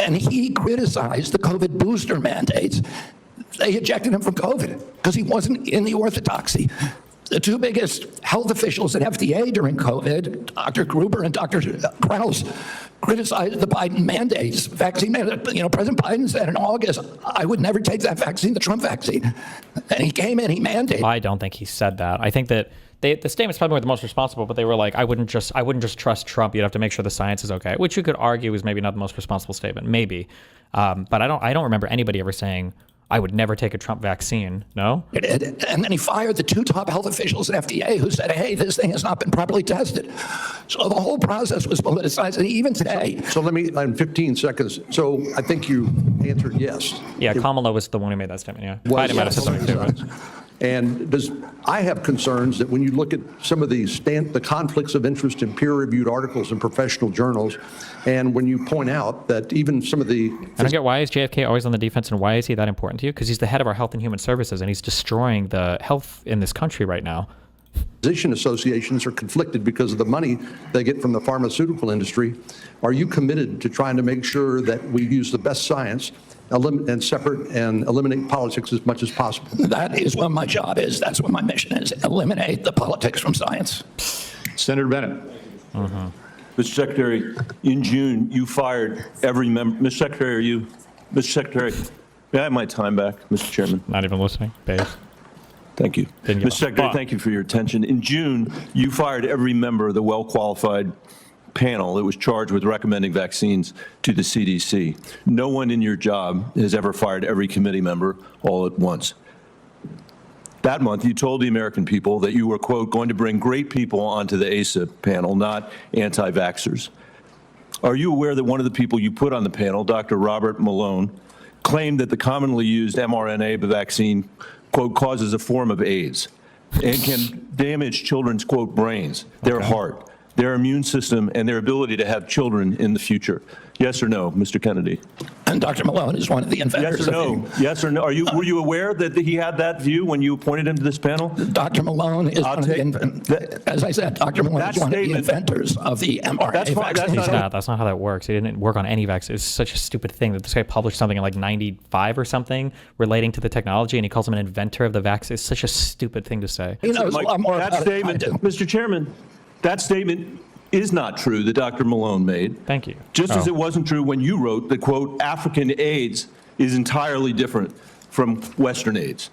and he criticized the COVID booster mandates. They ejected him from COVID because he wasn't in the orthodoxy. The two biggest health officials at FDA during COVID, Dr. Gruber and Dr. Krause, criticized the Biden mandates. Vaccine mandate. President Biden said in August, I would never take that vaccine, the Trump vaccine. And he came in, he mandated. I don't think he said that. I think that the statement's probably the most responsible, but they were like, I wouldn't just trust Trump. You'd have to make sure the science is okay, which you could argue is maybe not the most responsible statement, maybe. But I don't remember anybody ever saying, I would never take a Trump vaccine. No? And then he fired the two top health officials at FDA who said, hey, this thing has not been properly tested. So the whole process was politicized, and even today. So let me, in 15 seconds, so I think you answered yes. Yeah, Kamala was the one who made that statement, yeah. Well, Biden might have said something too, but. And I have concerns that when you look at some of the conflicts of interest in peer-reviewed articles in professional journals, and when you point out that even some of the... I don't get, why is JFK always on the defense, and why is he that important to you? Because he's the head of our Health and Human Services, and he's destroying the health in this country right now. Physician associations are conflicted because of the money they get from the pharmaceutical industry. Are you committed to trying to make sure that we use the best science and separate and eliminate politics as much as possible? That is what my job is. That's what my mission is. Eliminate the politics from science. Senator Bennett. Mr. Secretary, in June, you fired every member. Mr. Secretary, Mr. Secretary, may I have my time back, Mr. Chairman? Not even listening, Dave. Thank you. Mr. Secretary, thank you for your attention. In June, you fired every member of the well-qualified panel that was charged with recommending vaccines to the CDC. No one in your job has ever fired every committee member all at once. That month, you told the American people that you were, quote, going to bring great people onto the ACIP panel, not anti-vaxxers. Are you aware that one of the people you put on the panel, Dr. Robert Malone, claimed that the commonly used mRNA vaccine, quote, causes a form of AIDS and can damage children's, quote, brains, their heart, their immune system, and their ability to have children in the future? Yes or no, Mr. Kennedy? And Dr. Malone is one of the inventors. Yes or no? Yes or no? Were you aware that he had that view when you appointed him to this panel? Dr. Malone is one of the as I said, Dr. Malone is one of the inventors of the mRNA vaccine. That's not how that works. He didn't work on any vaccine. It's such a stupid thing that this guy published something in like 95 or something relating to the technology, and he calls him an inventor of the vaccine. It's such a stupid thing to say. He knows a lot more about statement, it than I do. Mr. Chairman, that statement is not true that Dr. Malone made. Thank you. Just as it wasn't true when you wrote that, quote, African AIDS is entirely different from Western AIDS.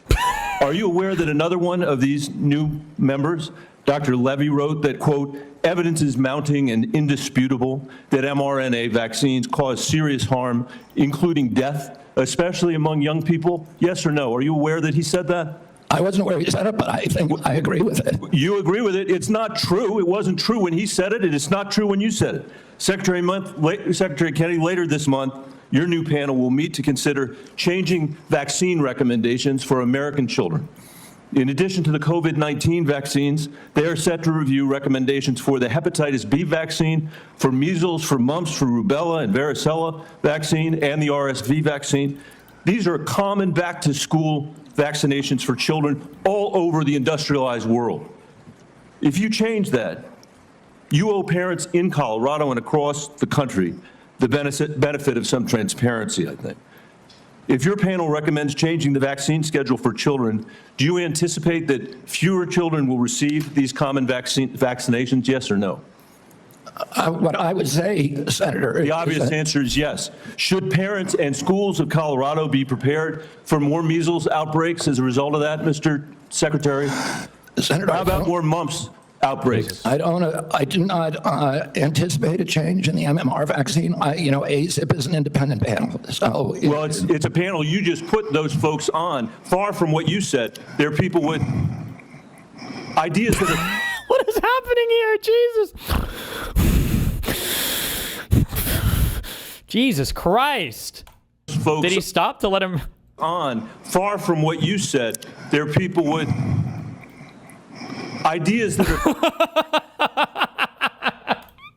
Are you aware that another one of these new members, Dr. Levy, wrote that, quote, evidence is mounting and indisputable that mRNA vaccines cause serious harm, including death, especially among young people? Yes or no? Are you aware that he said that? I wasn't aware he said it, but I think I agree with it. You agree with it? It's not true. It wasn't true when he said it, and it's not true when you said it. Secretary Kennedy, later this month, your new panel will meet to consider changing vaccine recommendations for American children. In addition to the COVID-19 vaccines, they are set to review recommendations for the hepatitis B vaccine, for measles, for mumps, for rubella and varicella vaccine, and the RSV vaccine. These are common back-to-school vaccinations for children all over the industrialized world. If you change that, you owe parents in Colorado and across the country the benefit of some transparency, I think. If your panel recommends changing the vaccine schedule for children, do you anticipate that fewer children will receive these common vaccinations, yes or no? What I would say, Senator... The obvious answer is yes. Should parents and schools of Colorado be prepared for more measles outbreaks as a result of that, Mr. Secretary? Senator, how about more mumps outbreaks. I do not anticipate a change in the MMR vaccine. ACIP is an independent panel. So, well, it's a panel you just put those folks on. Far from what you said, they're people with ideas that are. What is happening here? Jesus. Jesus Christ. Folks did he stop to let him on? Far from what you said, they're people with ideas that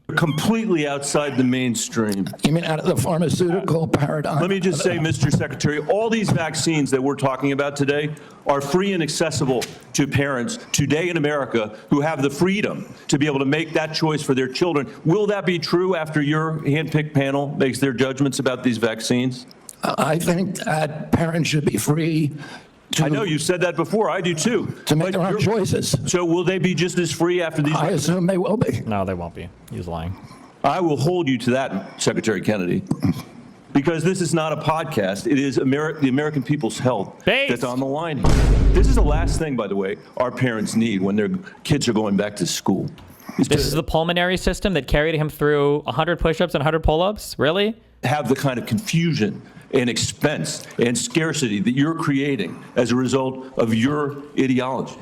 are completely outside the mainstream. You mean out of the pharmaceutical paradigm? Let me just say, Mr. Secretary, all these vaccines that we're talking about today are free and accessible to parents today in America who have the freedom to be able to make that choice for their children. Will that be true after your handpicked panel makes their judgments about these vaccines? I think that parents should be free. I know you said that before. I do too. To make their own choices. So will they be just as free after these? I assume they will be. No, they won't be. He's lying. I will hold you to that, Secretary Kennedy, because this is not a podcast. It is the American people's health that's on the line here. This is the last thing, by the way, our parents need when their kids are going back to school. This is the pulmonary system that carried him through 100 push-ups and 100 pull-ups? Really? Have the kind of confusion and expense and scarcity that you're creating as a result of your ideology.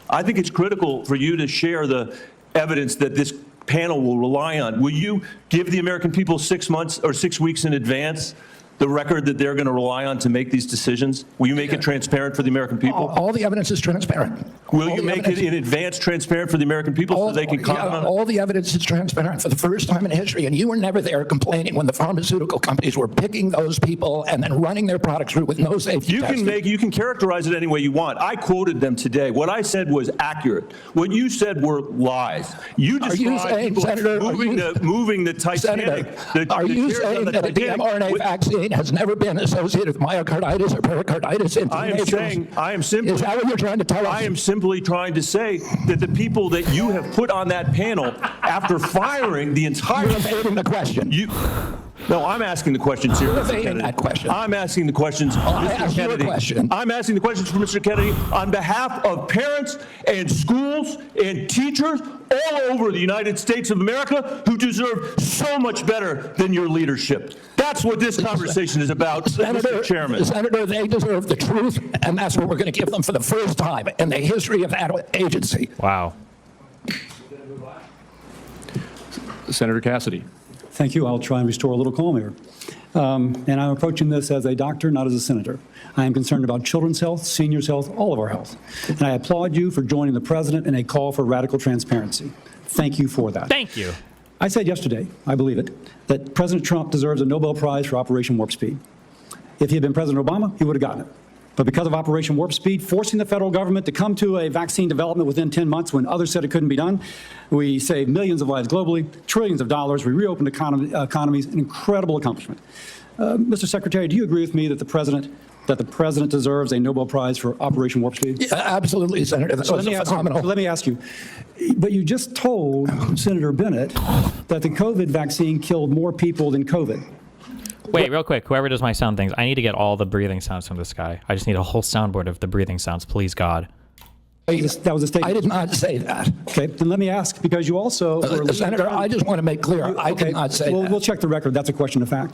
I think it's critical for you to share the evidence that this panel will rely on. Will you give the American people 6 months or 6 weeks in advance the record that they're going to rely on to make these decisions? Will you make it transparent for the American people? All the evidence is transparent. Will you make it in advance transparent for the American people so they can comment on it? All the evidence is transparent for the first time in history, and you were never there complaining when the pharmaceutical companies were picking those people and then running their products through with no safety testing. You can characterize it any way you want. I quoted them today. What I said was accurate. What you said were lies. You described people moving the Titanic. Are you saying that a mRNA vaccine has never been associated with myocarditis or pericarditis in teenagers? I am simply. Is that what you're trying to tell us? I am simply trying to say that the people that you have put on that panel, after firing the entire. You're evading the question. No, I'm asking the questions here. You're evading that question. I'm asking the questions, Mr. Kennedy. I'm asking the questions for Mr. Kennedy on behalf of parents and schools and teachers all over the United States of America who deserve so much better than your leadership. That's what this conversation is about, Mr. Chairman. Senator, they deserve the truth, and that's what we're going to give them for the first time in the history of that agency. Wow. Senator Cassidy. Thank you. I'll try and restore a little calm here. And I'm approaching this as a doctor, not as a senator. I am concerned about children's health, seniors' health, all of our health. And I applaud you for joining the president in a call for radical transparency. Thank you for that. Thank you. I said yesterday, I believe it, that President Trump deserves a Nobel Prize for Operation Warp Speed. If he had been President Obama, he would have gotten it. But because of Operation Warp Speed, forcing the federal government to come to a vaccine development within 10 months when others said it couldn't be done, we saved millions of lives globally, trillions of dollars, we reopened economies, an incredible accomplishment. Mr. Secretary, do you agree with me that the president deserves a Nobel Prize for Operation Warp Speed? Yeah, absolutely, Senator. That was phenomenal. Let me ask you, but you just told Senator Bennett that the COVID vaccine killed more people than COVID. Wait, real quick. Whoever does my sound things, I need to get all the breathing sounds from this guy. I just need a whole soundboard of the breathing sounds, please, God. That was a statement. I did not say that. Okay, then let me ask, because you also... Senator, I just want to make clear, I did not say that. We'll check the record. That's a question of fact.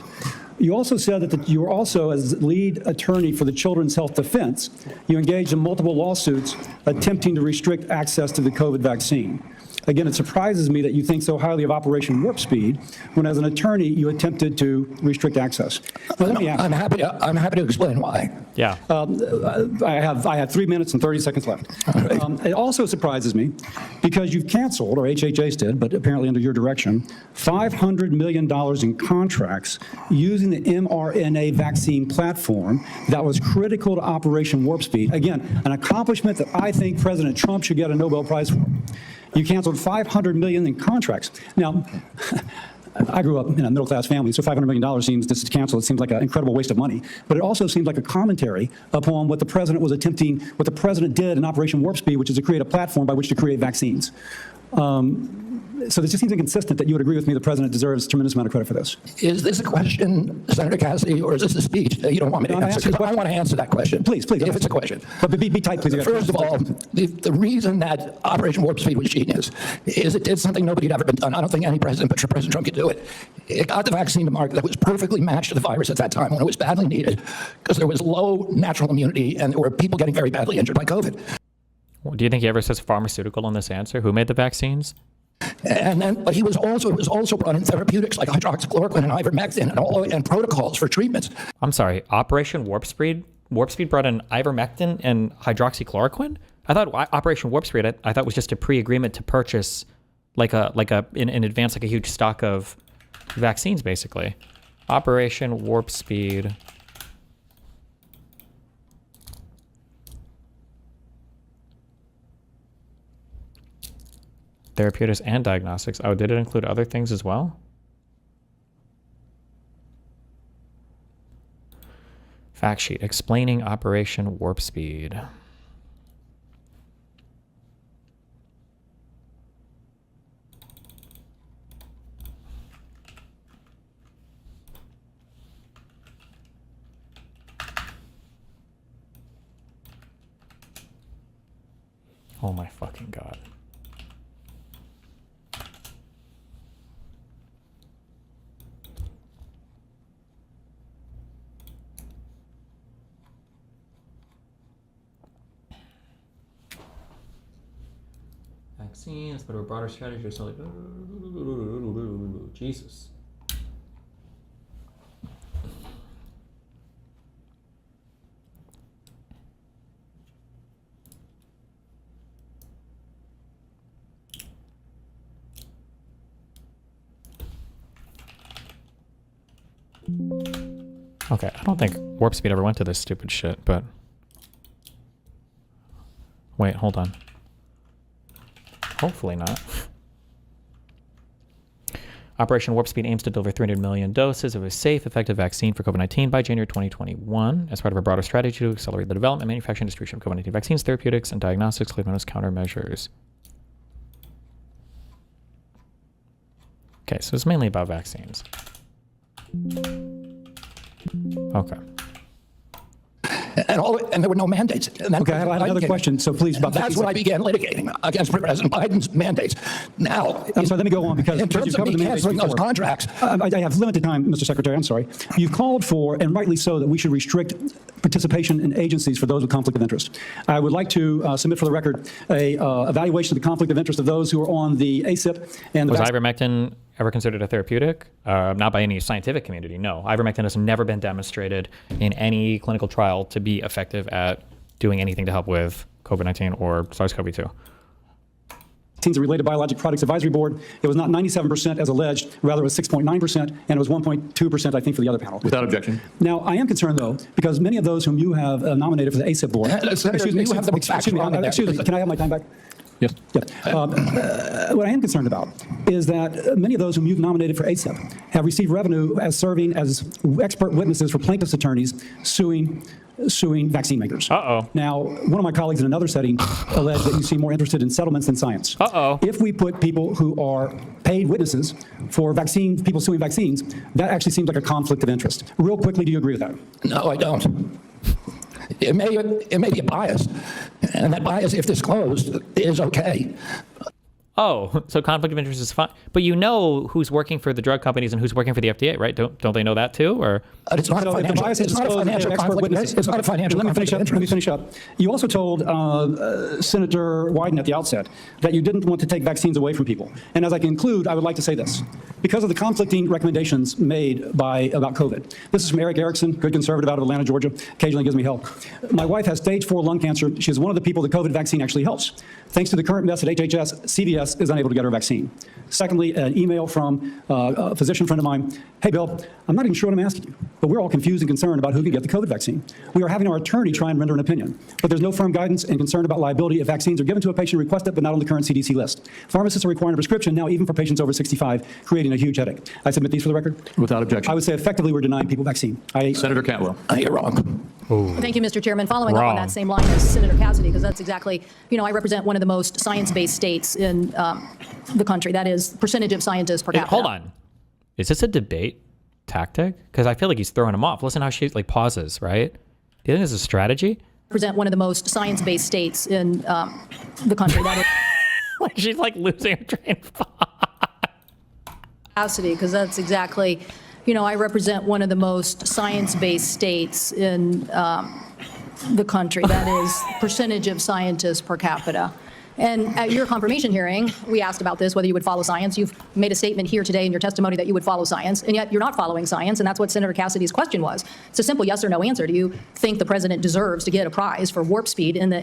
You also said that you were also, as lead attorney for the Children's Health Defense, you engaged in multiple lawsuits attempting to restrict access to the COVID vaccine. Again, it surprises me that you think so highly of Operation Warp Speed when, as an attorney, you attempted to restrict access. Now, let me ask I'm happy to explain why. Yeah. I have 3 minutes and 30 seconds left. It also surprises me because you've canceled, or HHS did, but apparently under your direction, $500 million in contracts using the mRNA vaccine platform that was critical to Operation Warp Speed. Again, an accomplishment that I think President Trump should get a Nobel Prize for. You canceled $500 million in contracts. Now, I grew up in a middle-class family, so $500 million seems, this is canceled, it seems like an incredible waste of money. But it also seems like a commentary upon what the president was attempting, what the president did in Operation Warp Speed, which is to create a platform by which to create vaccines. So this just seems inconsistent that you would agree with me the president deserves a tremendous amount of credit for this. Is this a question, Senator Cassidy, or is this a speech? You don't want me to answer, because I want to answer that question. Please. If it's a question. But be tight, please. First of all, the reason that Operation Warp Speed was genius is it did something nobody had ever been done. I don't think any president, but President Trump could do it. It got the vaccine to market that was perfectly matched to the virus at that time when it was badly needed, because there was low natural immunity and there were people getting very badly injured by COVID. Well, do you think he ever says pharmaceutical in this answer? Who made the vaccines? And then, but it was also brought in therapeutics like hydroxychloroquine and ivermectin and protocols for treatments. I'm sorry, Operation Warp Speed brought in ivermectin and hydroxychloroquine? I thought Operation Warp Speed, I thought was just a pre-agreement to purchase in advance, like a huge stock of vaccines, basically. Operation Warp Speed. Therapeutics and diagnostics. Oh, did it include other things as well? Fact sheet explaining Operation Warp Speed. Oh my fucking God. Vaccines, but a broader strategy or something. Jesus. Okay, I don't think Warp Speed ever went to this stupid shit, but... Wait, hold on. Hopefully not. Operation Warp Speed aims to deliver 300 million doses of a safe, effective vaccine for COVID-19 by January 2021 as part of a broader strategy to accelerate the development, manufacturing, and distribution of COVID-19 vaccines, therapeutics, and diagnostics, including those countermeasures. Okay, so it's mainly about vaccines. Okay. And there were no mandates. Okay, I had another question, so please. That's when I began litigating against President Biden's mandates. Now, I'm sorry, let me go on because in terms of me canceling those contracts. I have limited time, Mr. Secretary, I'm sorry. You've called for, and rightly so, that we should restrict participation in agencies for those with conflict of interest. I would like to submit for the record a evaluation of the conflict of interest of those who are on the ACIP and the Was ivermectin ever considered a therapeutic? Not by any scientific community, no. Ivermectin has never been demonstrated in any clinical trial to be effective at doing anything to help with COVID-19 or SARS-CoV-2. Vaccines and Related Biologic Products Advisory Board. It was not 97% as alleged, rather it was 6.9%, and it was 1.2%, I think, for the other panel. Without objection. Now, I am concerned, though, because many of those whom you have nominated for the ACIP board... Excuse me, can I have my time back? Yes. What I am concerned about is that many of those whom you've nominated for ACIP have received revenue as serving as expert witnesses for plaintiffs' attorneys suing vaccine makers. Now, one of my colleagues in another setting alleged that you seem more interested in settlements than science. If we put people who are paid witnesses for people suing vaccines, that actually seems like a conflict of interest. Real quickly, do you agree with that? No, I don't. It may be a bias, and that bias, if disclosed, is okay. Oh, so conflict of interest is fine, but you know who's working for the drug companies and who's working for the FDA, right? Don't they know that too? Or it's not a financial conflict. It's not a financial conflict. Let me finish up. You also told Senator Wyden at the outset that you didn't want to take vaccines away from people. And as I conclude, I would like to say this. Because of the conflicting recommendations made about COVID. This is from Eric Erickson, good conservative out of Atlanta, Georgia. Occasionally gives me help. My wife has stage 4 lung cancer. She's one of the people the COVID vaccine actually helps. Thanks to the current mess at HHS, CVS is unable to get her vaccine. Secondly, an email from a physician friend of mine. Hey, Bill, I'm not even sure what I'm asking you, but we're all confused and concerned about who can get the COVID vaccine. We are having our attorney try and render an opinion, but there's no firm guidance and concern about liability if vaccines are given to a patient requested but not on the current CDC list. Pharmacists are requiring a prescription now even for patients over 65, creating a huge headache. I submit these for the record. Without objection. I would say effectively we're denying people vaccine. Senator Cantwell. You're wrong. Thank you, Mr. Chairman. Following up on that same line as Senator Cassidy, because that's exactly, I represent one of the most science-based states in the country. That is percentage of scientists per capita. Hold on. Is this a debate tactic? Because I feel like he's throwing him off. Listen how she pauses, right? Do you think this is a strategy? Represent one of the most science-based states in the country. That is like she's like losing her train of thought. Cassidy, because that's exactly, I represent one of the most science-based states in the country. That is percentage of scientists per capita. And at your confirmation hearing, we asked about this, whether you would follow science. You've made a statement here today in your testimony that you would follow science, and yet you're not following science, and that's what Senator Cassidy's question was. It's a simple yes or no answer. Do you think the president deserves to get a prize for warp speed in the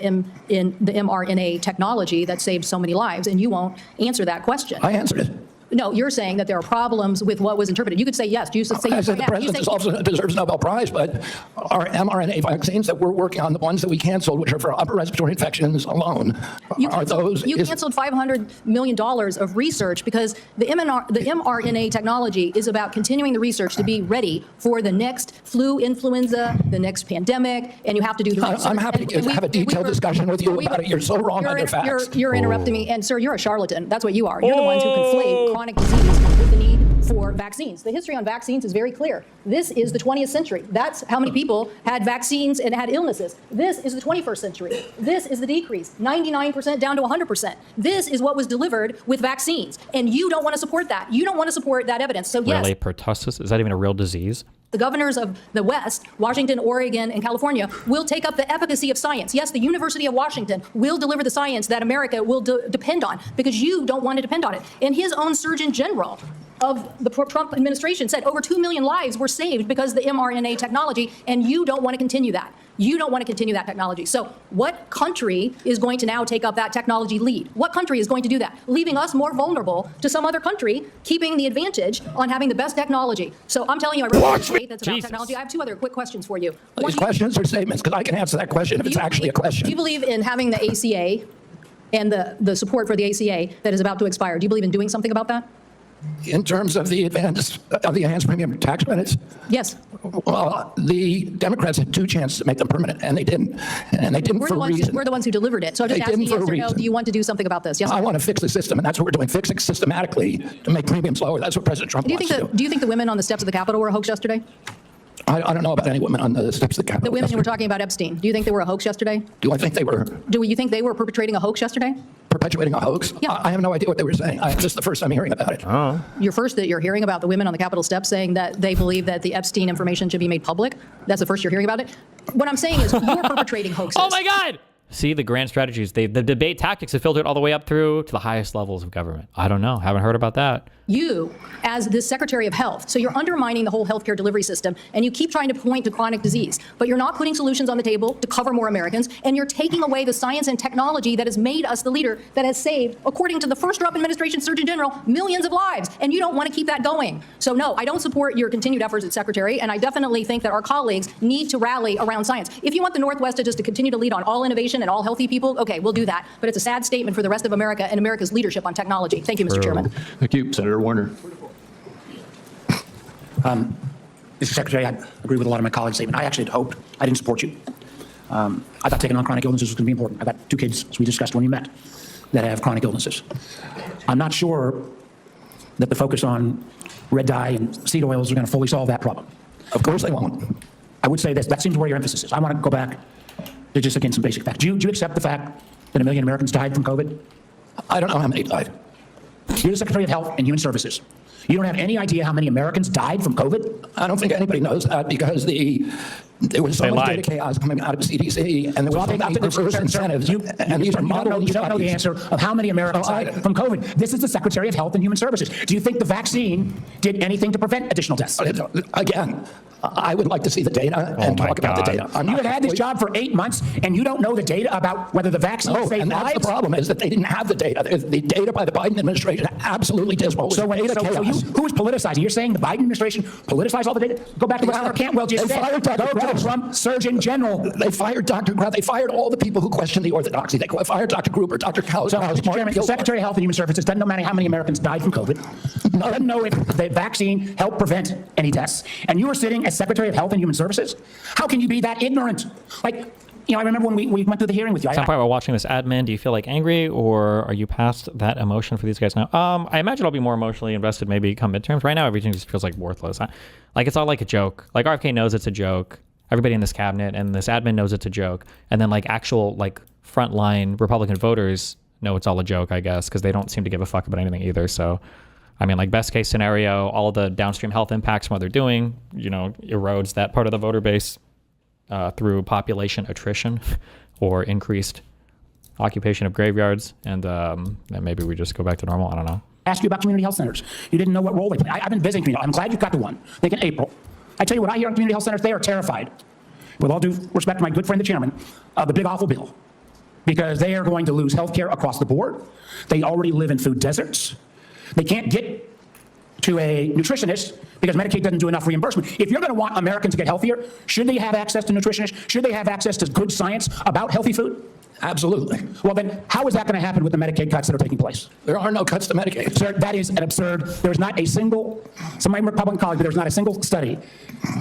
mRNA technology that saved so many lives? And you won't answer that question. I answered it. No, you're saying that there are problems with what was interpreted. You could say yes. You say I said the president also deserves a Nobel Prize, but our mRNA vaccines that we're working on, the ones that we canceled, which are for upper respiratory infections alone, are those. You canceled $500 million of research because the mRNA technology is about continuing the research to be ready for the next flu, influenza, the next pandemic, and you have to do the research. I'm happy to have a detailed discussion with you about it. You're so wrong on your facts. You're interrupting me, and sir, you're a charlatan. That's what you are. You're the ones who conflate chronic disease with the need for vaccines. The history on vaccines is very clear. This is the 20th century. That's how many people had vaccines and had illnesses. This is the 21st century. This is the decrease, 99% down to 100%. This is what was delivered with vaccines. And you don't want to support that. You don't want to support that evidence. So yes. Really, pertussis? Is that even a real disease? The governors of the West, Washington, Oregon, and California, will take up the efficacy of science. Yes, the University of Washington will deliver the science that America will depend on because you don't want to depend on it. And his own Surgeon General of the Trump administration said over 2 million lives were saved because of the mRNA technology, and you don't want to continue that. You don't want to continue that technology. So what country is going to now take up that technology lead? What country is going to do that? Leaving us more vulnerable to some other country, keeping the advantage on having the best technology. So I'm telling you, I represent a state that's about technology. I have two other quick questions for you. These questions or statements, because I can answer that question if it's actually a question. Do you believe in having the ACA and the support for the ACA that is about to expire? Do you believe in doing something about that? In terms of the enhanced premium tax credits? Yes. Well, the Democrats had two chances to make them permanent, and they didn't. And they didn't for a reason. We're the ones who delivered it. So I'm just asking yes or no, do you want to do something about this? Yes. I want to fix the system, and that's what we're doing, fixing systematically to make premiums lower. That's what President Trump wants to do. Do you think the women on the steps of the Capitol were a hoax yesterday? I don't know about any women on the steps of the Capitol. The women who were talking about Epstein. Do you think they were a hoax yesterday? Do I think they were? Do you think they were perpetrating a hoax yesterday? Perpetuating a hoax? Yeah. I have no idea what they were saying. This is the first time hearing about it. Oh. You're hearing about the women on the Capitol steps saying that they believe that the Epstein information should be made public? That's the first you're hearing about it? What I'm saying is you're perpetrating hoaxes. Oh my God! See, the grand strategies, the debate tactics have filtered all the way up through to the highest levels of government. I don't know. Haven't heard about that. You, as the Secretary of Health, so you're undermining the whole healthcare delivery system, and you keep trying to point to chronic disease, but you're not putting solutions on the table to cover more Americans, and you're taking away the science and technology that has made us the leader that has saved, according to the first Trump administration Surgeon General, millions of lives, and you don't want to keep that going. So no, I don't support your continued efforts as Secretary, and I definitely think that our colleagues need to rally around science. If you want the Northwest to continue to lead on all innovation and all healthy people, okay, we'll do that, but it's a sad statement for the rest of America and America's leadership on technology. Thank you, Mr. Chairman. Thank you, Senator Warner. Mr. Secretary, I agree with a lot of my colleagues' statement. I actually had hoped. I didn't support you. I thought taking on chronic illnesses was going to be important. I've got two kids, as we discussed when we met, that have chronic illnesses. I'm not sure that the focus on red dye and seed oils are going to fully solve that problem. Of course they won't. I would say this. That seems where your emphasis is. I want to go back to just, again, some basic facts. Do you accept the fact that 1 million Americans died from COVID? I don't know how many died. You're the Secretary of Health and Human Services. You don't have any idea how many Americans died from COVID? I don't think anybody knows that because there was so much data chaos coming out of CDC, and there was perverse incentives. And these are modeled. You don't know the answer of how many Americans died from COVID. This is the Secretary of Health and Human Services. Do you think the vaccine did anything to prevent additional deaths? Again, I would like to see the data and talk about the data. You have had this job for 8 months, and you don't know the data about whether the vaccine saved lives? And that's the problem, is that they didn't have the data. The data by the Biden administration absolutely dismal. So who is politicizing? You're saying the Biden administration politicized all the data? Go back to what Senator Cantwell just said. Trump Surgeon General. They fired Dr. Grau. They fired all the people who questioned the orthodoxy. They fired Dr. Gruber, Dr. Kaus. So, Mr. Chairman, the Secretary of Health and Human Services doesn't know how many Americans died from COVID. Doesn't know if the vaccine helped prevent any deaths. And you are sitting as Secretary of Health and Human Services? How can you be that ignorant? Like, I remember when we went through the hearing with you. At some point while watching this admin, do you feel like angry, or are you past that emotion for these guys now? I imagine I'll be more emotionally invested maybe come midterms. Right now, everything just feels like worthless. Like it's all like a joke. Like RFK knows it's a joke. Everybody in this cabinet and this admin knows it's a joke. And then like actual like frontline Republican voters know it's all a joke, I guess, because they don't seem to give a fuck about anything either. So, I mean, like best case scenario, all of the downstream health impacts from what they're doing, erodes that part of the voter base. Through population attrition or increased occupation of graveyards, and then maybe we just go back to normal. I don't know. Ask you about community health centers. You didn't know what role they play. I've been visiting community. I'm glad you got to one. I think in April. I tell you what I hear on community health centers, they are terrified. With all due respect to my good friend, the chairman, of the big awful bill, because they are going to lose health care across the board. They already live in food deserts. They can't get to a nutritionist because Medicaid doesn't do enough reimbursement. If you're going to want Americans to get healthier, should they have access to nutritionists? Should they have access to good science about healthy food? Absolutely. Well, then how is that going to happen with the Medicaid cuts that are taking place? There are no cuts to Medicaid. Sir, that is an absurd. There's not a single, some of my Republican colleagues, but there's not a single study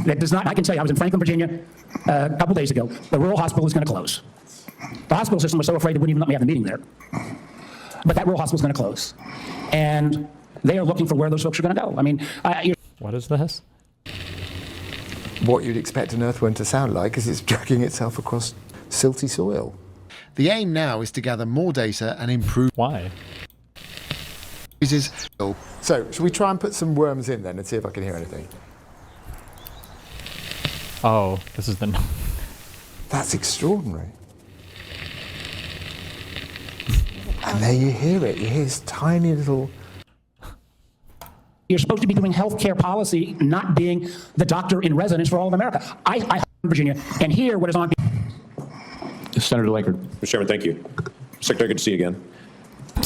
that does not, I can tell you, I was in Franklin, Virginia a couple days ago. The rural hospital is going to close. The hospital system was so afraid they wouldn't even let me have the meeting there. But that rural hospital is going to close. And they are looking for where those folks are going to go. I mean, what is this? What you'd expect an earthworm to sound like is it's dragging itself across silty soil. The aim now is to gather more data and improve. Why? So, should we try and put some worms in then and see if I can hear anything? Oh, this is the. That's extraordinary. And there you hear it. You hear this tiny little. You're supposed to be doing healthcare policy, not being the doctor in residence for all of America. I in Virginia, and here what is on. Senator Lankford. Mr. Chairman, thank you. Secretary, good to see you again.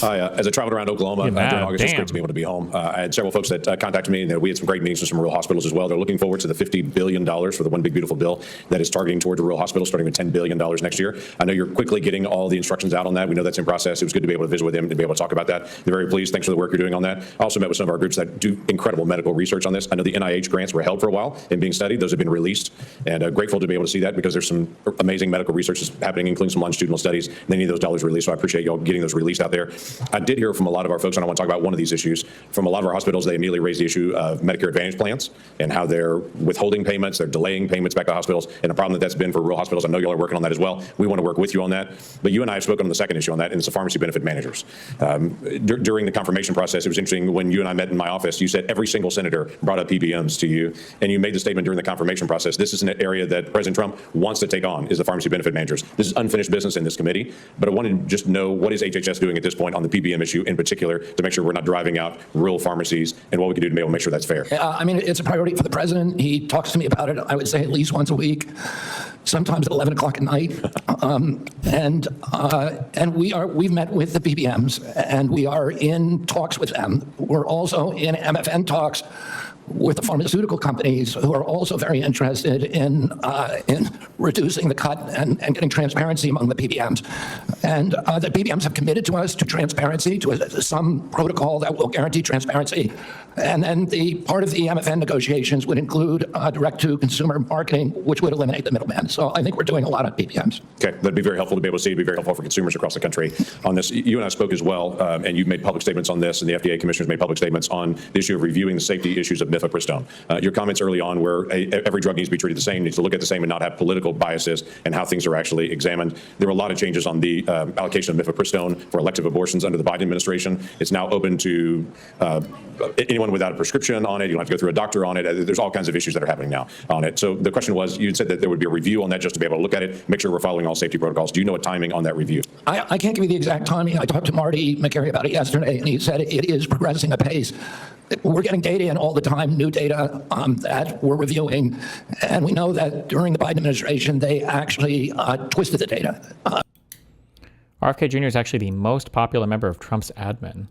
As I traveled around Oklahoma during August, it's great to be able to be home. I had several folks that contacted me, and we had some great meetings with some rural hospitals as well. They're looking forward to the $50 billion for the One Big Beautiful Bill that is targeting towards the rural hospitals, starting with $10 billion next year. I know you're quickly getting all the instructions out on that. We know that's in process. It was good to be able to visit with them and be able to talk about that. They're very pleased. Thanks for the work you're doing on that. I also met with some of our groups that do incredible medical research on this. I know the NIH grants were held for a while and being studied. Those have been released, and grateful to be able to see that because there's some amazing medical research that's happening, including some longitudinal studies. They need those dollars released, so I appreciate y'all getting those released out there. I did hear from a lot of our folks, and I want to talk about one of these issues. From a lot of our hospitals, they immediately raised the issue of Medicare Advantage plans and how they're withholding payments, they're delaying payments back to hospitals, and the problem that's been for rural hospitals. I know y'all are working on that as well. We want to work with you on that. But you and I have spoken on the second issue on that, and it's the pharmacy benefit managers. During the confirmation process, it was interesting when you and I met in my office, you said every single senator brought up PBMs to you, and you made the statement during the confirmation process, this is an area that President Trump wants to take on, is the pharmacy benefit managers. This is unfinished business in this committee, but I wanted to just know what is HHS doing at this point on the PBM issue in particular to make sure we're not driving out rural pharmacies and what we can do to be able to make sure that's fair. I mean, it's a priority for the president. He talks to me about it, I would say, at least once a week, sometimes at 11 o'clock at night. And we've met with the PBMs, and we are in talks with them. We're also in MFN talks with the pharmaceutical companies who are also very interested in reducing the cut and getting transparency among the PBMs. And the PBMs have committed to us to transparency, to some protocol that will guarantee transparency. And then the part of the MFN negotiations would include direct-to-consumer marketing, which would eliminate the middleman. So I think we're doing a lot of PBMs. Okay, that'd be very helpful to be able to see. It'd be very helpful for consumers across the country on this. You and I spoke as well, and you've made public statements on this, and the FDA commissioners made public statements on the issue of reviewing the safety issues of mifepristone. Your comments early on were every drug needs to be treated the same, needs to look at the same and not have political biases and how things are actually examined. There were a lot of changes on the allocation of mifepristone for elective abortions under the Biden administration. It's now open to anyone without a prescription on it. You don't have to go through a doctor on it. There's all kinds of issues that are happening now on it. So the question was, you said that there would be a review on that just to be able to look at it, make sure we're following all safety protocols. Do you know a timing on that review? I can't give you the exact timing. I talked to Marty McCary about it yesterday, and he said it is progressing apace. We're getting data in all the time, new data that we're reviewing, and we know that during the Biden administration, they actually twisted the data. RFK Jr. is actually the most popular member of Trump's admin.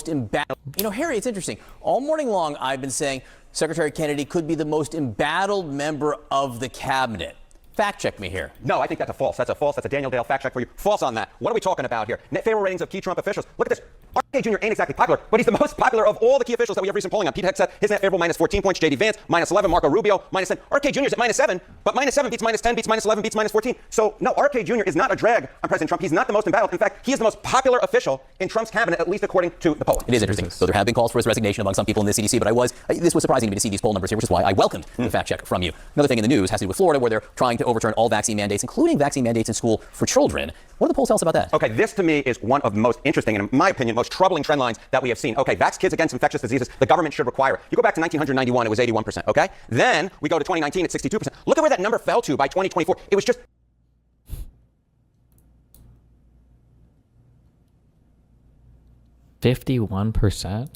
In battle. You know, Harry, it's interesting. All morning long, I've been saying, Secretary Kennedy could be the most embattled member of the cabinet. Fact check me here. No, I think that's a false. That's a Daniel Dale fact check for you. False on that. What are we talking about here? Net favorable ratings of key Trump officials. Look at this. RFK Jr. ain't exactly popular, but he's the most popular of all the key officials that we have recent polling on. Pete Hegseth, his net favorable minus 14 points. J.D. Vance, minus 11. Marco Rubio, minus 10. RFK Jr. is at minus 7, but minus 7 beats minus 10, beats minus 11, beats minus 14. So, no, RFK Jr. is not a drag on President Trump. He's not the most embattled. In fact, he is the most popular official in Trump's cabinet, at least according to the polling. It is interesting. So there have been calls for his resignation among some people in the CDC, but this was surprising to me to see these poll numbers here, which is why I welcomed the fact check from you. Another thing in the news has to do with Florida, where they're trying to overturn all vaccine mandates, including vaccine mandates in school for children. What do the polls tell us about that? Okay, this to me is one of the most interesting and, in my opinion, most troubling trend lines that we have seen. Okay, vax kids against infectious diseases, the government should require. You go back to 1991, it was 81%, okay? Then we go to 2019, it's 62%. Look at where that number fell to by 2024. It was just 51%?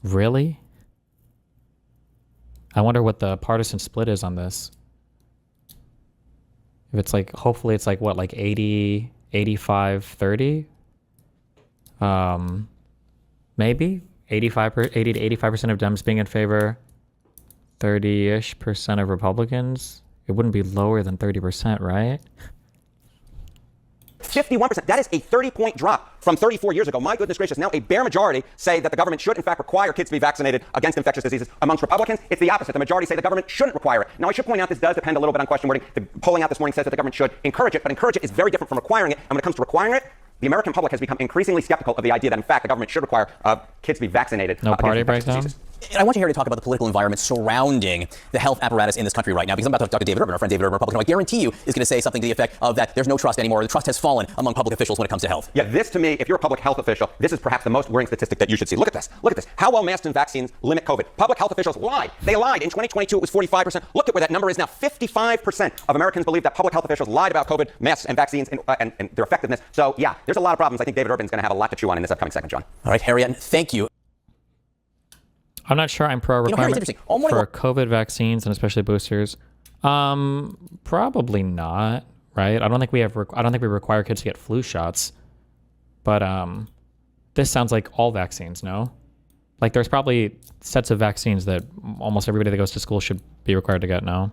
Really? I wonder what the partisan split is on this. If it's like, hopefully it's like what, like 80, 85, 30? Maybe 80 to 85% of Dems being in favor, 30-ish% of Republicans. It wouldn't be lower than 30%, right? 51%. That is a 30-point drop from 34 years ago. My goodness gracious. Now a bare majority say that the government should, in fact, require kids to be vaccinated against infectious diseases. Amongst Republicans, it's the opposite. The majority say the government shouldn't require it. Now, I should point out this does depend a little bit on question wording. The polling out this morning says that the government should encourage it, but encourage it is very different from requiring it. And when it comes to requiring it, the American public has become increasingly skeptical of the idea that, in fact, the government should require kids to be vaccinated. No party breakdown? And I want you here to talk about the political environment surrounding the health apparatus in this country right now, because I'm about to talk to David Urban, our friend David Urban, Republican, who I guarantee you is going to say something to the effect of that there's no trust anymore, or the trust has fallen among public officials when it comes to health. Yeah, this to me, if you're a public health official, this is perhaps the most worrying statistic that you should see. Look at this. Look at this. How well masked and vaccines limit COVID. Public health officials lied. They lied. In 2022, it was 45%. Look at where that number is now. 55% of Americans believe that public health officials lied about COVID, masks, and vaccines, and their effectiveness. So, yeah, there's a lot of problems. I think David Urban's going to have a lot to chew on in this upcoming segment, John. All right, Harriet, thank you. I'm not sure I'm pro requirement for COVID vaccines and especially boosters. Probably not, right? I don't think we require kids to get flu shots. But this sounds like all vaccines, no? Like there's probably sets of vaccines that almost everybody that goes to school should be required to get, no?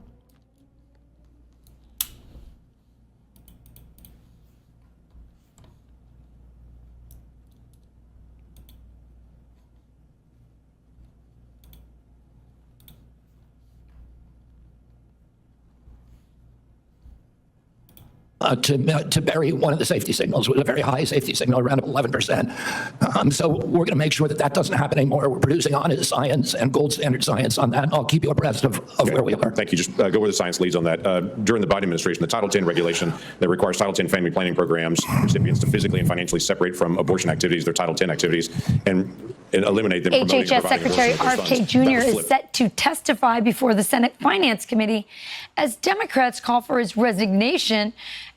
To bury one of the safety signals with a very high safety signal, around 11%. So we're going to make sure that that doesn't happen anymore. We're producing honest science and gold standard science on that. And I'll keep you abreast of where we are. Thank you. Just go where the science leads on that. During the Biden administration, the Title X regulation that requires Title X family planning programs recipients to physically and financially separate from abortion activities, their Title X activities, and eliminate them. HHS Secretary RFK Jr. is set to testify before the Senate Finance Committee as Democrats call for his resignation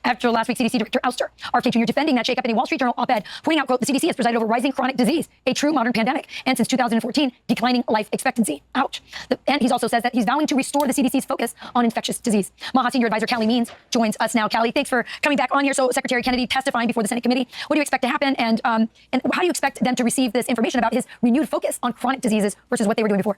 after last week's CDC director ouster. RFK Jr. defending that shakeup in a Wall Street Journal op-ed, pointing out, quote, the CDC has presided over rising chronic disease, a true modern pandemic, and since 2014, declining life expectancy. Ouch. And he's also says that he's vowing to restore the CDC's focus on infectious disease. Maha Senior Advisor Callie Means joins us now. Callie, thanks for coming back on here. So Secretary Kennedy testifying before the Senate committee. What do you expect to happen? And how do you expect them to receive this information about his renewed focus on chronic diseases versus what they were doing before?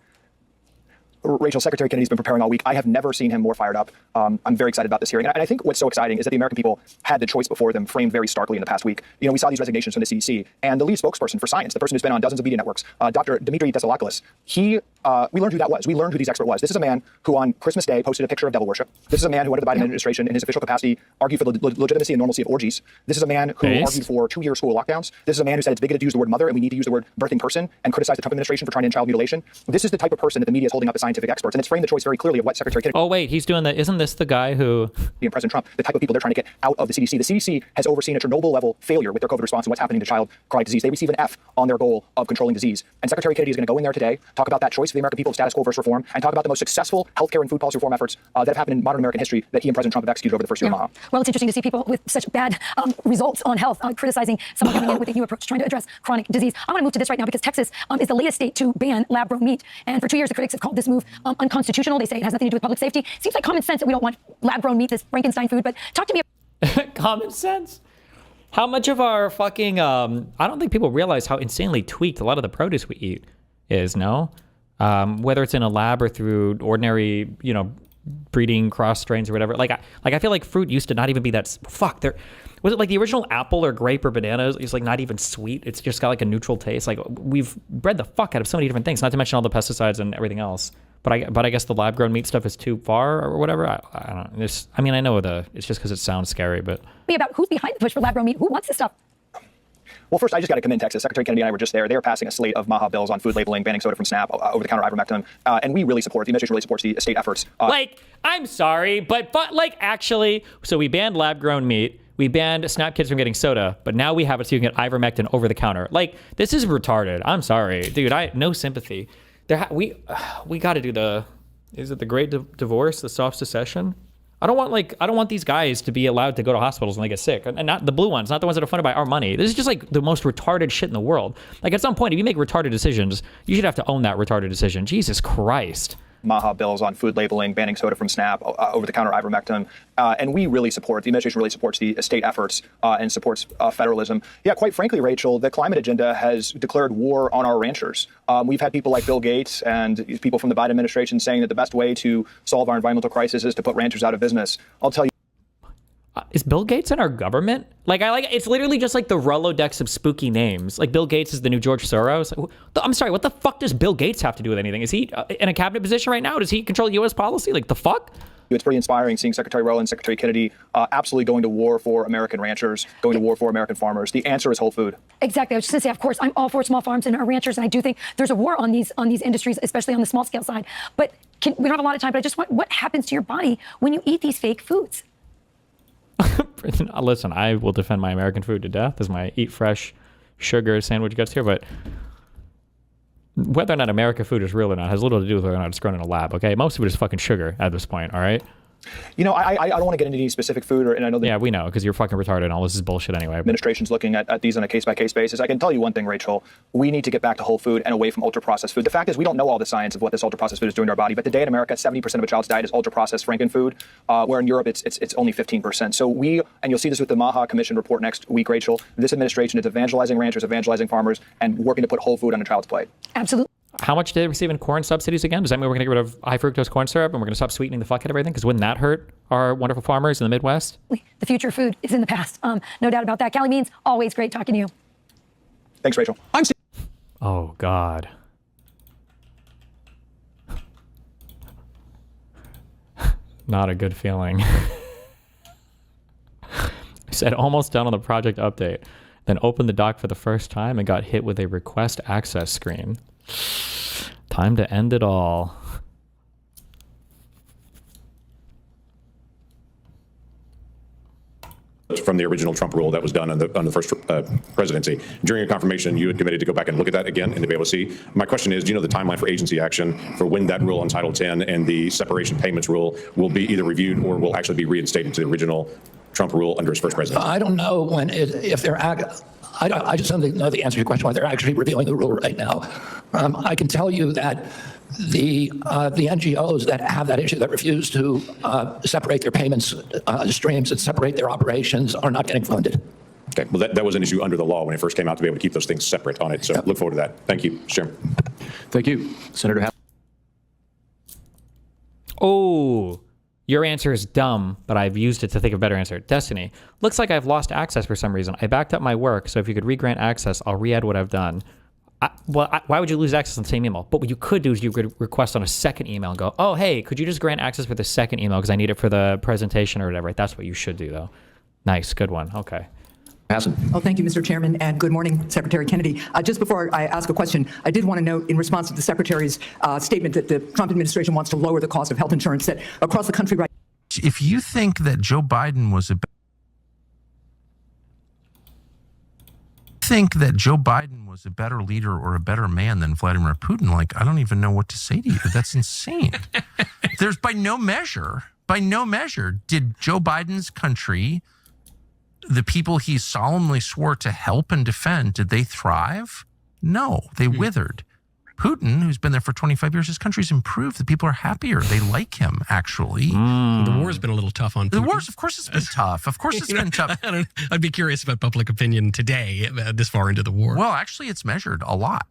Rachel, Secretary Kennedy's been preparing all week. I have never seen him more fired up. I'm very excited about this hearing. And I think what's so exciting is that the American people had the choice before them framed very starkly in the past week. You know, we saw these resignations from the CDC, and the lead spokesperson for science, the person who's been on dozens of media networks, Dr. Dimitri Desalakis, we learned who that was. We learned who this expert was. This is a man who on Christmas Day posted a picture of devil worship. This is a man who under the Biden administration in his official capacity argued for the legitimacy and normalcy of orgies. This is a man who argued for 2-year school lockdowns. This is a man who said it's bigoted to use the word mother and we need to use the word birthing person and criticize the Trump administration for trying to end child mutilation. This is the type of person that the media is holding up as scientific experts, and it's framed the choice very clearly of what Secretary Kennedy... Oh, wait, he's doing that. Isn't this the guy who... And President Trump, the type of people they're trying to get out of the CDC. The CDC has overseen a Chernobyl-level failure with their COVID response and what's happening to child chronic disease. They receive an F on their goal of controlling disease. And Secretary Kennedy is going to go in there today, talk about that choice of the American people of status quo versus reform, and talk about the most successful healthcare and food policy reform efforts that have happened in modern American history that he and President Trump have executed over the first year of Maha. Well, it's interesting to see people with such bad results on health criticizing someone coming in with a new approach trying to address chronic disease. I want to move to this right now because Texas is the latest state to ban lab-grown meat. And for 2 years, the critics have called this move unconstitutional. They say it has nothing to do with public safety. Seems like common sense that we don't want lab-grown meat, this Frankenstein food. But talk to me. Common sense. How much of our fucking, I don't think people realize how insanely tweaked a lot of the produce we eat is, no? whether it's in a lab or through ordinary, you know, breeding cross strains or whatever. Like I feel like fruit used to not even be that. Fuck, there was it like the original apple or grape or banana is like not even sweet. It's just got like a neutral taste. Like we've bred the fuck out of so many different things. Not to mention all the pesticides and everything else. But I guess the lab grown meat stuff is too far or whatever. I don't know. I mean, I know it's just because it sounds scary, but about who's behind the push for lab grown meat? Who wants this stuff? Well, first, I just got to commend Texas. Secretary Kennedy and I were just there. They are passing a slate of MAHA bills on food labeling, banning soda from SNAP, over-the-counter ivermectin, and we really support, the administration really supports the state efforts. I'm sorry, but like actually, so we banned lab-grown meat, we banned SNAP kids from getting soda, but now we have it so you can get ivermectin over the counter. Like, this is retarded. I'm sorry, dude. No sympathy. We got to do is it the Great Divorce, the soft secession? I don't want these guys to be allowed to go to hospitals when they get sick, and not the blue ones, not the ones that are funded by our money. This is just like the most retarded shit in the world. Like at some point, if you make retarded decisions, you should have to own that retarded decision. Jesus Christ. MAHA bills on food labeling, banning soda from SNAP, over-the-counter ivermectin, and we really support, the administration really supports the state efforts and supports federalism. Yeah, quite frankly, Rachel, the climate agenda has declared war on our ranchers. We've had people like Bill Gates and people from the Biden administration saying that the best way to solve our environmental crisis is to put ranchers out of business. I'll tell you. Is Bill Gates in our government? It's literally just like the Rolodex of spooky names. Like Bill Gates is the new George Soros. I'm sorry, what the fuck does Bill Gates have to do with anything? Is he in a cabinet position right now? Does he control U.S. policy? Like the fuck? It's pretty inspiring seeing Secretary Rowland, Secretary Kennedy absolutely going to war for American ranchers, going to war for American farmers. The answer is whole food. Exactly. I was just going to say, of course, I'm all for small farms and our ranchers, and I do think there's a war on these industries, especially on the small scale side. But we don't have a lot of time, but I just want, what happens to your body when you eat these fake foods? Listen, I will defend my American food to death as my eat fresh sugar sandwich guts here, but whether or not American food is real or not has little to do with whether or not it's grown in a lab, okay? Most of it is fucking sugar at this point, all right? You know, I don't want to get into any specific food, and I know that. Yeah, we know, because you're fucking retarded and all this is bullshit anyway. Administration's looking at these on a case-by-case basis. I can tell you one thing, Rachel. We need to get back to whole food and away from ultra-processed food. The fact is, we don't know all the science of what this ultra-processed food is doing to our body, but today in America, 70% of a child's diet is ultra-processed Franken food, where in Europe it's only 15%. So and you'll see this with the MAHA Commission report next week, Rachel, this administration is evangelizing ranchers, evangelizing farmers, and working to put whole food on a child's plate. Absolutely. How much did they receive in corn subsidies again? Does that mean we're going to get rid of high fructose corn syrup and we're going to stop sweetening the fuck out of everything? Because wouldn't that hurt our wonderful farmers in the Midwest? The future of food is in the past. No doubt about that. Callie Means, always great talking to you. Thanks, Rachel. Oh, God. Not a good feeling. I said almost done on the project update, then opened the doc for the first time and got hit with a request access screen. Time to end it all. From the original Trump rule that was done on the first presidency. During your confirmation, you had committed to go back and look at that again and to be able to see. My question is, do you know the timeline for agency action for when that rule on Title 10 and the separation payments rule will be either reviewed or will actually be reinstated to the original Trump rule under his first presidency? I don't know if they're I just don't know the answer to your question why they're actually reviewing the rule right now. I can tell you that the NGOs that have that issue, that refuse to separate their payments streams and separate their operations, are not getting funded. Okay, well, that was an issue under the law when it first came out to be able to keep those things separate on it. So look forward to that. Thank you, Mr. Chairman. Thank you, Senator. Oh, your answer is dumb, but I've used it to think of a better answer. Destiny, looks like I've lost access for some reason. I backed up my work, so if you could re-grant access, I'll re-add what I've done. Why would you lose access on the same email? But what you could do is you could request on a second email and go, oh, hey, could you just grant access for the second email because I need it for the presentation or whatever. That's what you should do, though. Nice, good one. Okay. Oh, thank you, Mr. Chairman, and good morning, Secretary Kennedy. Just before I ask a question, I did want to note in response to the Secretary's statement that the Trump administration wants to lower the cost of health insurance, that across the country right now. If you think that Joe Biden was a better leader or a better man than Vladimir Putin, like, I don't even know what to say to you. That's insane. There's by no measure, did Joe Biden's country, the people he solemnly swore to help and defend, did they thrive? No, they withered. Putin, who's been there for 25 years, his country's improved. The people are happier. They like him, actually. The war's been a little tough on Putin. The war's, of course, it's been tough. Of course, it's been tough. I'd be curious about public opinion today, this far into the war. Well, actually, it's measured a lot.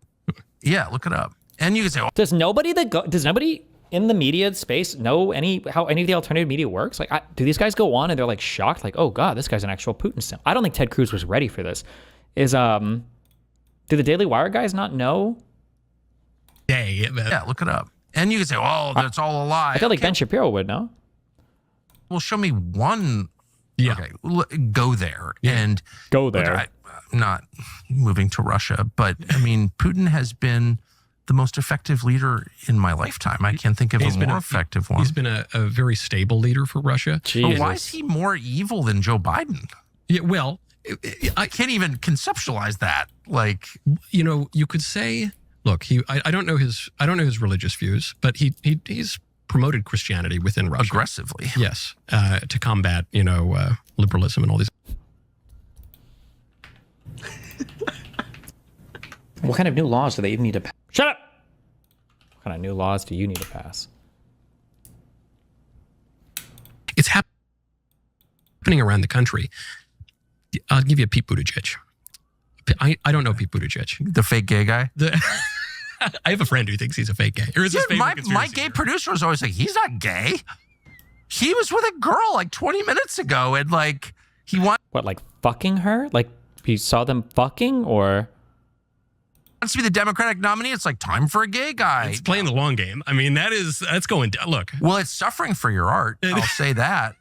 Yeah, look it up. And you can say, does nobody in the media space know how any of the alternative media works? Like, do these guys go on and they're like shocked, like, oh God, this guy's an actual Putin simp? I don't think Ted Cruz was ready for this. Do the Daily Wire guys not know? Yeah, look it up. And you can say, oh, that's all a lie. I feel like Ben Shapiro would know. Well, show me one. Yeah. Okay, go there. Yeah. And go there. Look, I'm not moving to Russia, but I mean, Putin has been the most effective leader in my lifetime. I can't think of a more effective one. He's been a very stable leader for Russia. But why is he more evil than Joe Biden? Yeah, well, I can't even conceptualize that. Like, you know, you could say, look, I don't know his religious views, but he's promoted Christianity within Russia aggressively. Yes, to combat liberalism and all these. What kind of new laws do they even need to pass? Shut up! What kind of new laws do you need to pass? It's happening around the country. I'll give you a Pete Buttigieg. I don't know Pete Buttigieg. The fake gay guy? I have a friend who thinks he's a fake gay. Or is his favorite conspiracy my gay producer was always like, he's not gay. He was with a girl like 20 minutes ago and like he wants... What, like fucking her? Like he saw them fucking or... wants to be the Democratic nominee. It's like time for a gay guy. It's playing the long game. I mean, that's going down. Look. Well, it's suffering for your art. I'll say that.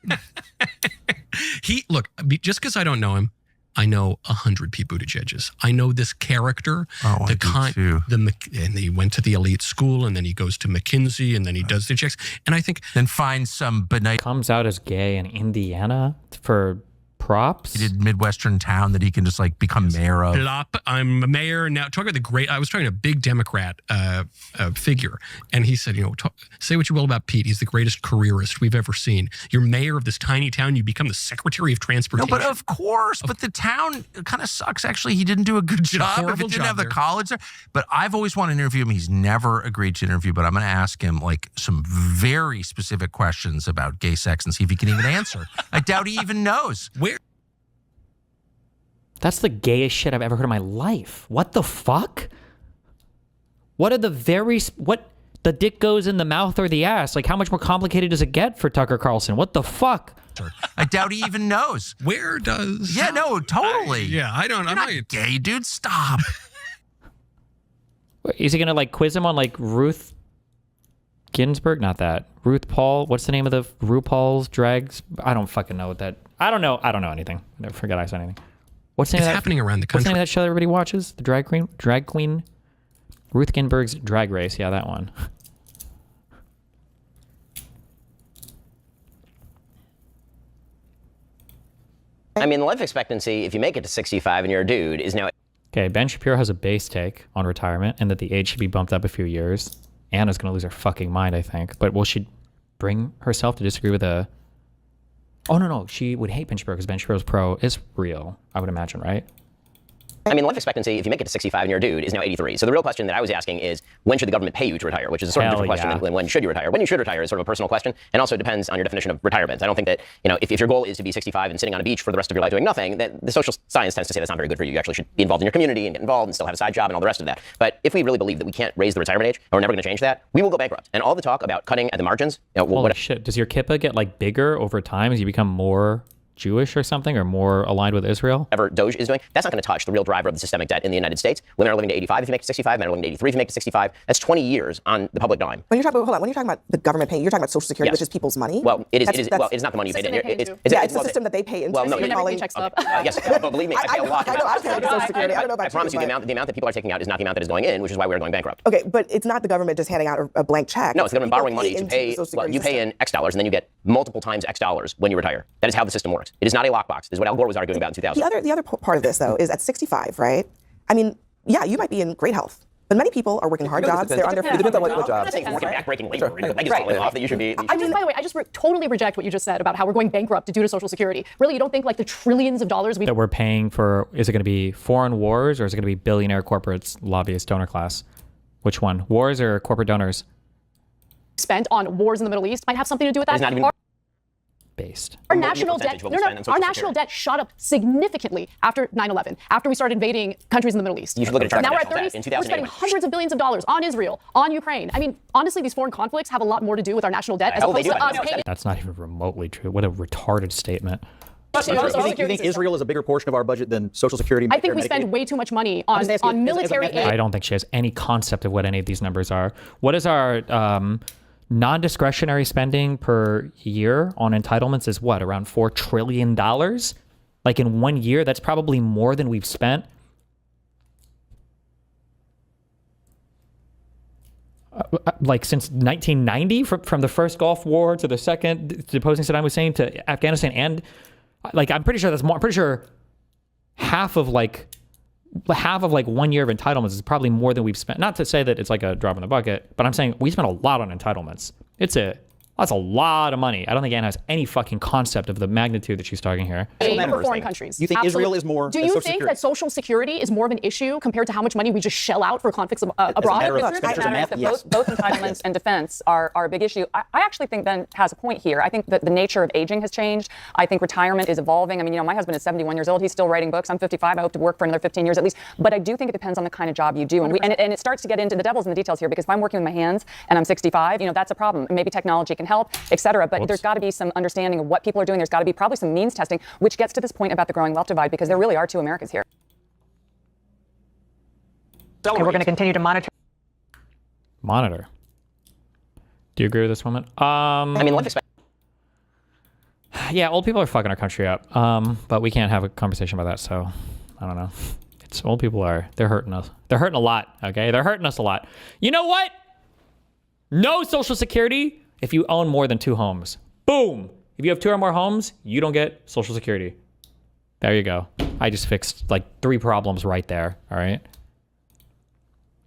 Just because I don't know him, I know 100 Pete Buttigiegs. I know this character. Oh, I do too. And he went to the elite school, and then he goes to McKinsey, and then he does the checks. And I think then finds some benign comes out as gay in Indiana for props. He did Midwestern town that he can just like become mayor of. Plop, I'm a mayor now. Talk about the great. I was talking to a big Democrat figure, and he said, say what you will about Pete, he's the greatest careerist we've ever seen. You're mayor of this tiny town. You become the Secretary of Transportation. No, but of course. But the town kind of sucks. Actually, he didn't do a good job. If it didn't have the college there. But I've always wanted to interview him. He's never agreed to interview. But I'm going to ask him like some very specific questions about gay sex and see if he can even answer. I doubt he even knows. Where? That's the gayest shit I've ever heard in my life. What the fuck? What are the dick goes in the mouth or the ass? Like, how much more complicated does it get for Tucker Carlson? What the fuck? I doubt he even knows. Where does... Yeah, no, totally. I don't... You're not gay, dude. Stop. Is he going to, like, quiz him on, like, Ruth Ginsburg? Not that. Ruth Paul? What's the name of the RuPaul's drags? I don't fucking know what that... I don't know anything. I never forget I said anything. What's the name it's of that, happening around the country. What's the name of that show that everybody watches? The drag queen? Ruth Ginsburg's Drag Race. Yeah, that one. I mean, the life expectancy, if you make it to 65 and you're a dude, is now... Okay, Ben Shapiro has a base take on retirement and that the age should be bumped up a few years. Anna's going to lose her fucking mind, I think. But will she bring herself to disagree with a... Oh, no. She would hate Ben Shapiro because Ben Shapiro's pro is real, I would imagine, right? I mean, life expectancy, if you make it to 65 and you're a dude, is now 83. So the real question that I was asking is, when should the government pay you to retire? Which is a sort of different question than when should you retire. When you should retire is sort of a personal question, and also depends on your definition of retirement. I don't think that, if your goal is to be 65 and sitting on a beach for the rest of your life doing nothing, that the social science tends to say that's not very good for you. You actually should be involved in your community and get involved and still have a side job and all the rest of that. But if we really believe that we can't raise the retirement age, or we're never going to change that, we will go bankrupt. And all the talk about cutting at the margins, Holy shit, does your kippah get like bigger over time as you become more Jewish or something, or more aligned with Israel? Whatever Doge is doing, that's not going to touch the real driver of the systemic debt in the United States. Women are living to 85 if you make it to 65, men are living to 83 if you make it to 65. That's 20 years on the public dime. When you're talking about the government paying, you're talking about Social Security, which is people's money. Well, it's not the money you paid in. It's the system that they pay into. Well, no, yes, but believe me, I pay a lot. I pay Social Security. I don't know about I promise you, the amount that people are taking out is not the amount that is going in, which is why we're going bankrupt. Okay, but it's not the government just handing out a blank check. No, it's the government borrowing money to pay. Well, you pay in X dollars, and then you get multiple times X dollars when you retire. That is how the system works. It is not a lockbox. This is what Al Gore was arguing about in 2000. The other part of this, though, is at 65, right? I mean, yeah, you might be in great health, but many people are working hard jobs. They're under. It depends on what job. I'm not saying working backbreaking labor. Your leg is falling off. That you should be. By the way, I just totally reject what you just said about how we're going bankrupt due to Social Security. Really, you don't think like the trillions of dollars that we're paying for, is it going to be foreign wars or is it going to be billionaire corporates, lobbyists, donor class? Which one? Wars or corporate donors? Spent on wars in the Middle East might have something to do with that. based. Our national debt, our national debt shot up significantly after 9/11, after we started invading countries in the Middle East. You should look at now we're at national 30. debt. In 2008, we're spending hundreds of billions of dollars on Israel, on Ukraine. I mean, honestly, these foreign conflicts have a lot more to do with our national debt as opposed to us paying. That's not even remotely true. What a retarded statement. You think Israel is a bigger portion of our budget than Social Security? I think we spend way too much money on military aid. I don't think she has any concept of what any of these numbers are. What is our non-discretionary spending per year on entitlements is what, around $4 trillion? Like in 1 year, that's probably more than we've spent. Like since 1990, from the first Gulf War to the second, deposing Saddam Hussein to Afghanistan, and like I'm pretty sure that's more. I'm pretty sure half of like 1 year of entitlements is probably more than we've spent. Not to say that it's like a drop in the bucket, but I'm saying we spent a lot on entitlements. That's a lot of money. I don't think Anna has any fucking concept of the magnitude that she's talking here. For foreign countries. You think Israel is more? Do you think that Social Security is more of an issue compared to how much money we just shell out for conflicts abroad? Both entitlements and defense are a big issue. I actually think Ben has a point here. I think that the nature of aging has changed. I think retirement is evolving. I mean, my husband is 71 years old. He's still writing books. I'm 55. I hope to work for another 15 years at least. But I do think it depends on the kind of job you do. And it starts to get into the devil's in the details here, because if I'm working with my hands and I'm 65, that's a problem. Maybe technology can help, etc. But there's got to be some understanding of what people are doing. There's got to be probably some means testing, which gets to this point about the growing wealth divide, because there really are two Americas here. And we're going to continue to monitor. Do you agree with this woman? I mean, life expectancy. Yeah, old people are fucking our country up. But we can't have a conversation about that, so I don't know. Old people they're hurting us. They're hurting a lot, okay? They're hurting us a lot. You know what? No Social Security if you own more than 2 homes. Boom! If you have 2 or more homes, you don't get Social Security. There you go. I just fixed like 3 problems right there, all right?